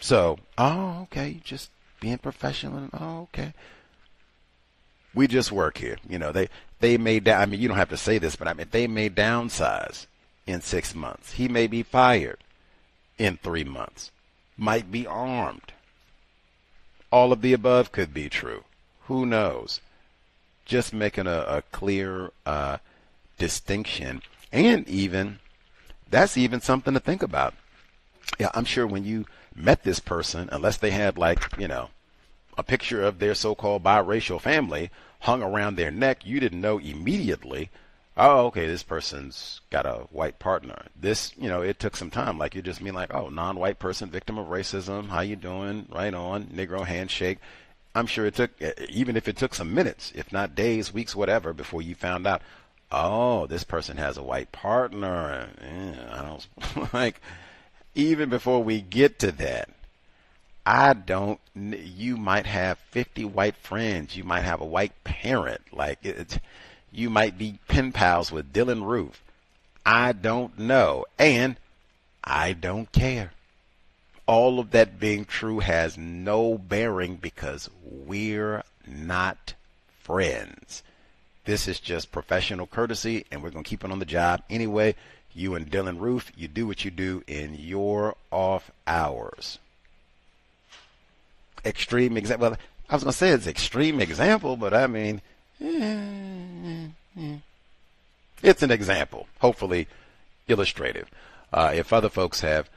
So, oh, okay, just being professional. Oh, okay. We just work here. They may you don't have to say this, but they may downsize in 6 months. He may be fired in 3 months. Might be armed. All of the above could be true. Who knows? Just making a clear distinction, and that's even something to think about. Yeah, I'm sure when you met this person, unless they had a picture of their so-called biracial family hung around their neck, you didn't know immediately, oh, okay, this person's got a white partner. This, it took some time. Like you just mean like, oh, non-white person, victim of racism. How you doing? Right on. Negro handshake. I'm sure it took, even if it took some minutes, if not days, weeks, whatever, before you found out, oh, this person has a white partner. I don't even before we get to that, you might have 50 white friends. You might have a white parent. You might be pen pals with Dylan Roof. I don't know. And I don't care. All of that being true has no bearing because we're not friends. This is just professional courtesy, and we're going to keep it on the job anyway. You and Dylan Roof, you do what you do in your off hours. extreme example. Well, I was going to say it's extreme example, but I mean, it's an example, hopefully illustrative. If other folks have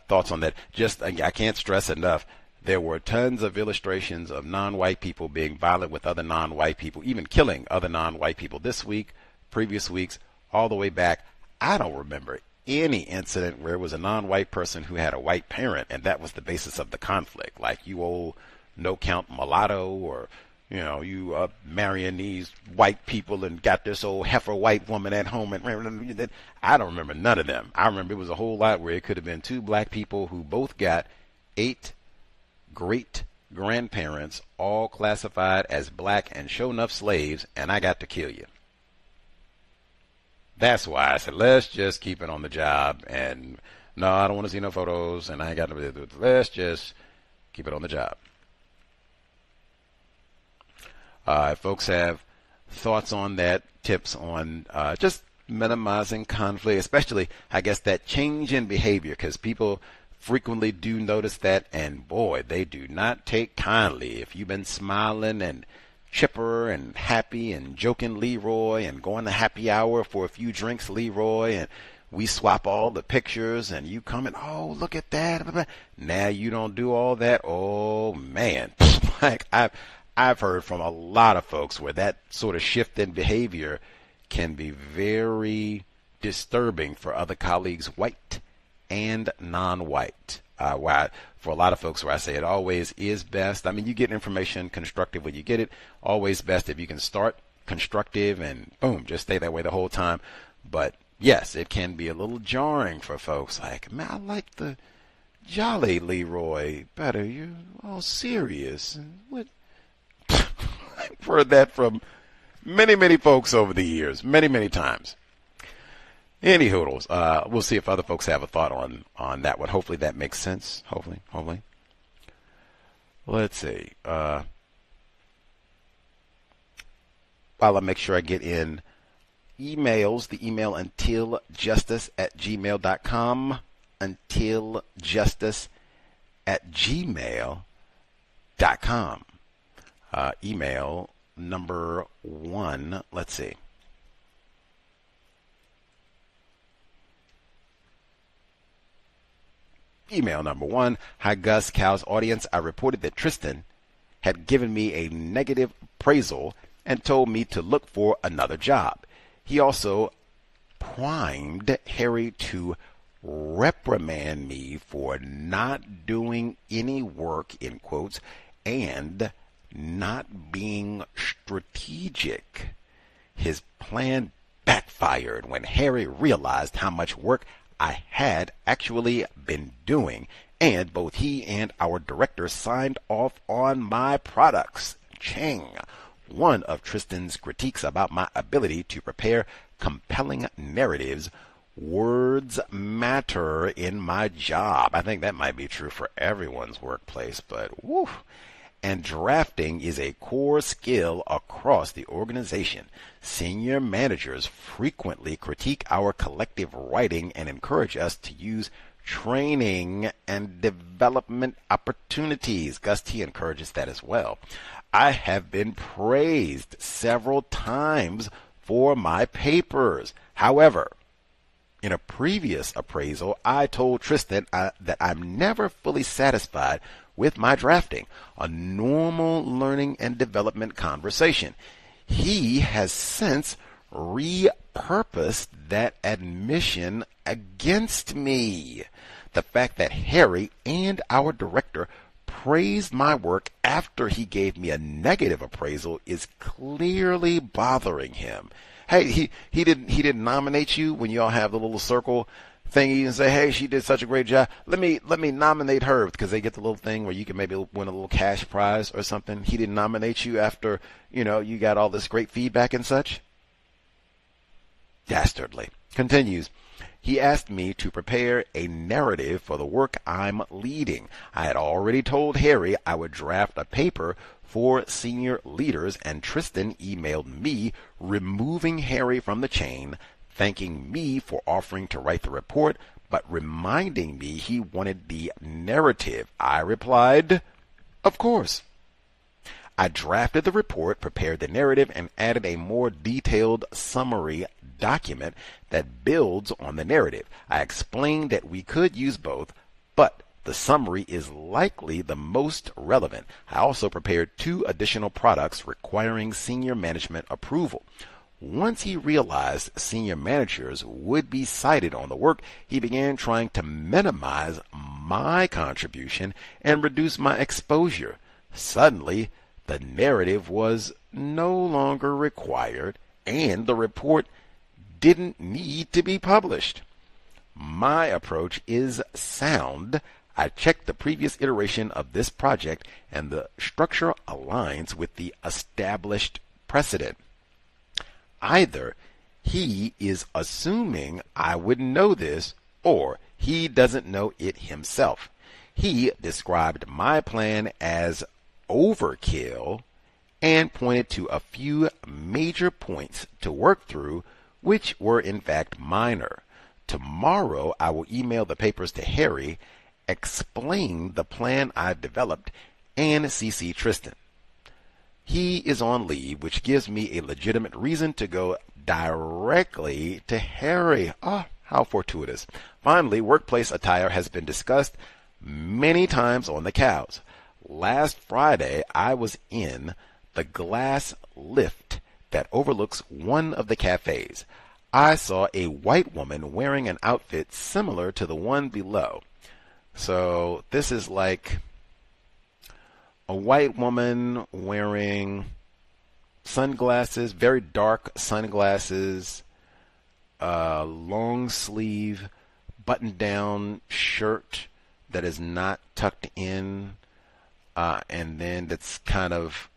thoughts on that, I can't stress enough, there were tons of illustrations of non-white people being violent with other non-white people, even killing other non-white people this week, previous weeks, all the way back. I don't remember any incident where it was a non-white person who had a white parent, and that was the basis of the conflict. Like, you old no-count mulatto, or, you know, you marrying these white people and got this old heifer white woman at home. And I don't remember none of them. I remember it was a whole lot where it could have been two black people who both got 8 great grandparents, all classified as black and sure enough slaves, and I got to kill you. That's why I said, let's just keep it on the job. And no, I don't want to see no photos, and I ain't got to. Let's just keep it on the job. If folks have thoughts on that, tips on just minimizing conflict, especially, I guess, that change in behavior, because people frequently do notice that, and boy, they do not take kindly if you've been smiling and chipper and happy and joking Leroy and going to happy hour for a few drinks Leroy, and we swap all the pictures and you come and, oh, look at that. Now you don't do all that. Oh man. Like I've heard from a lot of folks where that sort of shift in behavior can be very disturbing for other colleagues, white and non-white. For a lot of folks, where I say it always is best. I mean, you get information constructive when you get it. Always best if you can start constructive and boom, just stay that way the whole time. But yes, it can be a little jarring for folks. Like, man, I like the jolly Leroy better. You're all serious. What? I've heard that from many, many folks over the years, many, many times. Any hoodles. We'll see if other folks have a thought on that one. Hopefully that makes sense. Hopefully. Let's see. While I make sure I get in emails, the email untiljustice@gmail.com. untiljustice@gmail.com. Email number 1. Let's see. Email number 1. Hi, Gus, Cal's audience. I reported that Tristan had given me a negative appraisal and told me to look for another job. He also primed Harry to reprimand me for not doing any work, in quotes, and not being strategic. His plan backfired when Harry realized how much work I had actually been doing, and both he and our director signed off on my products. Chang. One of Tristan's critiques about my ability to prepare compelling narratives. Words matter in my job. I think that might be true for everyone's workplace, but woo. And drafting is a core skill across the organization. Senior managers frequently critique our collective writing and encourage us to use training and development opportunities. Gus T encourages that as well. I have been praised several times for my papers. However, in a previous appraisal, I told Tristan that I'm never fully satisfied with my drafting, a normal learning and development conversation. He has since repurposed that admission against me. The fact that Harry and our director praised my work after he gave me a negative appraisal is clearly bothering him. Hey, he didn't nominate you when y'all have the little circle thingy and say, hey, she did such a great job. Let me nominate her, because they get the little thing where you can maybe win a little cash prize or something. He didn't nominate you after, you got all this great feedback and such. Dastardly. Continues. He asked me to prepare a narrative for the work I'm leading. I had already told Harry I would draft a paper for senior leaders, and Tristan emailed me removing Harry from the chain, thanking me for offering to write the report, but reminding me he wanted the narrative. I replied, Of course. I drafted the report, prepared the narrative, and added a more detailed summary document that builds on the narrative. I explained that we could use both, but the summary is likely the most relevant. I also prepared 2 additional products requiring senior management approval. Once he realized senior managers would be cited on the work, he began trying to minimize my contribution and reduce my exposure. Suddenly, the narrative was no longer required, and the report didn't need to be published. My approach is sound. I checked the previous iteration of this project, and the structure aligns with the established precedent. Either he is assuming I wouldn't know this, or he doesn't know it himself. He described my plan as overkill and pointed to a few major points to work through, which were in fact minor. Tomorrow I will email the papers to Harry, explain the plan I've developed, and CC Tristan. He is on leave, which gives me a legitimate reason to go directly to Harry. Ah, how fortuitous. Finally, workplace attire has been discussed many times on the C.O.W.S. Last Friday, I was in the glass lift that overlooks one of the cafes. I saw a white woman wearing an outfit similar to the one below. So this is like a white woman wearing sunglasses, very dark sunglasses, long sleeve button down shirt that is not tucked in, and then that's kind of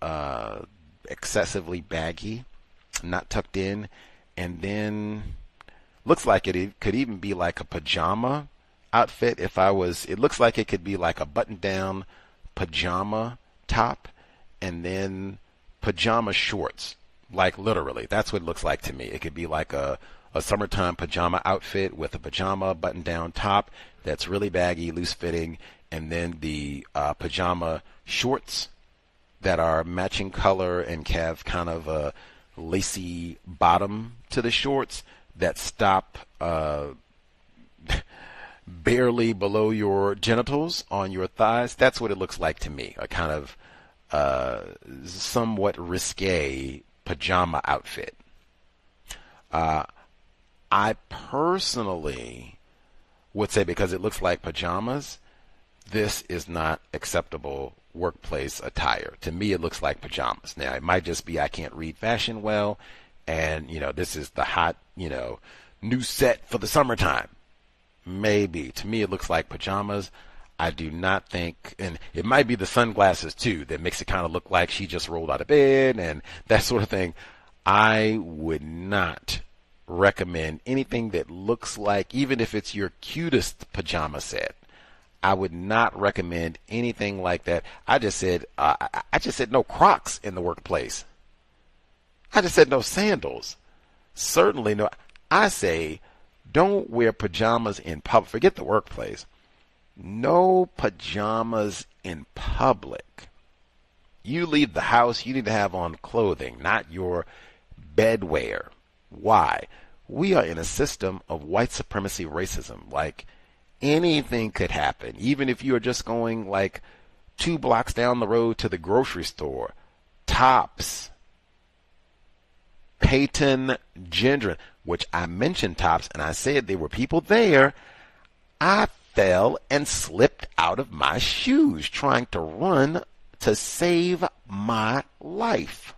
excessively baggy, not tucked in, and then looks like it could even be like a pajama outfit. It looks like it could be like a button down pajama top and then pajama shorts, like literally. That's what it looks like to me. It could be like a summertime pajama outfit with a pajama button down top that's really baggy, loose fitting, and then the pajama shorts that are matching color and have kind of a lacy bottom to the shorts that stop barely below your genitals on your thighs. That's what it looks like to me, a kind of somewhat risque pajama outfit. I personally would say, because it looks like pajamas, this is not acceptable workplace attire. To me, it looks like pajamas. Now, it might just be I can't read fashion well, and, this is the hot, new set for the summertime. Maybe. To me, it looks like pajamas. I do not think, and it might be the sunglasses, too, that makes it kind of look like she just rolled out of bed and that sort of thing. I would not recommend anything that looks like, even if it's your cutest pajama set, I would not recommend anything like that. I just said no Crocs in the workplace. I just said no sandals. Certainly no. I say don't wear pajamas in public. Forget the workplace. No pajamas in public. You leave the house, you need to have on clothing, not your bedwear. Why? We are in a system of white supremacy racism. Like, anything could happen. Even if you are just going like 2 blocks down the road to the grocery store. Tops. Peyton Gendron, which I mentioned Tops, and I said there were people there. I fell and slipped out of my shoes trying to run to save my life.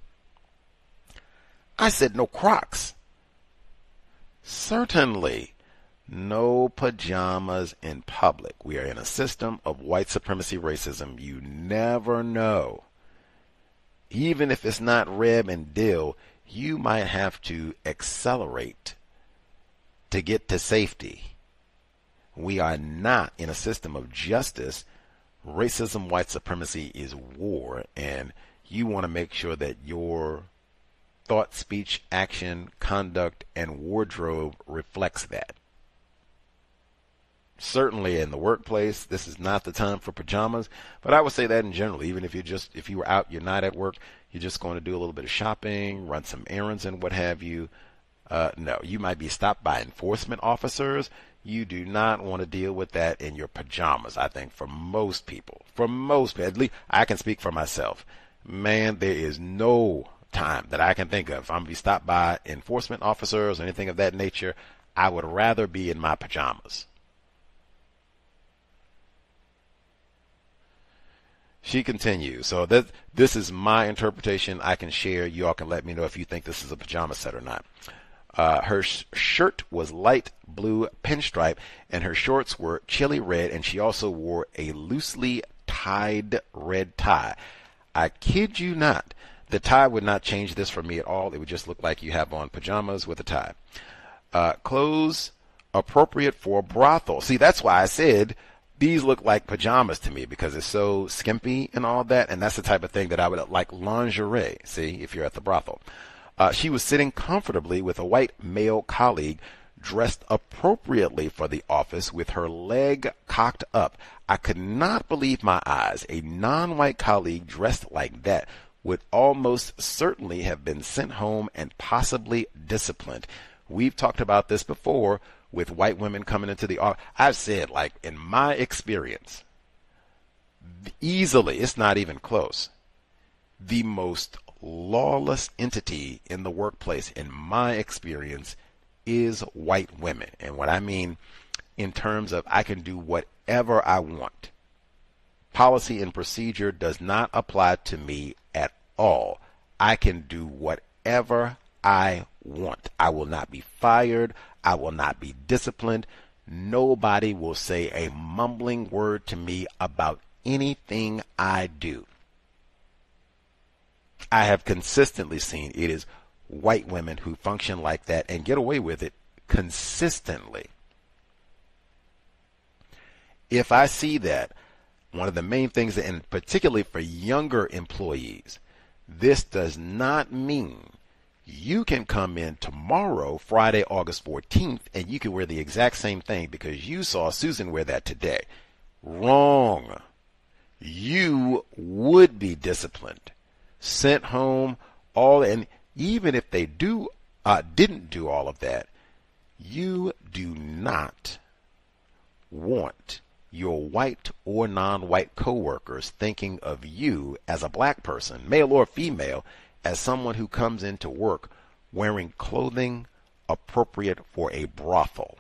I said no Crocs. Certainly no pajamas in public. We are in a system of white supremacy racism. You never know. Even if it's not Reb and Dill, you might have to accelerate to get to safety. We are not in a system of justice. Racism, white supremacy is war, and you want to make sure that your thought, speech, action, conduct, and wardrobe reflects that. Certainly in the workplace, this is not the time for pajamas, but I would say that in general, even if you were out, you're not at work, you're just going to do a little bit of shopping, run some errands and what have you. No, you might be stopped by enforcement officers. You do not want to deal with that in your pajamas, I think, for most people. At least I can speak for myself. Man, there is no time that I can think of. If I'm going to be stopped by enforcement officers or anything of that nature, I would rather be in my pajamas. She continues. So this is my interpretation. I can share. You all can let me know if you think this is a pajama set or not. Her shirt was light blue pinstripe, and her shorts were chili red, and she also wore a loosely tied red tie. I kid you not. The tie would not change this for me at all. It would just look like you have on pajamas with a tie. Clothes appropriate for a brothel. See, that's why I said these look like pajamas to me, because it's so skimpy and all that, and that's the type of thing that I would like lingerie, see, if you're at the brothel. She was sitting comfortably with a white male colleague dressed appropriately for the office with her leg cocked up. I could not believe my eyes. A non-white colleague dressed like that would almost certainly have been sent home and possibly disciplined. We've talked about this before with white women coming into the office. I've said, like, in my experience, easily, it's not even close, the most lawless entity in the workplace, in my experience, is white women. And what I mean in terms of I can do whatever I want. Policy and procedure does not apply to me at all. I can do whatever I want. I will not be fired. I will not be disciplined. Nobody will say a mumbling word to me about anything I do. I have consistently seen it is white women who function like that and get away with it consistently. If I see that, one of the main things, and particularly for younger employees, this does not mean you can come in tomorrow, Friday, August 14th, and you can wear the exact same thing because you saw Susan wear that today. Wrong. You would be disciplined, sent home, and even if they didn't do all of that, you do not want your white or non-white coworkers thinking of you as a black person, male or female, as someone who comes into work wearing clothing appropriate for a brothel.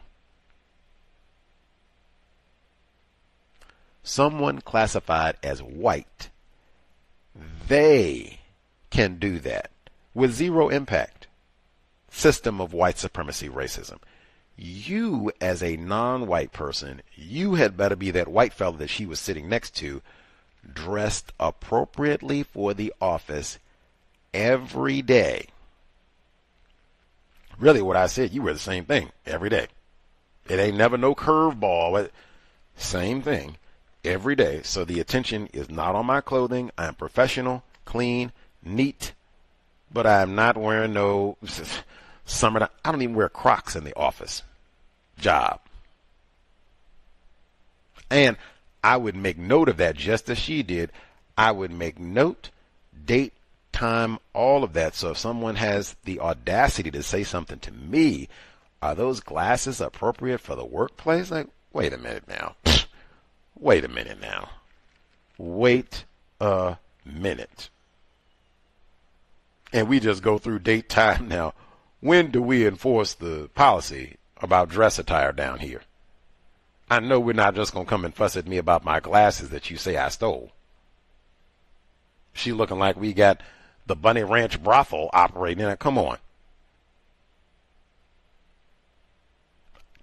Someone classified as white, they can do that with zero impact. System of white supremacy racism. You, as a non-white person, you had better be that white fella that she was sitting next to, dressed appropriately for the office every day. Really, what I said, you wear the same thing every day. It ain't never no curveball. Same thing every day. So the attention is not on my clothing. I'm professional, clean, neat, but I'm not wearing no summer. I don't even wear Crocs in the office. Job. And I would make note of that just as she did. I would make note, date, time, all of that. So if someone has the audacity to say something to me, are those glasses appropriate for the workplace? Like, wait a minute now. Wait a minute now. Wait a minute. And we just go through date, time now. When do we enforce the policy about dress attire down here? I know we're not just going to come and fuss at me about my glasses that you say I stole. She looking like we got the Bunny Ranch brothel operating in it. Come on.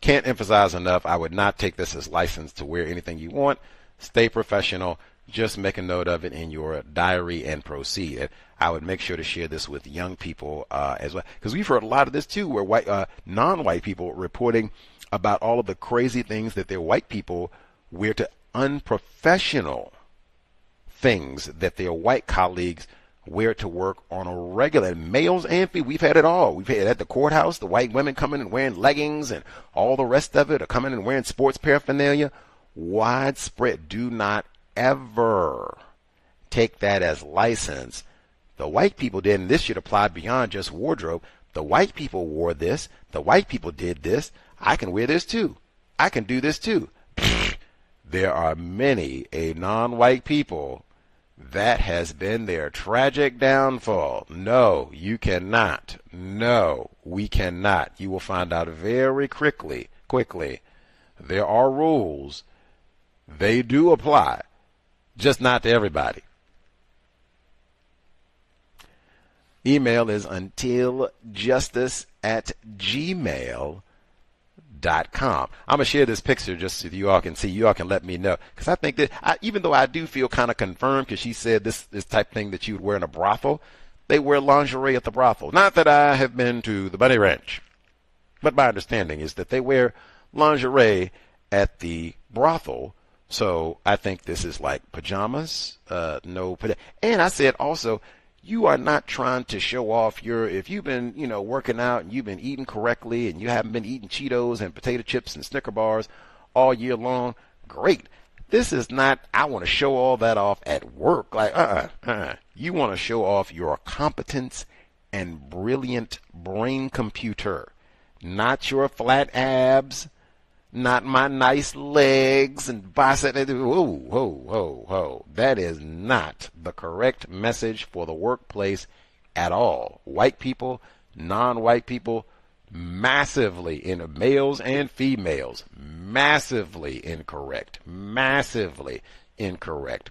Can't emphasize enough, I would not take this as license to wear anything you want. Stay professional. Just make a note of it in your diary and proceed. I would make sure to share this with young people as well, because we've heard a lot of this too, where non-white people reporting about all of the crazy things that their white people wear, to unprofessional things that their white colleagues wear to work on a regular. Males and females, we've had it all. We've had at the courthouse, the white women coming and wearing leggings and all the rest of it, are coming and wearing sports paraphernalia. Widespread. Do not ever take that as license. The white people did, and this should apply beyond just wardrobe. The white people wore this. The white people did this. I can wear this too. I can do this too. There are many non-white people that has been their tragic downfall. No, you cannot. No, we cannot. You will find out very quickly. There are rules. They do apply, just not to everybody. Email is untiljustice@gmail.com. I'm going to share this picture just so you all can see. You all can let me know. Because I think that, even though I do feel kind of confirmed, because she said this type thing that you would wear in a brothel, they wear lingerie at the brothel. Not that I have been to the Bunny Ranch, but my understanding is that they wear lingerie at the brothel. So I think this is like pajamas. And I said also, you are not trying to show off if you've been, working out and you've been eating correctly and you haven't been eating Cheetos and potato chips and Snicker bars all year long, great. This is not, I want to show all that off at work. Like, You want to show off your competence and brilliant brain computer, not your flat abs, not my nice legs and biceps. Whoa. That is not the correct message for the workplace at all. White people, non-white people, massively males and females, massively incorrect.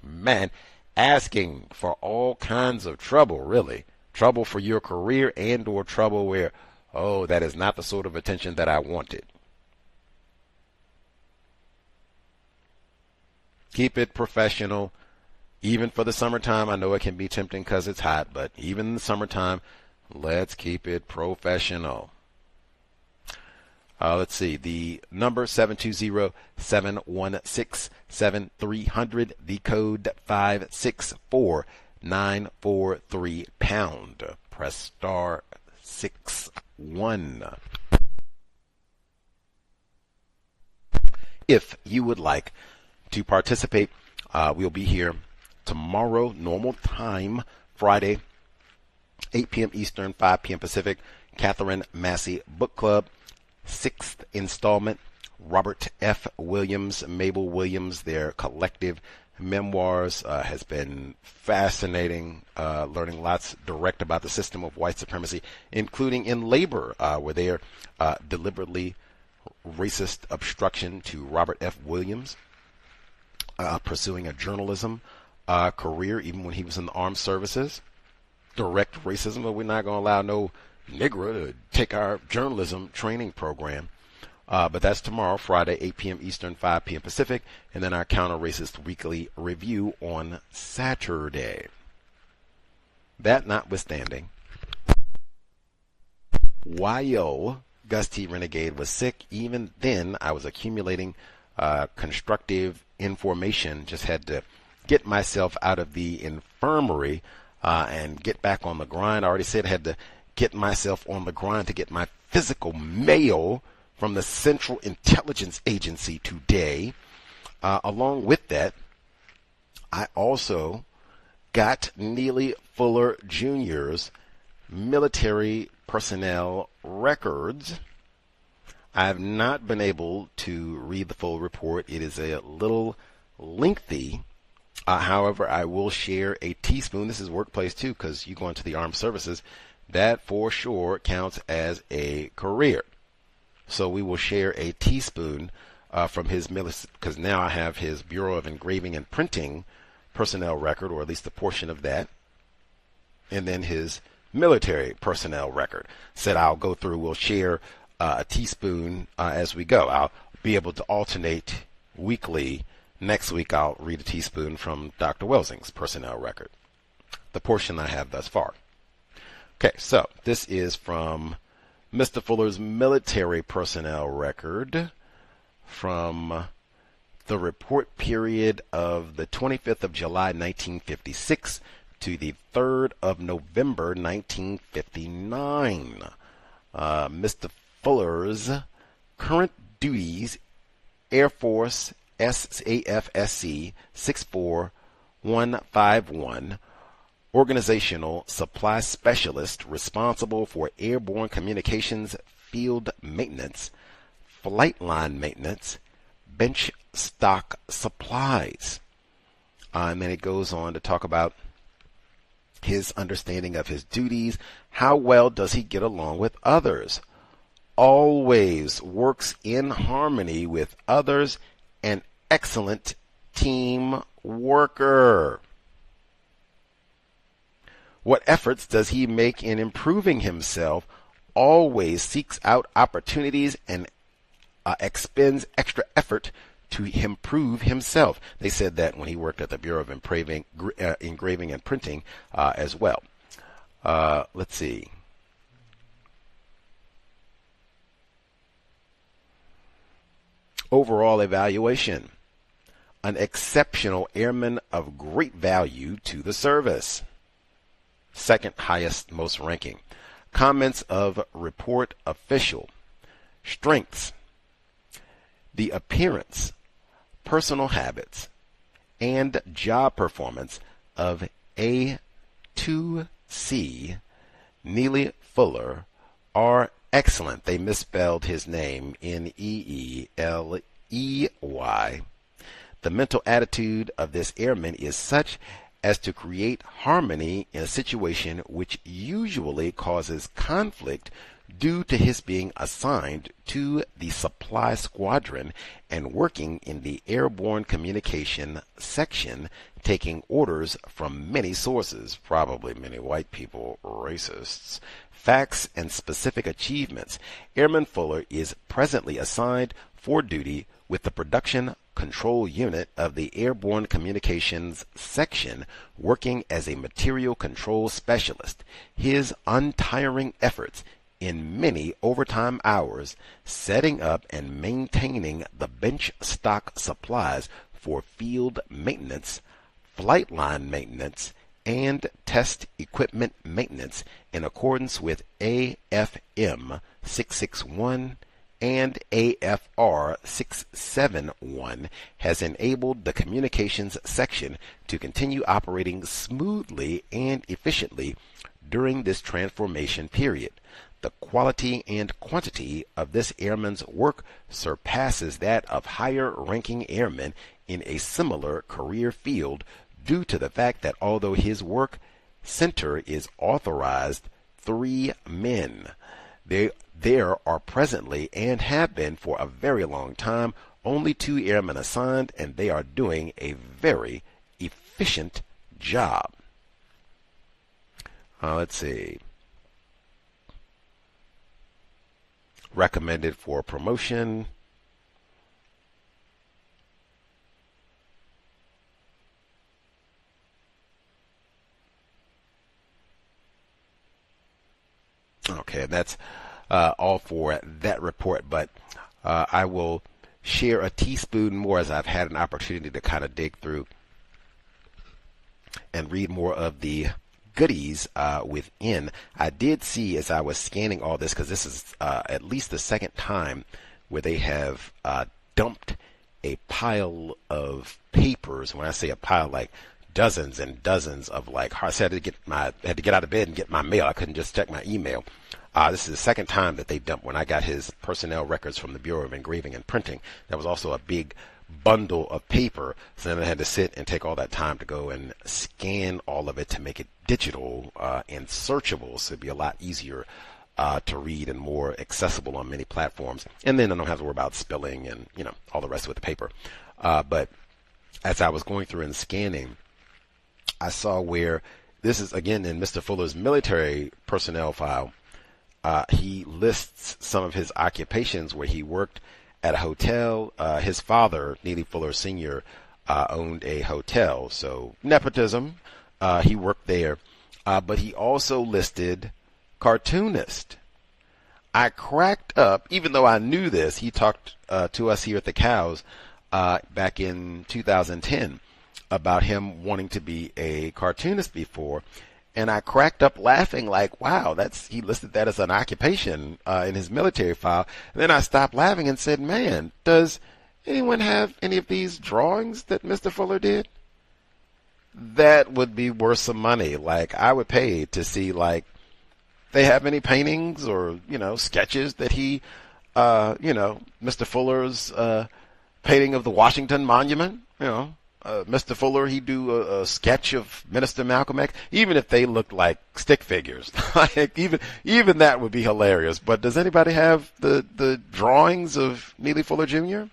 Man, asking for all kinds of trouble, really. Trouble for your career and or trouble where, that is not the sort of attention that I wanted. Keep it professional, even for the summertime. I know it can be tempting because it's hot, but even in the summertime, let's keep it professional. Let's see. The number 720-716-7300. The code 564943 #. Press star 61. If you would like to participate, we'll be here tomorrow, normal time, Friday, 8 p.m. Eastern, 5 p.m. Pacific. Catherine Massey Book Club, 6th installment. Robert F. Williams, Mabel Williams, their collective memoirs has been fascinating, learning lots direct about the system of white supremacy, including in labor, where they are deliberately racist obstruction to Robert F. Williams. Pursuing a journalism career, even when he was in the armed services. Direct racism, but we're not going to allow no Negro to take our journalism training program. But that's tomorrow, Friday, 8 p.m. Eastern, 5 p.m. Pacific, and then our counter-racist weekly review on Saturday. That notwithstanding, while Gus T. Renegade was sick, even then I was accumulating constructive information. Just had to get myself out of the infirmary and get back on the grind. I already said I had to get myself on the grind to get my physical mail from the Central Intelligence Agency today. Along with that, I also got Neely Fuller Jr.'s military personnel records. I have not been able to read the full report. It is a little lengthy. However, I will share a teaspoon. This is workplace too, because you go into the armed services. That for sure counts as a career. So we will share a teaspoon from his military, because now I have his Bureau of Engraving and Printing personnel record, or at least a portion of that, and then his military personnel record. Said I'll go through, we'll share a teaspoon as we go. I'll be able to alternate weekly. Next week I'll read a teaspoon from Dr. Welsing's personnel record, the portion I have thus far. Okay, so this is from Mr. Fuller's military personnel record from the report period of the 25th of July 1956 to the 3rd of November, 1959. Mr. Fuller's current duties: Air Force SAFSC 64151, organizational supply specialist responsible for airborne communications field maintenance, flight line maintenance, bench stock supplies. And then it goes on to talk about his understanding of his duties. How well does he get along with others? Always works in harmony with others. An excellent team worker. What efforts does he make in improving himself? Always seeks out opportunities and expends extra effort to improve himself. They said that when he worked at the Bureau of Engraving and Printing as well. Let's see. Overall evaluation: an exceptional airman of great value to the service. Second highest, most ranking. Comments of report official: strengths: the appearance, personal habits, and job performance of A2C Neely Fuller are excellent. They misspelled his name, Neeley. The mental attitude of this airman is such as to create harmony in a situation which usually causes conflict due to his being assigned to the supply squadron and working in the airborne communication section, taking orders from many sources, probably many white people, racists. Facts and specific achievements: Airman Fuller is presently assigned for duty with the production control unit of the airborne communications section, working as a material control specialist. His untiring efforts in many overtime hours setting up and maintaining the bench stock supplies for field maintenance, flight line maintenance, and test equipment maintenance in accordance with AFM 661 and AFR 671 has enabled the communications section to continue operating smoothly and efficiently during this transformation period. The quality and quantity of this airman's work surpasses that of higher-ranking airmen in a similar career field due to the fact that although his work center is authorized 3 men, there are presently and have been for a very long time only 2 airmen assigned, and they are doing a very efficient job. Let's see. Recommended for promotion. Okay, that's all for that report, but I will share a teaspoon more as I've had an opportunity to kind of dig through and read more of the goodies within. I did see as I was scanning all this, because this is at least the second time where they have dumped a pile of papers. When I say a pile, like dozens and dozens of I had to get out of bed and get my mail. I couldn't just check my email. This is the second time that they dumped. When I got his personnel records from the Bureau of Engraving and Printing, there was also a big bundle of paper, so then I had to sit and take all that time to go and scan all of it to make it digital and searchable, so it'd be a lot easier to read and more accessible on many platforms. And then I don't have to worry about spilling and all the rest with the paper. But as I was going through and scanning, I saw where this is again in Mr. Fuller's military personnel file. He lists some of his occupations where he worked at a hotel. His father, Neely Fuller Sr., owned a hotel, so nepotism. He worked there, but he also listed cartoonist. I cracked up, even though I knew this. He talked to us here at the C.O.W.S back in 2010. about him wanting to be a cartoonist before. And I cracked up laughing like, wow, he listed that as an occupation in his military file. And then I stopped laughing and said, man, does anyone have any of these drawings that Mr. Fuller did? That would be worth some money. Like, I would pay to see, like, they have any paintings or, sketches that he, Mr. Fuller's painting of the Washington Monument, Mr. Fuller, he'd do a sketch of Minister Malcolm X, even if they looked like stick figures. Like, even that would be hilarious. But does anybody have the drawings of Neely Fuller Jr.?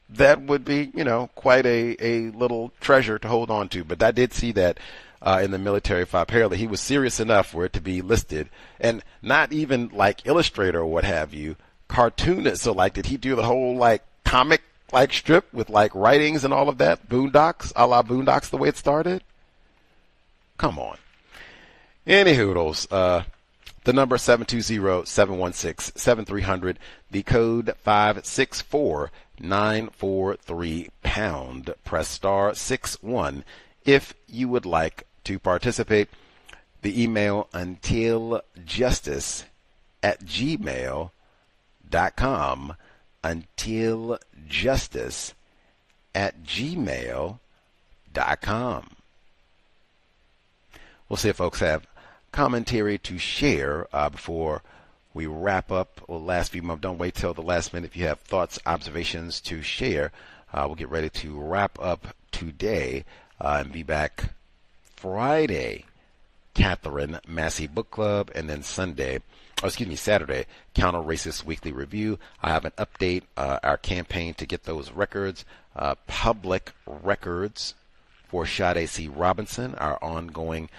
That would be, quite a little treasure to hold on to. But I did see that in the military file. Apparently, he was serious enough for it to be listed. And not even like Illustrator or what have you, cartoonist. So, like, did he do the whole, like, comic strip with like writings and all of that, Boondocks, a la Boondocks, the way it started? Come on. Any hoodles, the number 720-716-7300, the code 564943#. Press star 61 if you would like to participate. The email untiljustice@gmail.com. untiljustice@gmail.com. We'll see if folks have commentary to share before we wrap up. Last few moments. Don't wait till the last minute. If you have thoughts, observations to share, we'll get ready to wrap up today and be back Friday. Catherine Massey Book Club, and then Saturday, Counter Racist Weekly Review. I have an update, our campaign to get those records, public records for Sade C. Robinson, our ongoing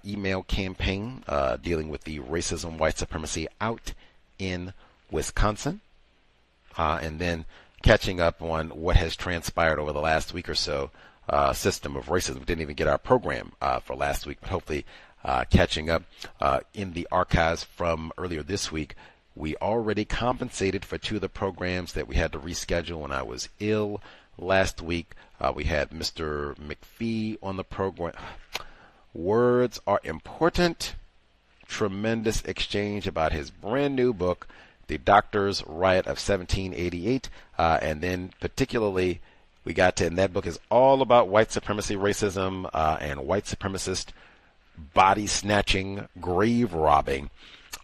email campaign dealing with the racism, white supremacy out in Wisconsin, and then catching up on what has transpired over the last week or so, system of racism. We didn't even get our program for last week, but hopefully catching up in the archives from earlier this week. We already compensated for 2 of the programs that we had to reschedule when I was ill last week. We had Mr. McPhee on the program. Words are important. Tremendous exchange about his brand new book, The Doctor's Riot of 1788. And then particularly, we got to, and that book is all about white supremacy, racism, and white supremacist body snatching, grave robbing.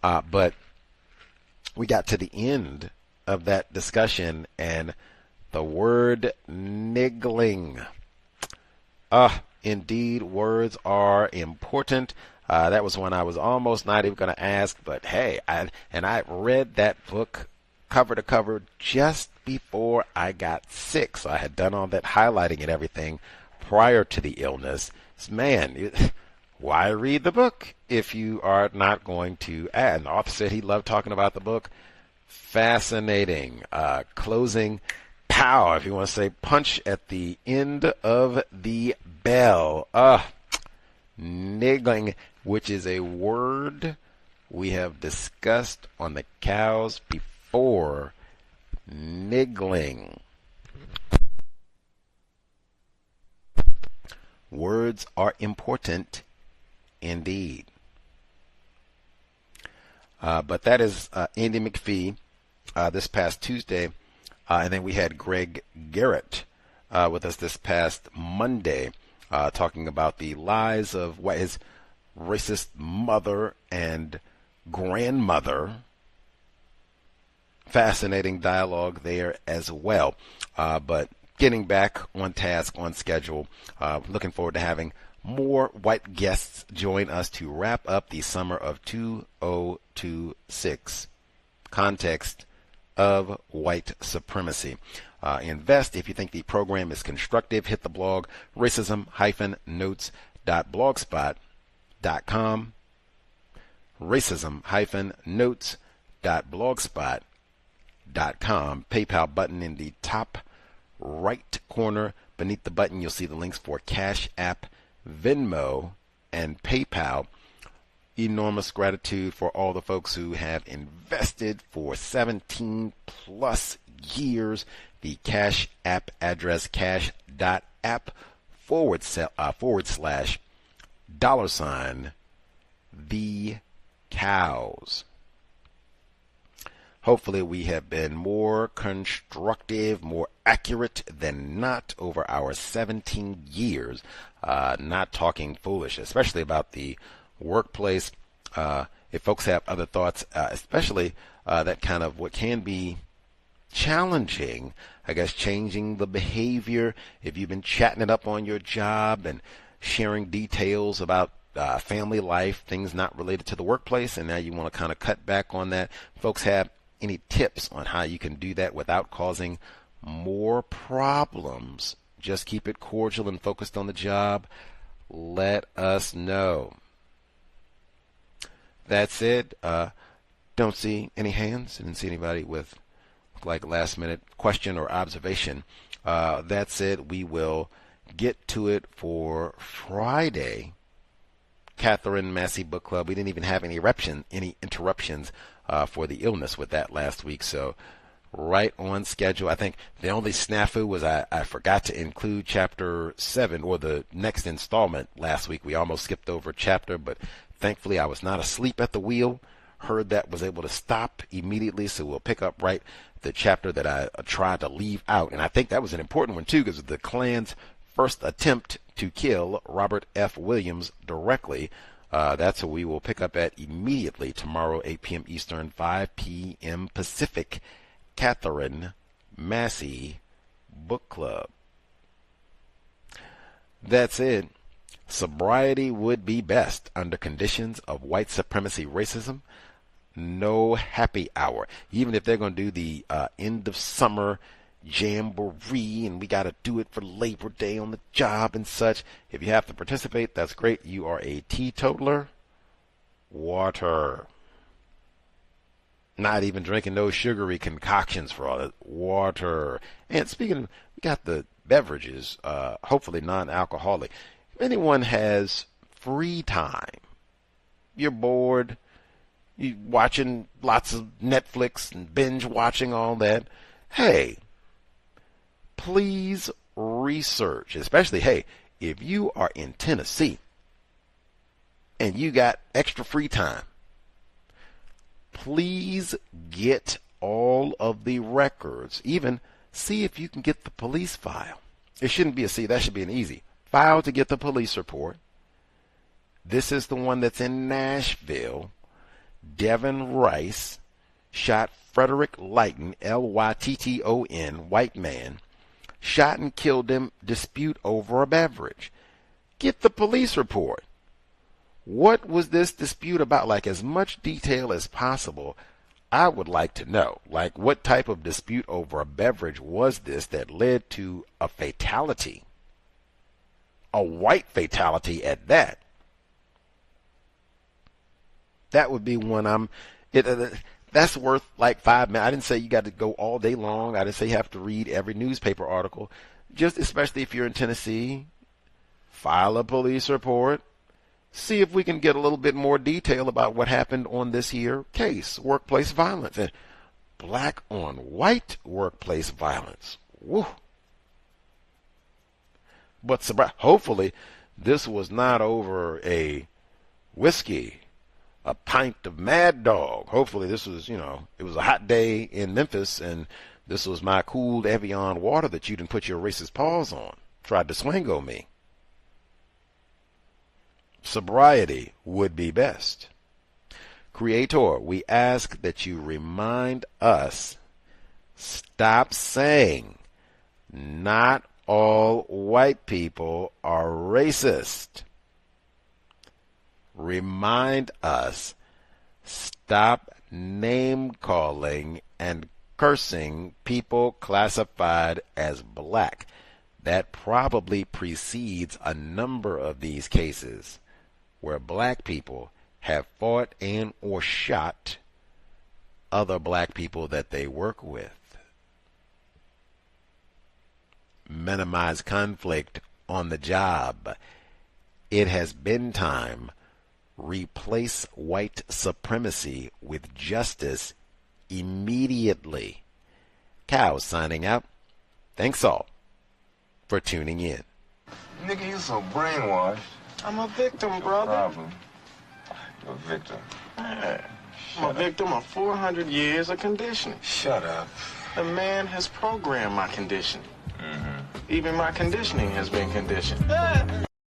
But we got to the end of that discussion and the word niggling. Indeed, words are important. That was when I was almost not even going to ask, but hey, I read that book cover to cover just before I got sick. So I had done all that highlighting and everything prior to the illness. Man, why read the book if you are not going to add? And the author said he loved talking about the book. Fascinating. Closing pow, if you want to say punch at the end of the bell. Niggling, which is a word we have discussed on the cows before. Niggling. Words are important indeed. But that is Andy McPhee this past Tuesday. And then we had Greg Garrett with us this past Monday talking about the lies of his racist mother and grandmother. Fascinating dialogue there as well. But getting back on task, on schedule, looking forward to having more white guests join us to wrap up the summer of 2026. Context of white supremacy. Invest if you think the program is constructive. Hit the blog racism-notes.blogspot.com. racism-notes.blogspot.com. PayPal button in the top right corner. Beneath the button, you'll see the links for Cash App, Venmo, and PayPal. Enormous gratitude for all the folks who have invested for 17 plus years. The Cash App address, cash.app app / $the cows. Hopefully we have been more constructive, more accurate than not over our 17 years, not talking foolish, especially about the workplace. If folks have other thoughts, especially that kind of what can be challenging, I guess, changing the behavior. If you've been chatting it up on your job and sharing details about family life, things not related to the workplace, and now you want to kind of cut back on that, folks have any tips on how you can do that without causing more problems? Just keep it cordial and focused on the job. Let us know. That's it. Don't see any hands. Didn't see anybody with like last minute question or observation. That's it. We will get to it for Friday. Catherine Massey Book Club. We didn't even have any interruptions for the illness with that last week. So right on schedule. I think the only snafu was I forgot to include chapter 7 or the next installment last week. We almost skipped over a chapter, but thankfully I was not asleep at the wheel. Heard that, was able to stop immediately. So we'll pick up right the chapter that I tried to leave out. And I think that was an important one too, because of the Klan's first attempt to kill Robert F. Williams directly. That's what we will pick up at immediately tomorrow, 8 p.m. Eastern, 5 p.m. Pacific. Catherine Massey Book Club. That's it. Sobriety would be best under conditions of white supremacy racism. No happy hour. Even if they're going to do the end of summer jamboree and we got to do it for Labor Day on the job and such, if you have to participate, that's great. You are a teetotaler. Water. Not even drinking those sugary concoctions for all that. Water. And speaking of, we got the beverages, hopefully non-alcoholic. If anyone has free time, you're bored, you're watching lots of Netflix and binge watching all that, hey, please research, especially, hey, if you are in Tennessee and you got extra free time, please get all of the records. Even see if you can get the police file. It shouldn't be a C, that should be an easy file to get the police report. This is the one that's in Nashville. Devin Rice shot Frederick Lighton, Lytton, white man, shot and killed him, dispute over a beverage. Get the police report. What was this dispute about? Like, as much detail as possible. I would like to know, like, what type of dispute over a beverage was this that led to a fatality? A white fatality at that. That would be one that's worth like 5 minutes. I didn't say you got to go all day long. I didn't say you have to read every newspaper article. Just especially if you're in Tennessee, file a police report. See if we can get a little bit more detail about what happened on this here case, workplace violence, and black on white workplace violence. Woo. But hopefully this was not over a whiskey, a pint of Mad Dog. Hopefully this was, it was a hot day in Memphis and this was my cooled Evian water that you didn't put your racist paws on. Tried to swango me. Sobriety would be best. Creator, we ask that you remind us, stop saying not all white people are racist. Remind us, stop name calling and cursing people classified as black. That probably precedes a number of these cases where black people have fought and or shot other black people that they work with. Minimize conflict on the job. It has been time. Replace white supremacy with justice immediately. Cow signing out. Thanks all for tuning in. Nigga, you so brainwashed. I'm a victim, brother. Problem. You're a victim. Yeah. I'm a victim of 400 years of conditioning. Shut up. The man has programmed my condition. Mm-hmm. Even my conditioning has been conditioned.